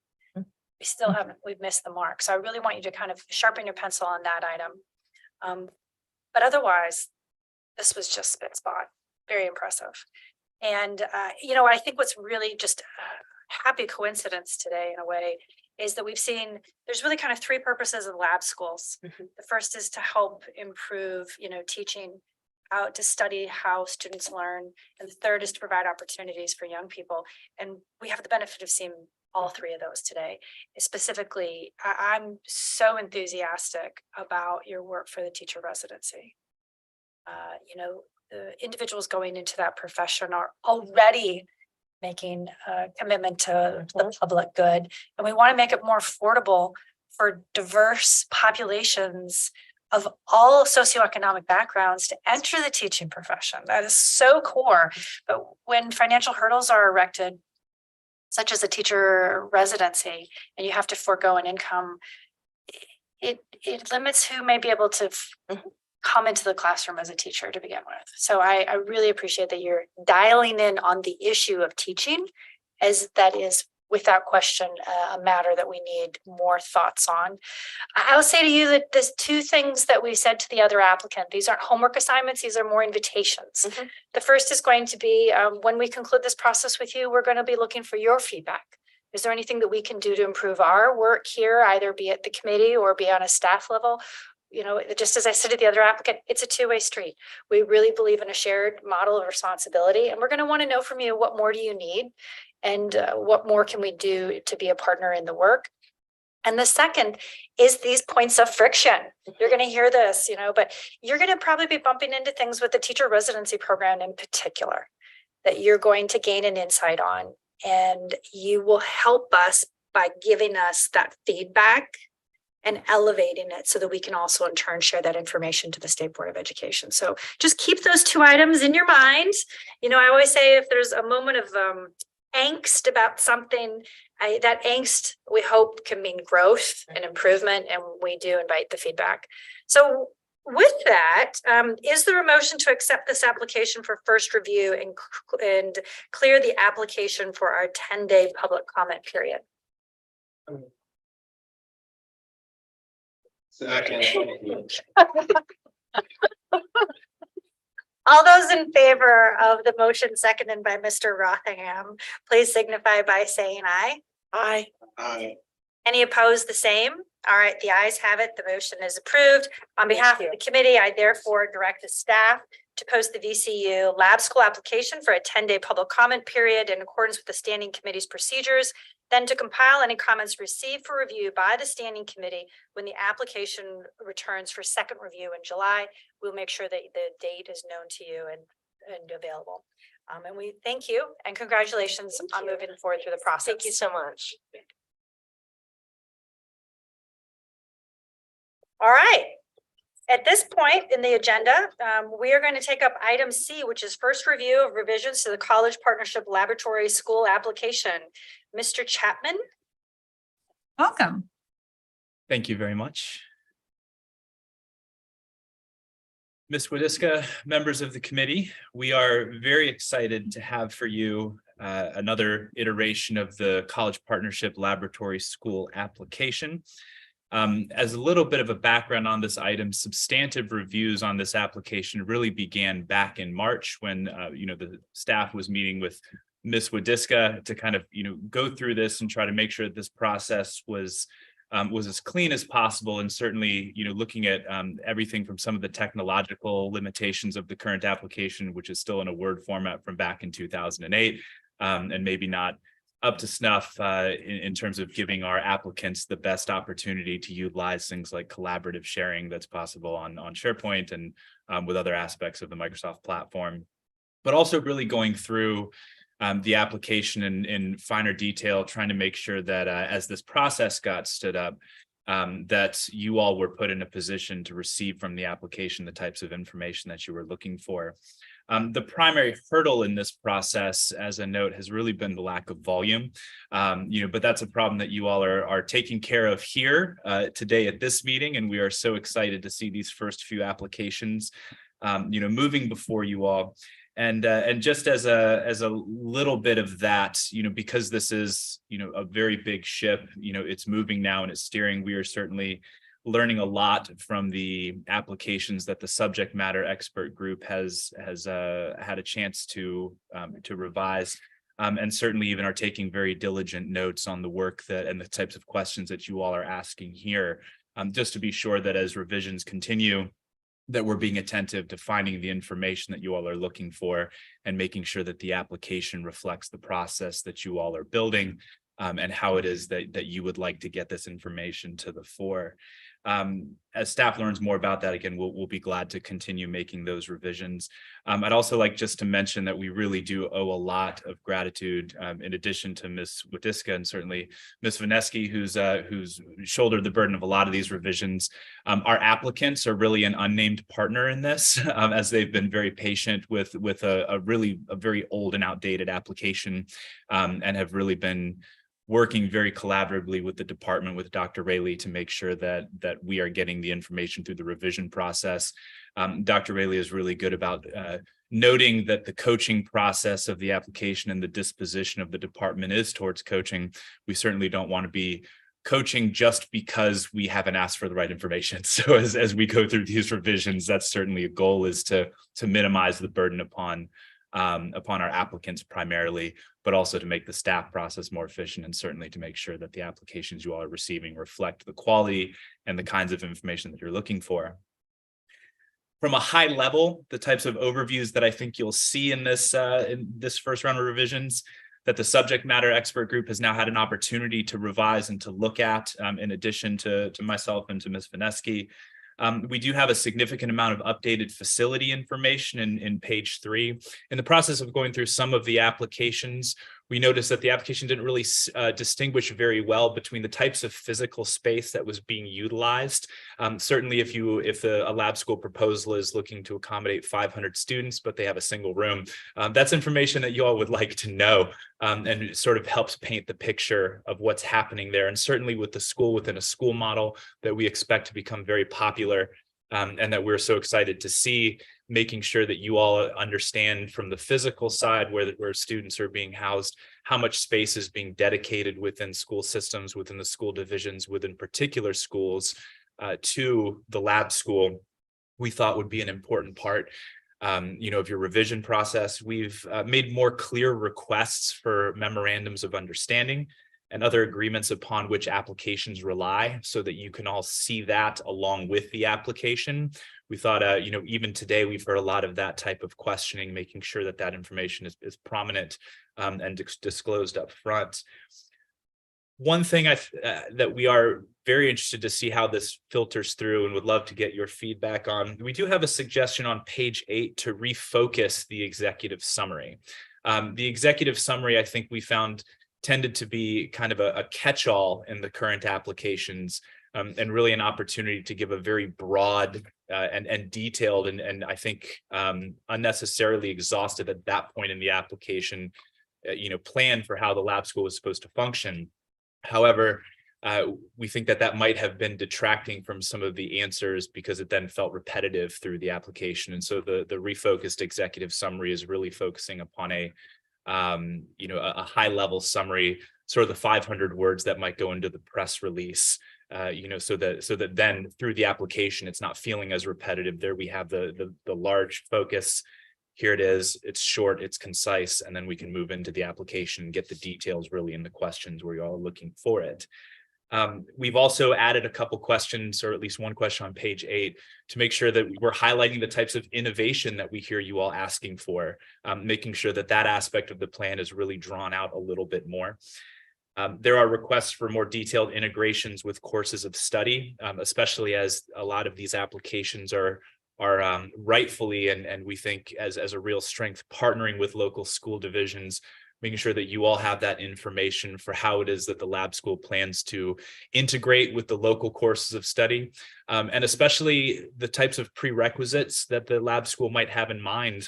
we've missed the mark. So I really want you to kind of sharpen your pencil on that item. But otherwise, this was just spit spot, very impressive. And, I think what's really just a happy coincidence today in a way is that we've seen there's really kind of three purposes of lab schools. The first is to help improve, teaching out to study how students learn. And the third is to provide opportunities for young people. And we have the benefit of seeing all three of those today. Specifically, I'm so enthusiastic about your work for the teacher residency. The individuals going into that profession are already making a commitment to the public good. And we want to make it more affordable for diverse populations of all socioeconomic backgrounds to enter the teaching profession. That is so core. But when financial hurdles are erected, such as a teacher residency, and you have to forego an income, it limits who may be able to come into the classroom as a teacher to begin with. So I really appreciate that you're dialing in on the issue of teaching, as that is without question a matter that we need more thoughts on. I will say to you that there's two things that we said to the other applicant. These aren't homework assignments, these are more invitations. The first is going to be, when we conclude this process with you, we're going to be looking for your feedback. Is there anything that we can do to improve our work here, either be at the committee or be on a staff level? You know, just as I said to the other applicant, it's a two-way street. We really believe in a shared model of responsibility, and we're going to want to know from you, what more do you need? And what more can we do to be a partner in the work? And the second is these points of friction. You're going to hear this, but you're going to probably be bumping into things with the teacher residency program in particular that you're going to gain an insight on. And you will help us by giving us that feedback and elevating it so that we can also in turn share that information to the State Board of Education. So just keep those two items in your mind. I always say if there's a moment of angst about something, that angst we hope can mean growth and improvement, and we do invite the feedback. So with that, is there a motion to accept this application for first review and clear the application for our 10-day public comment period? All those in favor of the motion seconded by Mr. Rothingham, please signify by saying aye. Aye. Aye. Any opposed, the same? All right, the ayes have it. The motion is approved. On behalf of the committee, I therefore direct the staff to post the VCU lab school application for a 10-day public comment period in accordance with the standing committee's procedures, then to compile any comments received for review by the standing committee when the application returns for second review in July. We'll make sure that the date is known to you and available. And we thank you and congratulations on moving forward through the process. Thank you so much. All right. At this point in the agenda, we are going to take up item C, which is first review of revisions to the College Partnership Laboratory School application. Mr. Chapman. Welcome. Thank you very much. Ms. Wadiska, members of the committee, we are very excited to have for you another iteration of the College Partnership Laboratory School application. As a little bit of a background on this item, substantive reviews on this application really began back in March when the staff was meeting with Ms. Wadiska to kind of go through this and try to make sure that this process was as clean as possible, and certainly looking at everything from some of the technological limitations of the current application, which is still in a Word format from back in 2008, and maybe not up to snuff in terms of giving our applicants the best opportunity to utilize things like collaborative sharing that's possible on SharePoint and with other aspects of the Microsoft platform, but also really going through the application in finer detail, trying to make sure that as this process got stood up, that you all were put in a position to receive from the application the types of information that you were looking for. The primary hurdle in this process, as a note, has really been the lack of volume, but that's a problem that you all are taking care of here today at this meeting, and we are so excited to see these first few applications, moving before you all. And just as a little bit of that, because this is a very big ship, it's moving now and it's steering. We are certainly learning a lot from the applications that the subject matter expert group has had a chance to revise, and certainly even are taking very diligent notes on the work and the types of questions that you all are asking here, just to be sure that as revisions continue, that we're being attentive to finding the information that you all are looking for and making sure that the application reflects the process that you all are building, and how it is that you would like to get this information to the fore. As staff learns more about that, again, we'll be glad to continue making those revisions. I'd also like just to mention that we really do owe a lot of gratitude, in addition to Ms. Wadiska and certainly Ms. Vaneski, who's shouldered the burden of a lot of these revisions. Our applicants are really an unnamed partner in this, as they've been very patient with a very old and outdated application, and have really been working very collaboratively with the department, with Dr. Rayleigh, to make sure that we are getting the information through the revision process. Dr. Rayleigh is really good about noting that the coaching process of the application and the disposition of the department is towards coaching. We certainly don't want to be coaching just because we haven't asked for the right information. So as we go through these revisions, that's certainly a goal, is to minimize the burden upon our applicants primarily, but also to make the staff process more efficient, and certainly to make sure that the applications you all are receiving reflect the quality and the kinds of information that you're looking for. From a high level, the types of overviews that I think you'll see in this first round of revisions, that the subject matter expert group has now had an opportunity to revise and to look at, in addition to myself and to Ms. Vineski. We do have a significant amount of updated facility information in page 3. In the process of going through some of the applications, we noticed that the application didn't really distinguish very well between the types of physical space that was being utilized. Certainly, if a lab school proposal is looking to accommodate 500 students, but they have a single room, that's information that you all would like to know, and it sort of helps paint the picture of what's happening there. And certainly with the school within a school model that we expect to become very popular, and that we're so excited to see, making sure that you all understand from the physical side where students are being housed, how much space is being dedicated within school systems, within the school divisions, within particular schools, to the lab school, we thought would be an important part of your revision process. We've made more clear requests for memorandums of understanding and other agreements upon which applications rely, so that you can all see that along with the application. We thought, even today, we've heard a lot of that type of questioning, making sure that that information is prominent and disclosed up front. One thing that we are very interested to see how this filters through and would love to get your feedback on. We do have a suggestion on page 8 to refocus the executive summary. The executive summary, I think we found, tended to be kind of a catch-all in the current applications, and really an opportunity to give a very broad and detailed and I think unnecessarily exhaustive at that point in the application, plan for how the lab school was supposed to function. However, we think that might have been detracting from some of the answers, because it then felt repetitive through the application. And so the refocused executive summary is really focusing upon a high level summary, sort of the 500 words that might go into the press release, so that then through the application, it's not feeling as repetitive. There we have the large focus. Here it is, it's short, it's concise, and then we can move into the application and get the details really in the questions where you're all looking for it. We've also added a couple questions, or at least one question on page 8, to make sure that we're highlighting the types of innovation that we hear you all asking for, making sure that aspect of the plan is really drawn out a little bit more. There are requests for more detailed integrations with courses of study, especially as a lot of these applications are rightfully, and we think as a real strength, partnering with local school divisions, making sure that you all have that information for how it is that the lab school plans to integrate with the local courses of study, and especially the types of prerequisites that the lab school might have in mind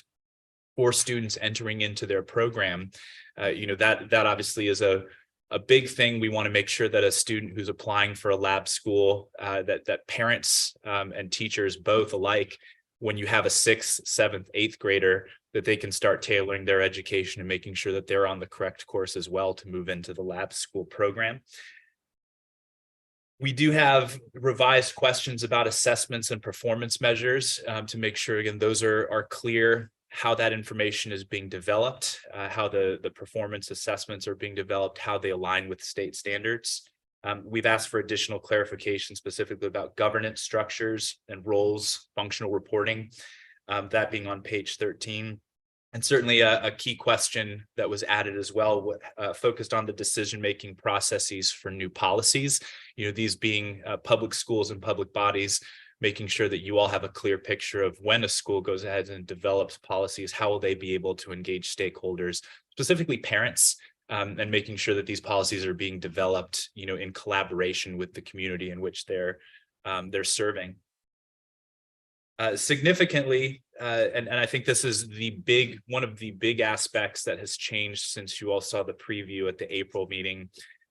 for students entering into their program. That obviously is a big thing. We want to make sure that a student who's applying for a lab school, that parents and teachers both alike, when you have a 6th, 7th, 8th grader, that they can start tailoring their education and making sure that they're on the correct course as well to move into the lab school program. We do have revised questions about assessments and performance measures, to make sure, again, those are clear, how that information is being developed, how the performance assessments are being developed, how they align with state standards. We've asked for additional clarification specifically about governance structures and roles, functional reporting, that being on page 13. And certainly a key question that was added as well, focused on the decision-making processes for new policies, these being public schools and public bodies, making sure that you all have a clear picture of when a school goes ahead and develops policies, how will they be able to engage stakeholders, specifically parents, and making sure that these policies are being developed, in collaboration with the community in which they're serving. Significantly, and I think this is one of the big aspects that has changed since you all saw the preview at the April meeting,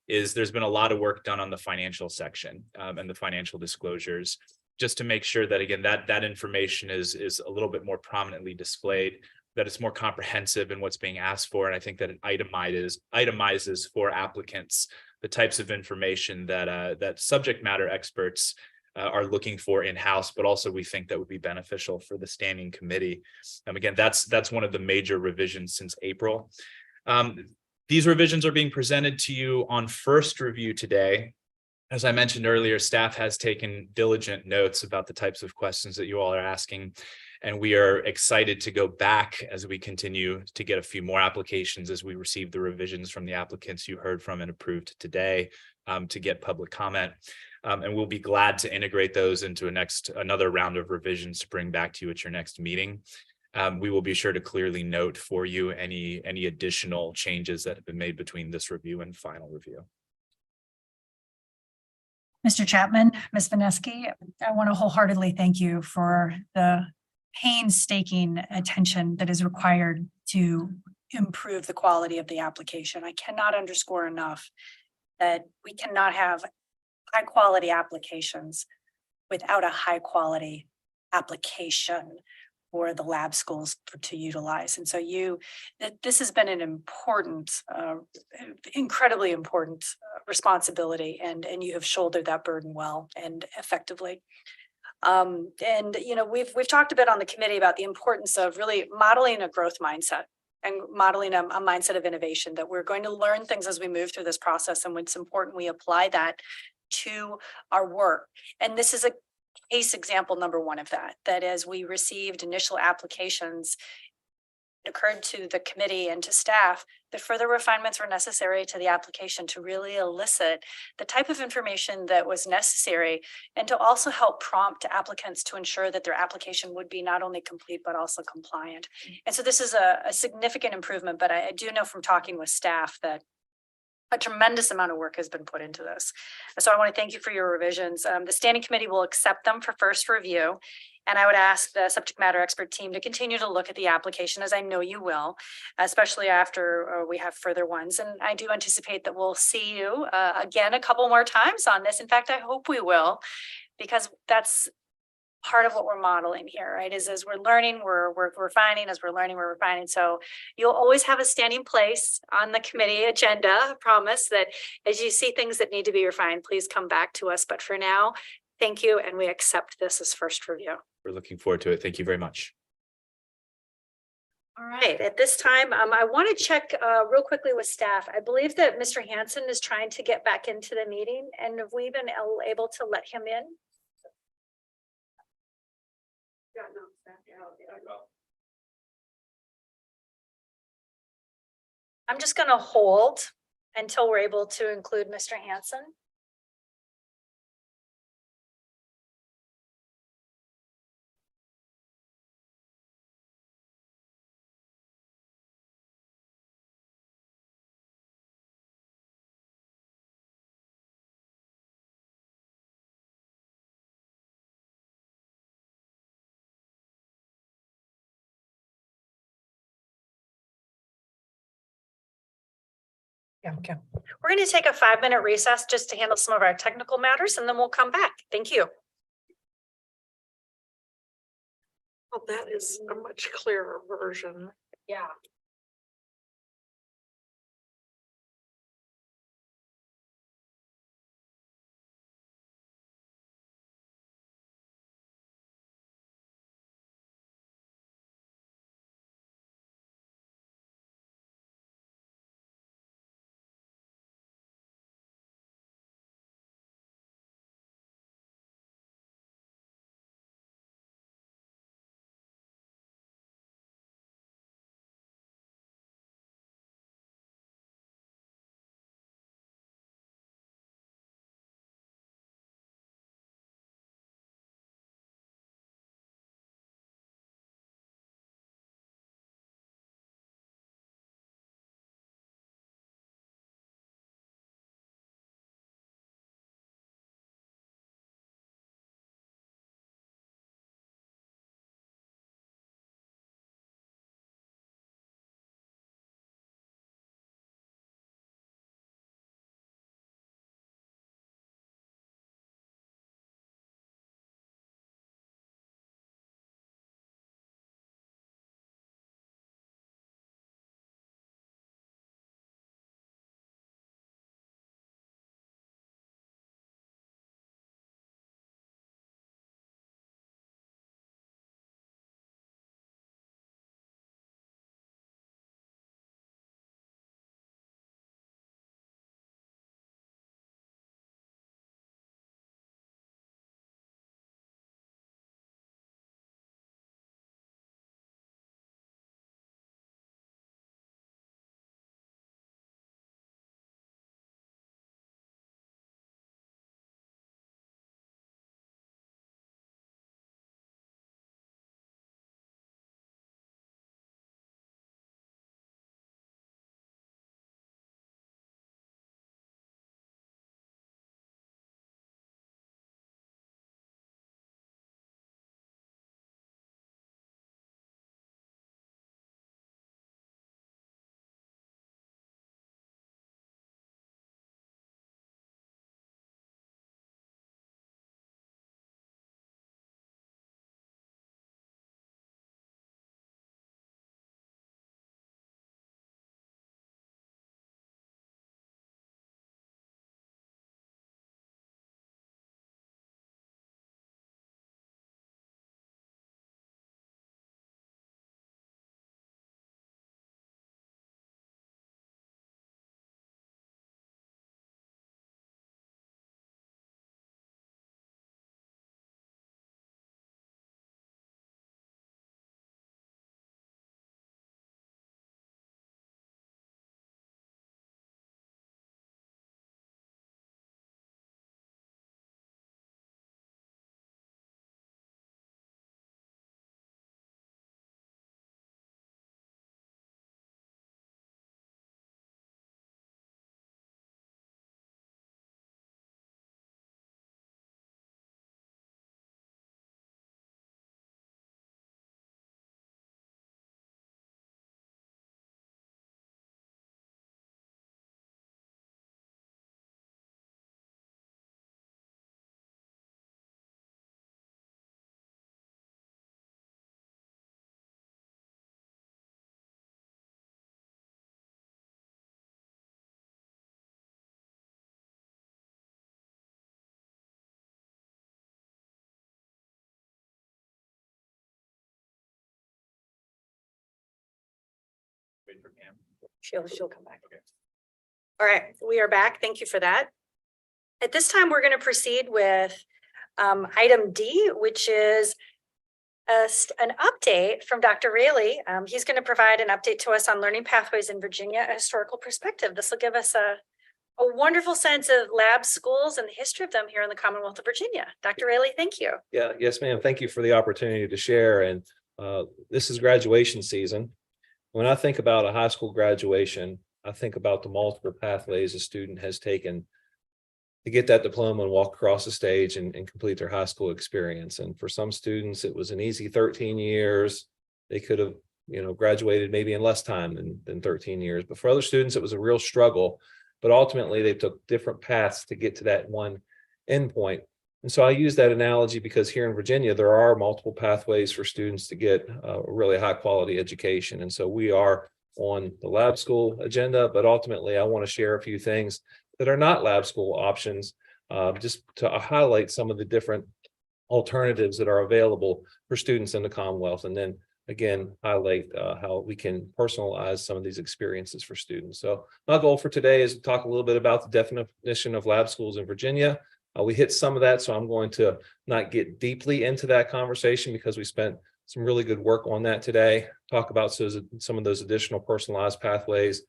is there's been a lot of work done on the financial section and the financial disclosures, just to make sure that, again, that information is a little bit more prominently displayed, that it's more comprehensive in what's being asked for. And I think that it itemizes for applicants the types of information that subject matter experts are looking for in-house, but also we think that would be beneficial for the standing committee. Again, that's one of the major revisions since April. These revisions are being presented to you on first review today. As I mentioned earlier, staff has taken diligent notes about the types of questions that you all are asking, and we are excited to go back as we continue to get a few more applications as we receive the revisions from the applicants you heard from and approved today to get public comment. And we'll be glad to integrate those into another round of revisions to bring back to you at your next meeting. We will be sure to clearly note for you any additional changes that have been made between this review and final review. Mr. Chapman, Ms. Vineski, I want to wholeheartedly thank you for the painstaking attention that is required to improve the quality of the application. I cannot underscore enough that we cannot have high quality applications without a high quality application for the lab schools to utilize. And so this has been an important, incredibly important responsibility, and you have shouldered that burden well and effectively. And we've talked a bit on the committee about the importance of really modeling a growth mindset and modeling a mindset of innovation, that we're going to learn things as we move through this process, and it's important we apply that to our work. And this is a case example number one of that as we received initial applications, it occurred to the committee and to staff that further refinements were necessary to the application to really elicit the type of information that was necessary, and to also help prompt applicants to ensure that their application would be not only complete but also compliant. And so this is a significant improvement, but I do know from talking with staff that a tremendous amount of work has been put into this. So I want to thank you for your revisions. The standing committee will accept them for first review. And I would ask the subject matter expert team to continue to look at the application, as I know you will, especially after we have further ones. And I do anticipate that we'll see you again a couple more times on this. In fact, I hope we will, because that's part of what we're modeling here, right? Is as we're learning, we're refining, as we're learning, we're refining. So you'll always have a standing place on the committee agenda. I promise that as you see things that need to be refined, please come back to us. But for now, thank you, and we accept this as first review. We're looking forward to it. Thank you very much. All right, at this time, I want to check real quickly with staff. I believe that Mr. Hanson is trying to get back into the meeting, and have we been able to let him in? I'm just going to hold until we're able to include Mr. Hanson. Yeah, okay. We're going to take a 5-minute recess just to handle some of our technical matters, and then we'll come back. Thank you. Well, that is a much clearer version. Yeah. wait for Pam. She'll come back. All right, we are back. Thank you for that. At this time, we're going to proceed with item D, which is an update from Dr. Rayleigh. He's going to provide an update to us on learning pathways in Virginia, a historical perspective. This will give us a wonderful sense of lab schools and the history of them here in the Commonwealth of Virginia. Dr. Rayleigh, thank you. Yeah, yes, ma'am. Thank you for the opportunity to share. And this is graduation season. When I think about a high school graduation, I think about the multiple pathways a student has taken to get that diploma and walk across the stage and complete their high school experience. And for some students, it was an easy 13 years. They could have, graduated maybe in less time than 13 years. But for other students, it was a real struggle. But ultimately, they took different paths to get to that one endpoint. And so I use that analogy because here in Virginia, there are multiple pathways for students to get a really high quality education. And so we are on the lab school agenda, but ultimately I want to share a few things that are not lab school options, just to highlight some of the different alternatives that are available for students in the Commonwealth. And then again, highlight how we can personalize some of these experiences for students. So my goal for today is to talk a little bit about the definition of lab schools in Virginia. We hit some of that, so I'm going to not get deeply into that conversation because we spent some really good work on that today. Talk about some of those additional personalized pathways,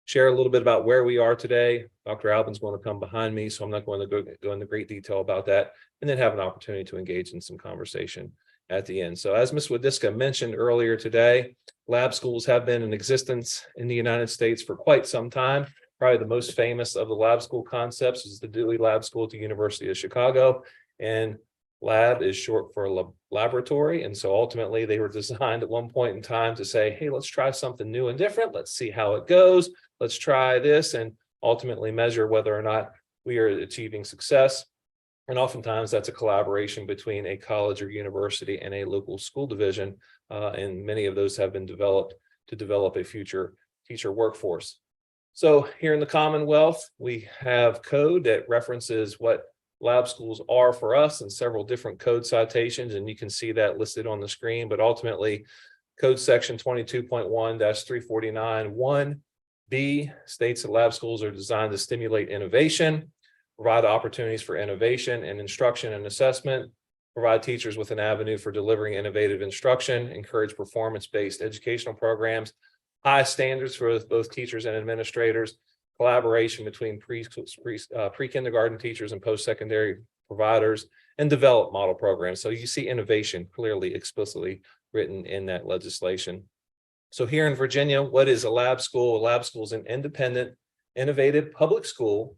share a little bit about where we are today. Dr. Albin's going to come behind me, so I'm not going to go into great detail about that, and then have an opportunity to engage in some conversation at the end. So as Ms. Wadiska mentioned earlier today, lab schools have been in existence in the United States for quite some time. Probably the most famous of the lab school concepts is the Dewey Lab School at the University of Chicago. And lab is short for laboratory. And so ultimately they were designed at one point in time to say, hey, let's try something new and different. Let's see how it goes. Let's try this and ultimately measure whether or not we are achieving success. And oftentimes that's a collaboration between a college or university and a local school division. And many of those have been developed to develop a future teacher workforce. So here in the Commonwealth, we have code that references what lab schools are for us and several different code citations, and you can see that listed on the screen. But ultimately, code section 22.1-349(1)(b) states that lab schools are designed to stimulate innovation, provide opportunities for innovation and instruction and assessment, provide teachers with an avenue for delivering innovative instruction, encourage performance-based educational programs, high standards for both teachers and administrators, collaboration between pre-kindergarten teachers and post-secondary providers, and develop model programs. So you see innovation clearly, explicitly written in that legislation. So here in Virginia, what is a lab school? A lab school is an independent, innovative public school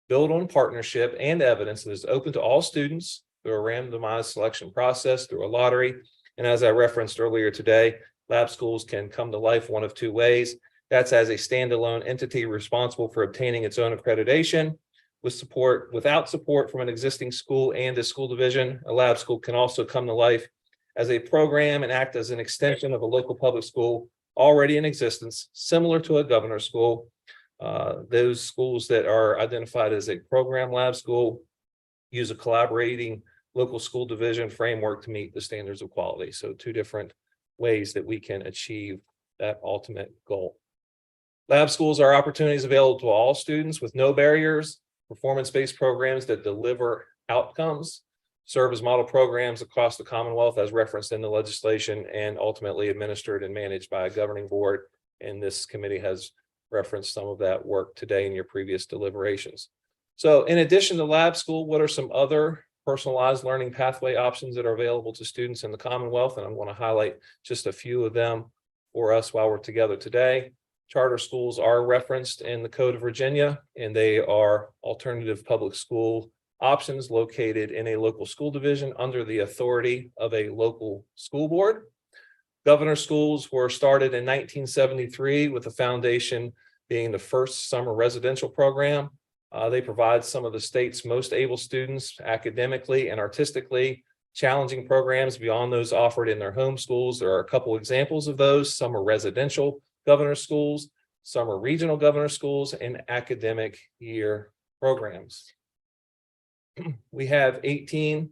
built on partnership and evidence that is open to all students through a randomized selection process, through a lottery. And as I referenced earlier today, lab schools can come to life one of two ways. That's as a standalone entity responsible for obtaining its own accreditation. Without support from an existing school and a school division, a lab school can also come to life as a program and act as an extension of a local public school already in existence, similar to a governor's school. Those schools that are identified as a program lab school use a collaborating local school division framework to meet the standards of quality. So two different ways that we can achieve that ultimate goal. Lab schools are opportunities available to all students with no barriers, performance-based programs that deliver outcomes, serve as model programs across the Commonwealth as referenced in the legislation, and ultimately administered and managed by a governing board. And this committee has referenced some of that work today in your previous deliberations. So in addition to lab school, what are some other personalized learning pathway options that are available to students in the Commonwealth? And I'm going to highlight just a few of them for us while we're together today. Charter schools are referenced in the Code of Virginia, and they are alternative public school options located in a local school division under the authority of a local school board. Governor schools were started in 1973 with the foundation being the first summer residential program. They provide some of the state's most able students academically and artistically challenging programs beyond those offered in their home schools. There are a couple examples of those. Some are residential governor schools, some are regional governor schools, and academic year programs. We have 18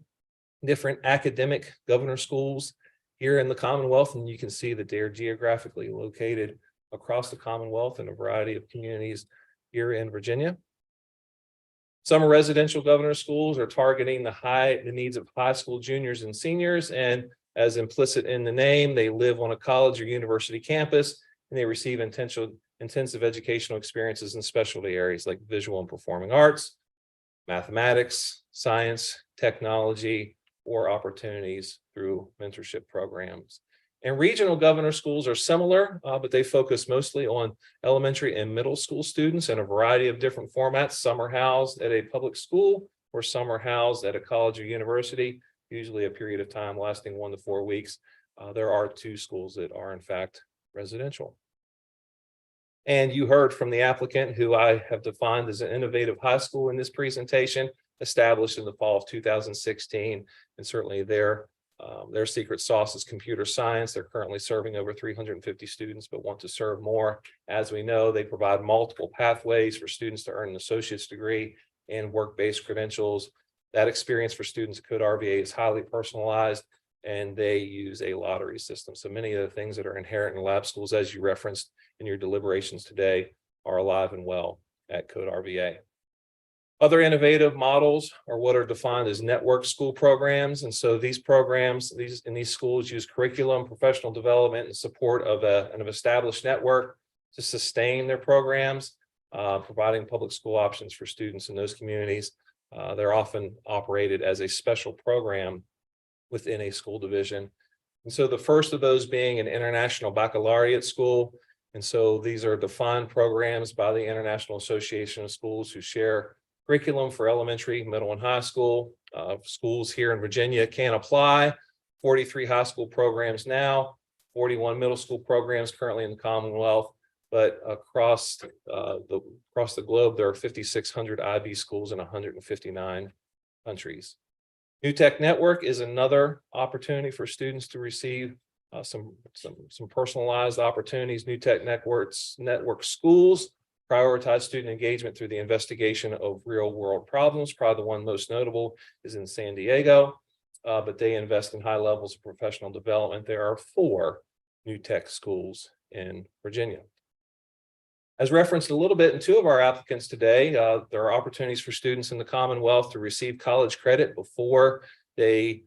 different academic governor schools here in the Commonwealth, and you can see that they are geographically located across the Commonwealth in a variety of communities here in Virginia. Summer residential governor schools are targeting the needs of high school juniors and seniors, and as implicit in the name, they live on a college or university campus, and they receive intensive educational experiences in specialty areas like visual and performing arts, mathematics, science, technology, or opportunities through mentorship programs. And regional governor schools are similar, but they focus mostly on elementary and middle school students in a variety of different formats. Some are housed at a public school, or some are housed at a college or university, usually a period of time lasting 1 to 4 weeks. There are 2 schools that are in fact residential. And you heard from the applicant, who I have defined as an innovative high school in this presentation, established in the fall of 2016, and certainly their secret sauce is computer science. They're currently serving over 350 students, but want to serve more. As we know, they provide multiple pathways for students to earn an associate's degree and work-based credentials. That experience for students at Code RVA is highly personalized, and they use a lottery system. So many of the things that are inherent in lab schools, as you referenced in your deliberations today, are alive and well at Code RVA. Other innovative models are what are defined as network school programs. And so these programs, in these schools use curriculum, professional development, and support of an established network to sustain their programs, providing public school options for students in those communities. They're often operated as a special program within a school division. And so the first of those being an international baccalaureate school. And so these are defined programs by the International Association of Schools who share curriculum for elementary, middle, and high school. Schools here in Virginia can apply. 43 high school programs now, 41 middle school programs currently in the Commonwealth, but across the globe, there are 5,600 IB schools in 159 countries. New Tech Network is another opportunity for students to receive some personalized opportunities. New Tech Network schools prioritize student engagement through the investigation of real world problems. Probably the one most notable is in San Diego, but they invest in high levels of professional development. There are 4 New Tech schools in Virginia. As referenced a little bit in 2 of our applicants today, there are opportunities for students in the Commonwealth to receive college credit before they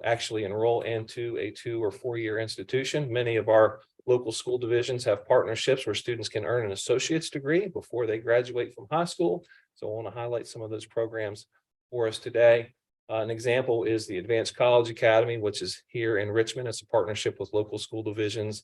actually enroll into a 2 or 4 year institution. Many of our local school divisions have partnerships where students can earn an associate's degree before they graduate from high school. So I want to highlight some of those programs for us today. An example is the Advanced College Academy, which is here in Richmond. It's a partnership with local school divisions,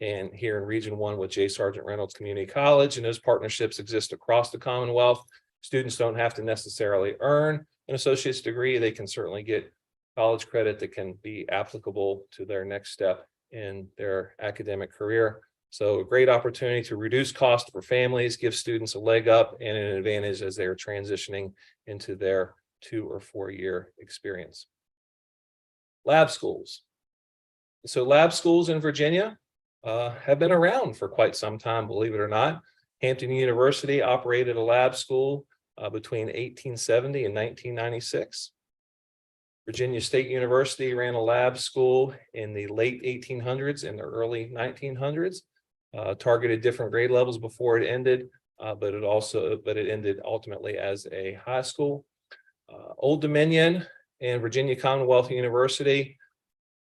and here in Region 1 with J. Sargent Reynolds Community College. And those partnerships exist across the Commonwealth. Students don't have to necessarily earn an associate's degree. They can certainly get college credit that can be applicable to their next step in their academic career. So a great opportunity to reduce cost for families, give students a leg up and an advantage as they are transitioning into their 2 or 4 year experience. Lab schools. So lab schools in Virginia have been around for quite some time, believe it or not. Hampton University operated a lab school between 1870 and 1996. Virginia State University ran a lab school in the late 1800s and the early 1900s, targeted different grade levels before it ended, but it ended ultimately as a high school. Old Dominion and Virginia Commonwealth University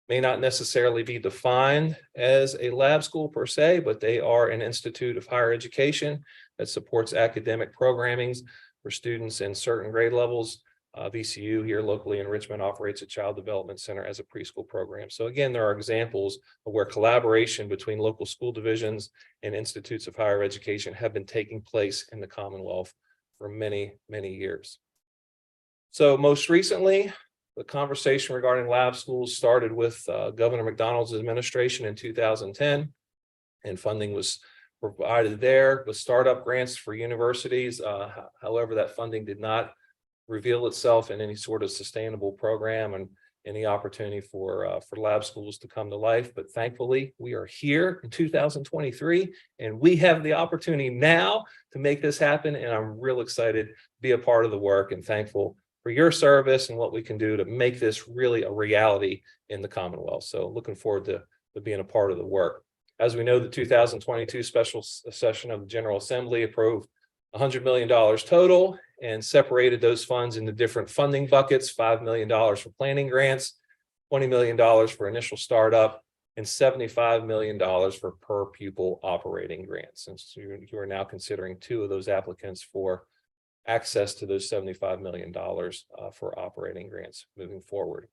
may not necessarily be defined as a lab school per se, but they are an institute of higher education that supports academic programming for students in certain grade levels. VCU here locally in Richmond operates a child development center as a preschool program. So again, there are examples of where collaboration between local school divisions and institutes of higher education have been taking place in the Commonwealth for many, many years. So most recently, the conversation regarding lab schools started with Governor McDonald's administration in 2010, and funding was provided there with startup grants for universities. However, that funding did not reveal itself in any sort of sustainable program and any opportunity for lab schools to come to life. But thankfully, we are here in 2023, and we have the opportunity now to make this happen. And I'm real excited to be a part of the work and thankful for your service and what we can do to make this really a reality in the Commonwealth. So looking forward to being a part of the work. As we know, the 2022 special session of the General Assembly approved $100 million total and separated those funds into different funding buckets, $5 million for planning grants, $20 million for initial startup, and $75 million for per pupil operating grants. Since you are now considering 2 of those applicants for access to those $75 million for operating grants moving forward.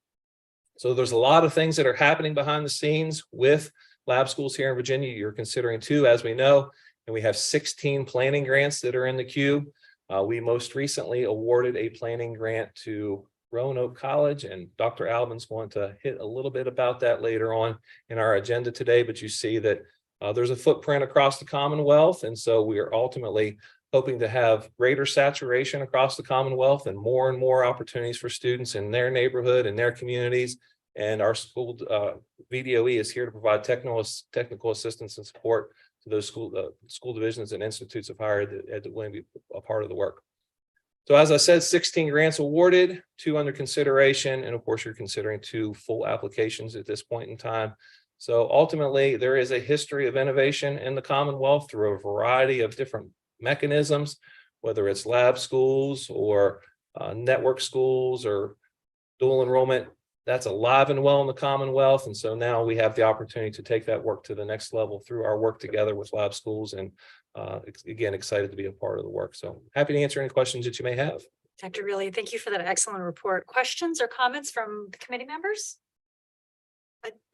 So there's a lot of things that are happening behind the scenes with lab schools here in Virginia. You're considering 2, as we know, and we have 16 planning grants that are in the queue. We most recently awarded a planning grant to Roanoke College, and Dr. Albin's going to hit a little bit about that later on in our agenda today, but you see that there's a footprint across the Commonwealth, and so we are ultimately hoping to have greater saturation across the Commonwealth and more opportunities for students in their neighborhood and their communities. And our school VDOE is here to provide technical assistance and support to those school divisions and institutes of higher ed that will be a part of the work. So as I said, 16 grants awarded, 2 under consideration, and of course you're considering 2 full applications at this point in time. So ultimately, there is a history of innovation in the Commonwealth through a variety of different mechanisms, whether it's lab schools or network schools or dual enrollment. That's alive and well in the Commonwealth. And so now we have the opportunity to take that work to the next level through our work together with lab schools. And again, excited to be a part of the work. So happy to answer any questions that you may have. Dr. Really, thank you for that excellent report. Questions or comments from the committee members?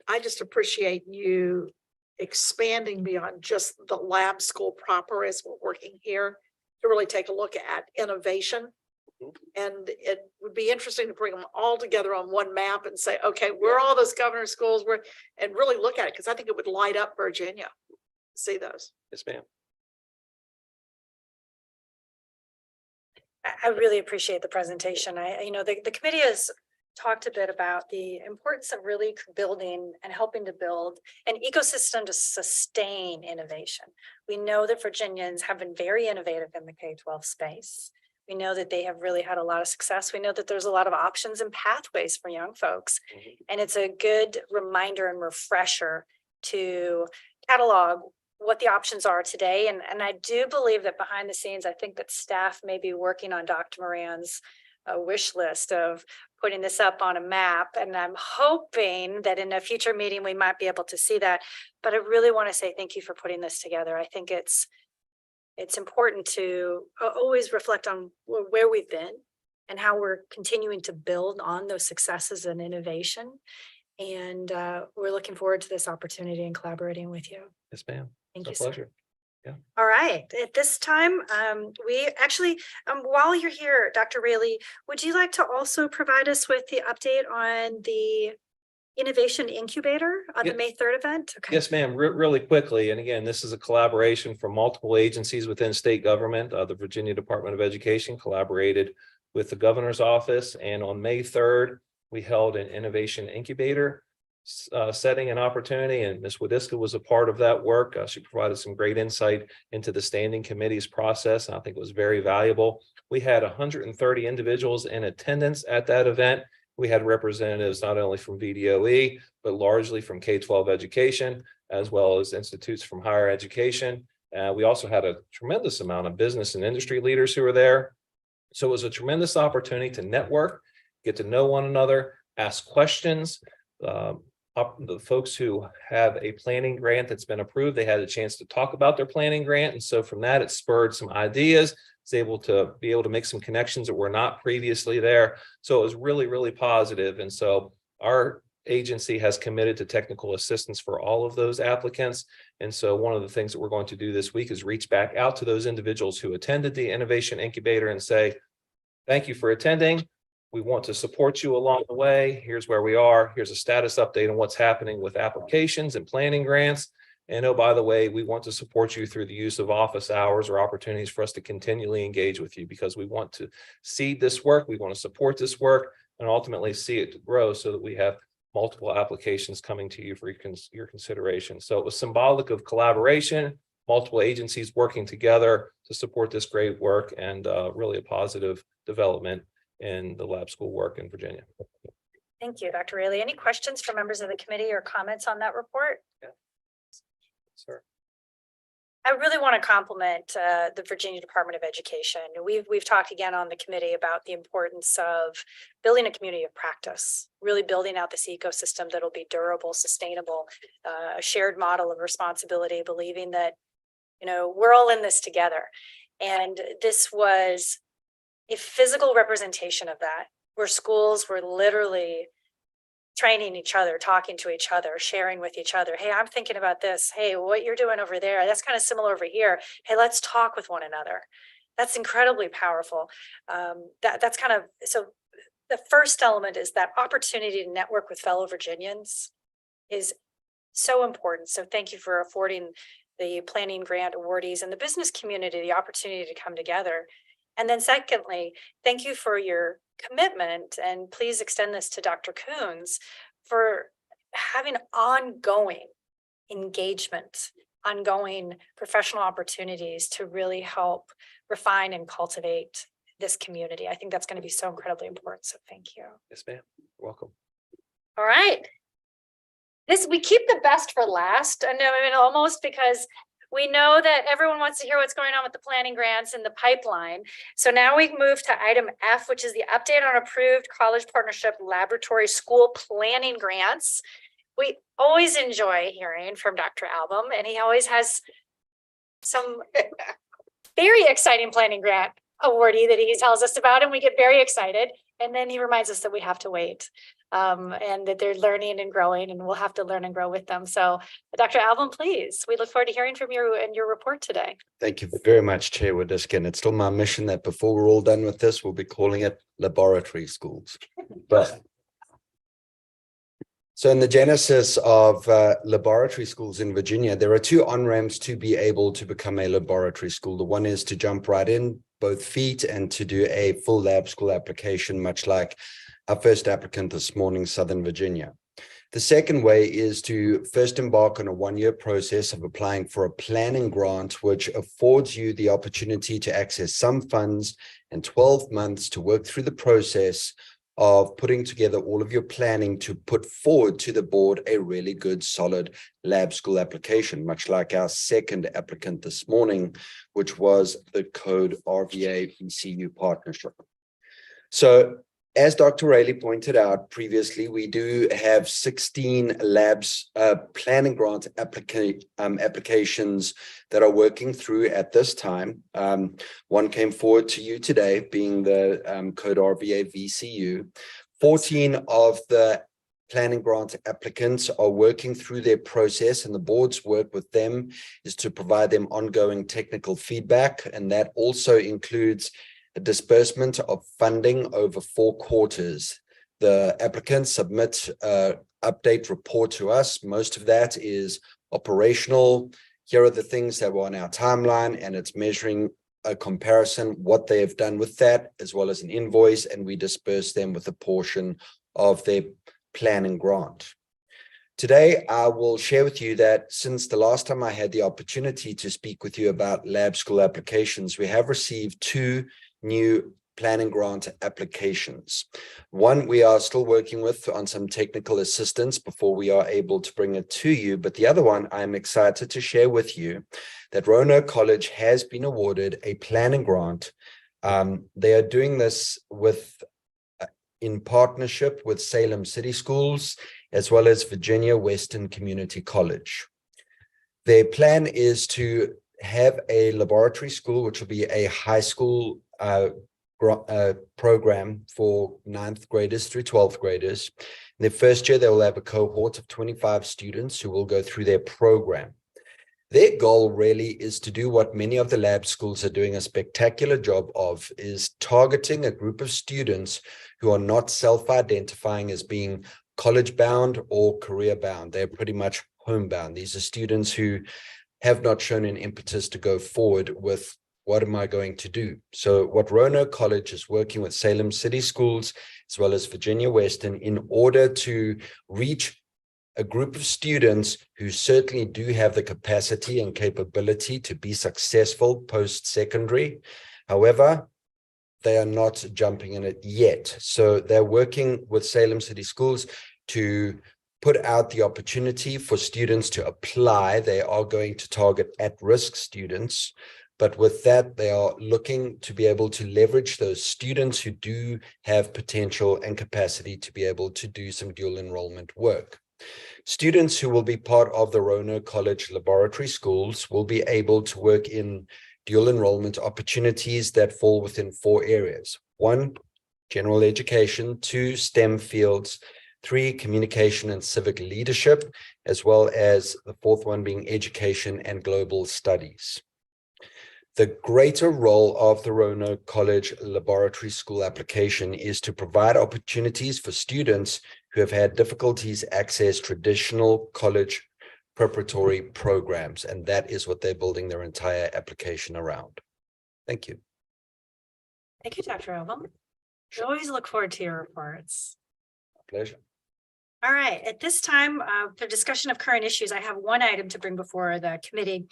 I just appreciate you expanding beyond just the lab school proper as we're working here to really take a look at innovation. And it would be interesting to bring them all together on one map and say, okay, where are all those governor schools were, and really look at it, because I think it would light up Virginia. See those. Yes, ma'am. I really appreciate the presentation. The committee has talked a bit about the importance of really building and helping to build an ecosystem to sustain innovation. We know that Virginians have been very innovative in the K-12 space. We know that they have really had a lot of success. We know that there's a lot of options and pathways for young folks. And it's a good reminder and refresher to catalog what the options are today. And I do believe that behind the scenes, I think that staff may be working on Dr. Moran's wish list of putting this up on a map. And I'm hoping that in a future meeting, we might be able to see that. But I really want to say thank you for putting this together. I think it's important to always reflect on where we've been and how we're continuing to build on those successes and innovation. And we're looking forward to this opportunity and collaborating with you. Yes, ma'am. Thank It's you, a sir. pleasure. Yeah. All right. At this time, we actually, while you're here, Dr. Raley, would you like to also provide us with the update on the Innovation Incubator on the May 3rd event? Okay. Yes, ma'am. Really quickly. And again, this is a collaboration from multiple agencies within state government. The Virginia Department of Education collaborated with the governor's office. And on May 3rd, we held an Innovation Incubator setting and opportunity, and Ms. Wadiska was a part of that work. She provided some great insight into the standing committee's process, and I think it was very valuable. We had 130 individuals in attendance at that event. We had representatives not only from VDOE, but largely from K-12 education, as well as institutes from higher education. We also had a tremendous amount of business and industry leaders who were there. So it was a tremendous opportunity to network, get to know one another, ask questions. The folks who have a planning grant that's been approved, they had a chance to talk about their planning grant. And so from that, it spurred some ideas. It's able to make some connections that were not previously there. So it was really, really positive. And so our agency has committed to technical assistance for all of those applicants. And so one of the things that we're going to do this week is reach back out to those individuals who attended the Innovation Incubator and say, thank you for attending. We want to support you along the way. Here's where we are. Here's a status update on what's happening with applications and planning grants. And oh, by the way, we want to support you through the use of office hours or opportunities for us to continually engage with you, because we want to seed this work. We want to support this work and ultimately see it grow so that we have multiple applications coming to you for your consideration. So it was symbolic of collaboration, multiple agencies working together to support this great work, and really a positive development in the lab school work in Virginia. Thank you, Dr. Raley. Any questions from members of the committee or comments on that report? Sir. I really want to compliment the Virginia Department of Education. We've talked again on the committee about the importance of building a community of practice, really building out this ecosystem that'll be durable, sustainable, a shared model of responsibility, believing that, you know, we're all in this together. And this was a physical representation of that, where schools were literally training each other, talking to each other, sharing with each other. Hey, I'm thinking about this. Hey, what you're doing over there, that's kind of similar over here. Hey, let's talk with one another. That's incredibly powerful. That's kind of, so the first element is that opportunity to network with fellow Virginians is so important. So thank you for affording the planning grant awardees and the business community the opportunity to come together. And then secondly, thank you for your commitment, and please extend this to Dr. Coons, for having ongoing engagement, ongoing professional opportunities to really help refine and cultivate this community. I think that's going to be so incredibly important. So thank you. Yes, ma'am. Welcome. All right. We keep the best for last, and I mean, almost, because we know that everyone wants to hear what's going on with the planning grants in the pipeline. So now we move to item F, which is the update on approved college partnership laboratory school planning grants. We always enjoy hearing from Dr. Album, and he always has some very exciting planning grant awardee that he tells us about, and we get very excited. And then he reminds us that we have to wait, and that they're learning and growing, and we'll have to learn and grow with them. So Dr. Album, please, we look forward to hearing from you and your report today. Thank you very much, Chair Wadiska. And it's still my mission that before we're all done with this, we'll be calling it laboratory schools. But so in the genesis of laboratory schools in Virginia, there are two on-ramps to be able to become a laboratory school. The one is to jump right in both feet and to do a full lab school application, much like our first applicant this morning, Southern Virginia. The second way is to first embark on a one-year process of applying for a planning grant, which affords you the opportunity to access some funds and 12 months to work through the process of putting together all of your planning to put forward to the board a really good, solid lab school application, much like our second applicant this morning, which was the Code RVA VCU partnership. So as Dr. Rayleigh pointed out previously, we do have 16 labs planning grant applications that are working through at this time. One came forward to you today, being the Code RVA VCU. 14 of the planning grant applicants are working through their process, and the board's work with them is to provide them ongoing technical feedback, and that also includes a disbursement of funding over 4 quarters. The applicants submit an update report to us. Most of that is operational. Here are the things that were on our timeline, and it's measuring a comparison, what they have done with that, as well as an invoice, and we disperse them with a portion of their planning grant. Today, I will share with you that since the last time I had the opportunity to speak with you about lab school applications, we have received 2 new planning grant applications. One we are still working with on some technical assistance before we are able to bring it to you, but the other one I'm excited to share with you that Roanoke College has been awarded a planning grant. They are doing this in partnership with Salem City Schools as well as Virginia Western Community College. Their plan is to have a laboratory school, which will be a high school program for 9th graders through 12th graders. In their first year, they will have a cohort of 25 students who will go through their program. Their goal really is to do what many of the lab schools are doing a spectacular job of, is targeting a group of students who are not self-identifying as being college-bound or career-bound. They're pretty much homebound. These are students who have not shown an impetus to go forward with what am I going to do? So what Roanoke College is working with Salem City Schools as well as Virginia Western in order to reach a group of students who certainly do have the capacity and capability to be successful post-secondary. However, they are not jumping in it yet. So they're working with Salem City Schools to put out the opportunity for students to apply. They are going to target at-risk students. But with that, they are looking to be able to leverage those students who do have potential and capacity to be able to do some dual enrollment work. Students who will be part of the Roanoke College Laboratory Schools will be able to work in dual enrollment opportunities that fall within 4 areas. 1, general education. 2, STEM fields. 3, communication and civic leadership, as well as the 4th one being education and global studies. The greater role of the Roanoke College Laboratory School application is to provide opportunities for students who have had difficulties access traditional college preparatory programs, and that is what they're building their entire application around. Thank you. Thank you, Dr. Oval. I always look forward to your reports. Pleasure. All right, at this time, for discussion of current issues, I have one item to bring before the committee.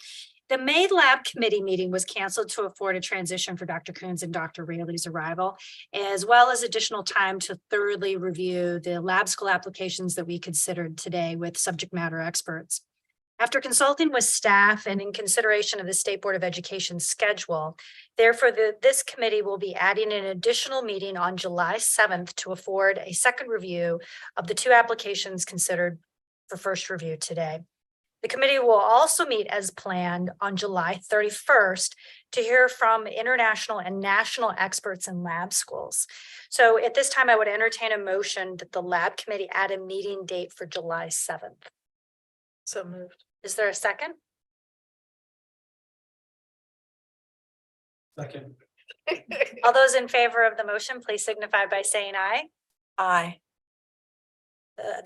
The May Lab Committee meeting was canceled to afford a transition for Dr. Coons and Dr. Rayleigh's arrival, as well as additional time to thoroughly review the lab school applications that we considered today with subject matter experts. After consulting with staff and in consideration of the State Board of Education schedule, therefore, this committee will be adding an additional meeting on July 7th to afford a second review of the 2 applications considered for first review today. The committee will also meet as planned on July 31st to hear from international and national experts in lab schools. So at this time, I would entertain a motion that the lab committee add a meeting date for July 7th. So moved. Is there a second? Second. All those in favor of the motion, please signify by saying aye. Aye.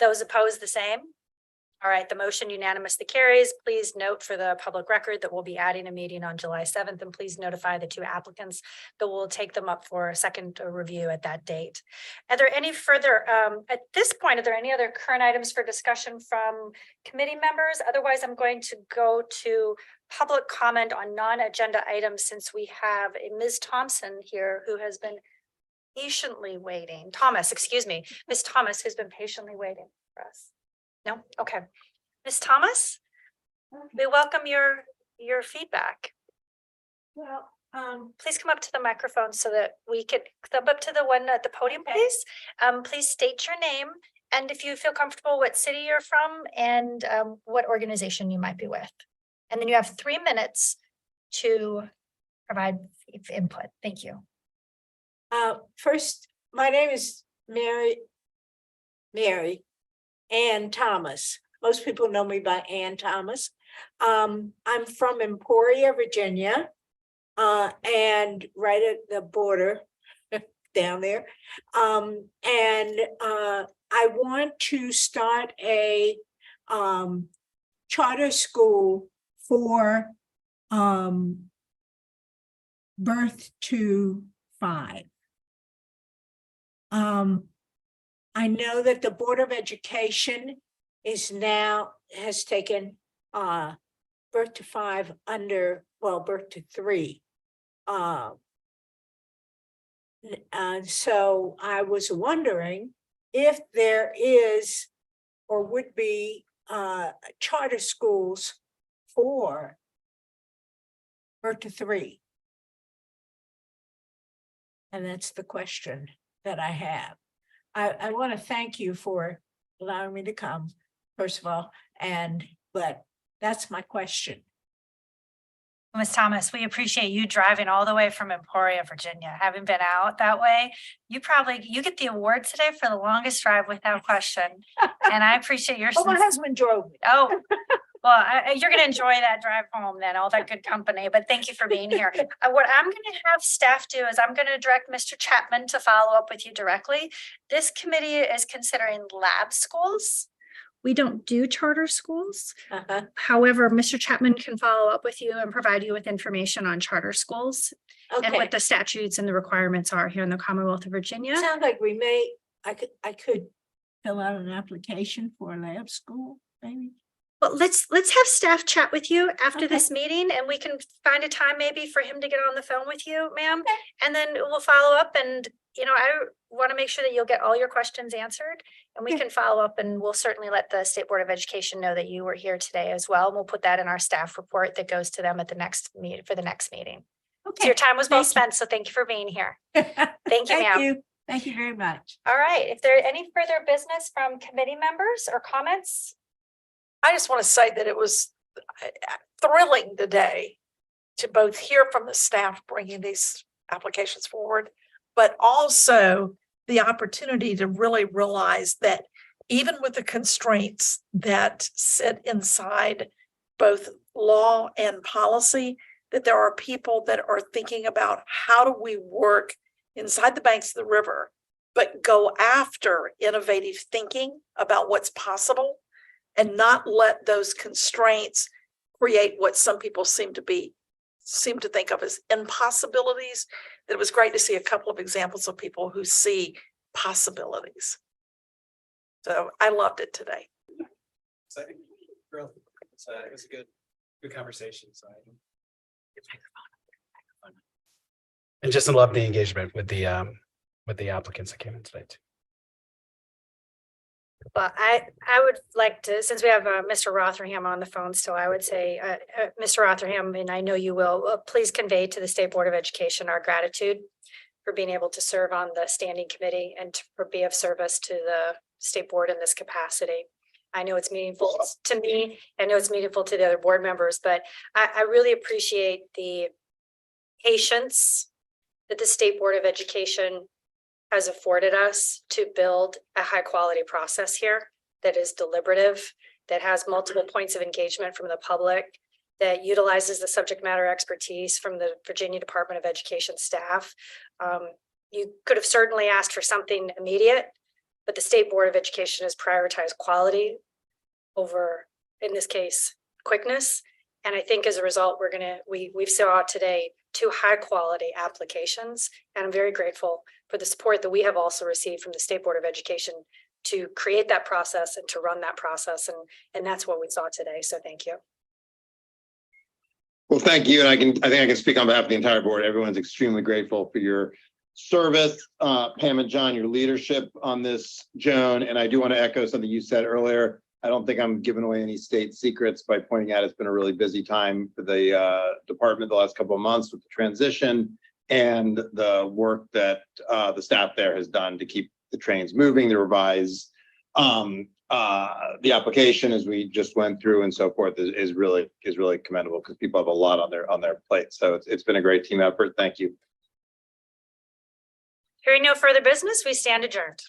Those opposed, the same. All right, the motion unanimously carries. Please note for the public record that we'll be adding a meeting on July 7th, and please notify the 2 applicants that we'll take them up for a second review at that date. Are there any further, at this point, are there any other current items for discussion from committee members? Otherwise, I'm going to go to public comment on non-agenda items, since we have a Ms. Thompson here who has been patiently waiting. Thomas, excuse me, Ms. Thomas, who's been patiently waiting for us. No, okay. Ms. Thomas, we welcome your feedback. Well, Please come up to the microphone so that we can come up to the one at the podium, please. Please state your name, and if you feel comfortable, what city you're from and what organization you might be with. And then you have 3 minutes to provide input. Thank you. first, my name is Mary Ann Thomas. Most people know me by Ann Thomas. I'm from Emporia, Virginia, and right at the border down there. I want to start a charter school for birth to 5. I know that the Board of Education has taken birth to 5 under, well, birth to 3. So I was wondering if there is or would be charter schools for birth to 3. And that's the question that I have. I want to thank you for allowing me to come, first of all, but that's my question. Ms. Thomas, we appreciate you driving all the way from Emporia, Virginia. Having been out that way, you get the award today for the longest drive without question. And I appreciate your. Oh, my husband drove me. Oh, well, you're going to enjoy that drive home then, all that good company. But thank you for being here. What I'm going to have staff do is I'm going to direct Mr. Chapman to follow up with you directly. This committee is considering lab schools. We don't do charter schools. However, Mr. Chapman can follow up with you and provide you with information on charter schools and what the statutes and the requirements are here in the Commonwealth of Virginia. Sounds like I could fill out an application for a lab school, maybe. Well, let's have staff chat with you after this meeting, and we can find a time maybe for him to get on the phone with you, ma'am. And then we'll follow up, and I want to make sure that you'll get all your questions answered. And we can follow up and we'll certainly let the State Board of Education know that you were here today as well. And we'll put that in our staff report that goes to them at the next meet for the next meeting. So Okay. your time was well Thank you. spent, so thank you for being here. Thank you, ma'am. Thank you very much. All right, if there any further business from committee members or comments? I just want to say that it was thrilling today to both hear from the staff bringing these applications forward, but also the opportunity to really realize that even with the constraints that sit inside both law and policy, that there are people that are thinking about how do we work inside the banks of the river, but go after innovative thinking about what's possible and not let those constraints create what some people seem to think of as impossibilities. It was great to see a couple of examples of people who see possibilities. So I loved it today. Exciting. Really. It was a good conversation. So and just love the engagement with the applicants that came in today too. Well, I would like to, since we have Mr. Rotherham on the phone still, I would say, Mr. Rotherham, and I know you will, please convey to the State Board of Education our gratitude for being able to serve on the standing committee and for be of service to the State Board in this capacity. I know it's meaningful to me. I know it's meaningful to the other board members, but I really appreciate the patience that the State Board of Education has afforded us to build a high quality process here that is deliberative, that has multiple points of engagement from the public, that utilizes the subject matter expertise from the Virginia Department of Education staff. You could have certainly asked for something immediate, but the State Board of Education has prioritized quality over, in this case, quickness. And I think as a result, we've saw today 2 high quality applications. And I'm very grateful for the support that we have also received from the State Board of Education to create that process and to run that process. And that's what we saw today. So thank you. Well, thank you. And I think I can speak on behalf of the entire board. Everyone's extremely grateful for your service, Pam and John, your leadership on this, Joan. And I do want to echo something you said earlier. I don't think I'm giving away any state secrets by pointing out it's been a really busy time for the department the last couple of months with the transition and the work that the staff there has done to keep the trains moving, to revise the application as we just went through and so forth is really commendable because people have a lot on their plate. So it's been a great team effort. Thank you. Hearing no further business, we stand adjourned.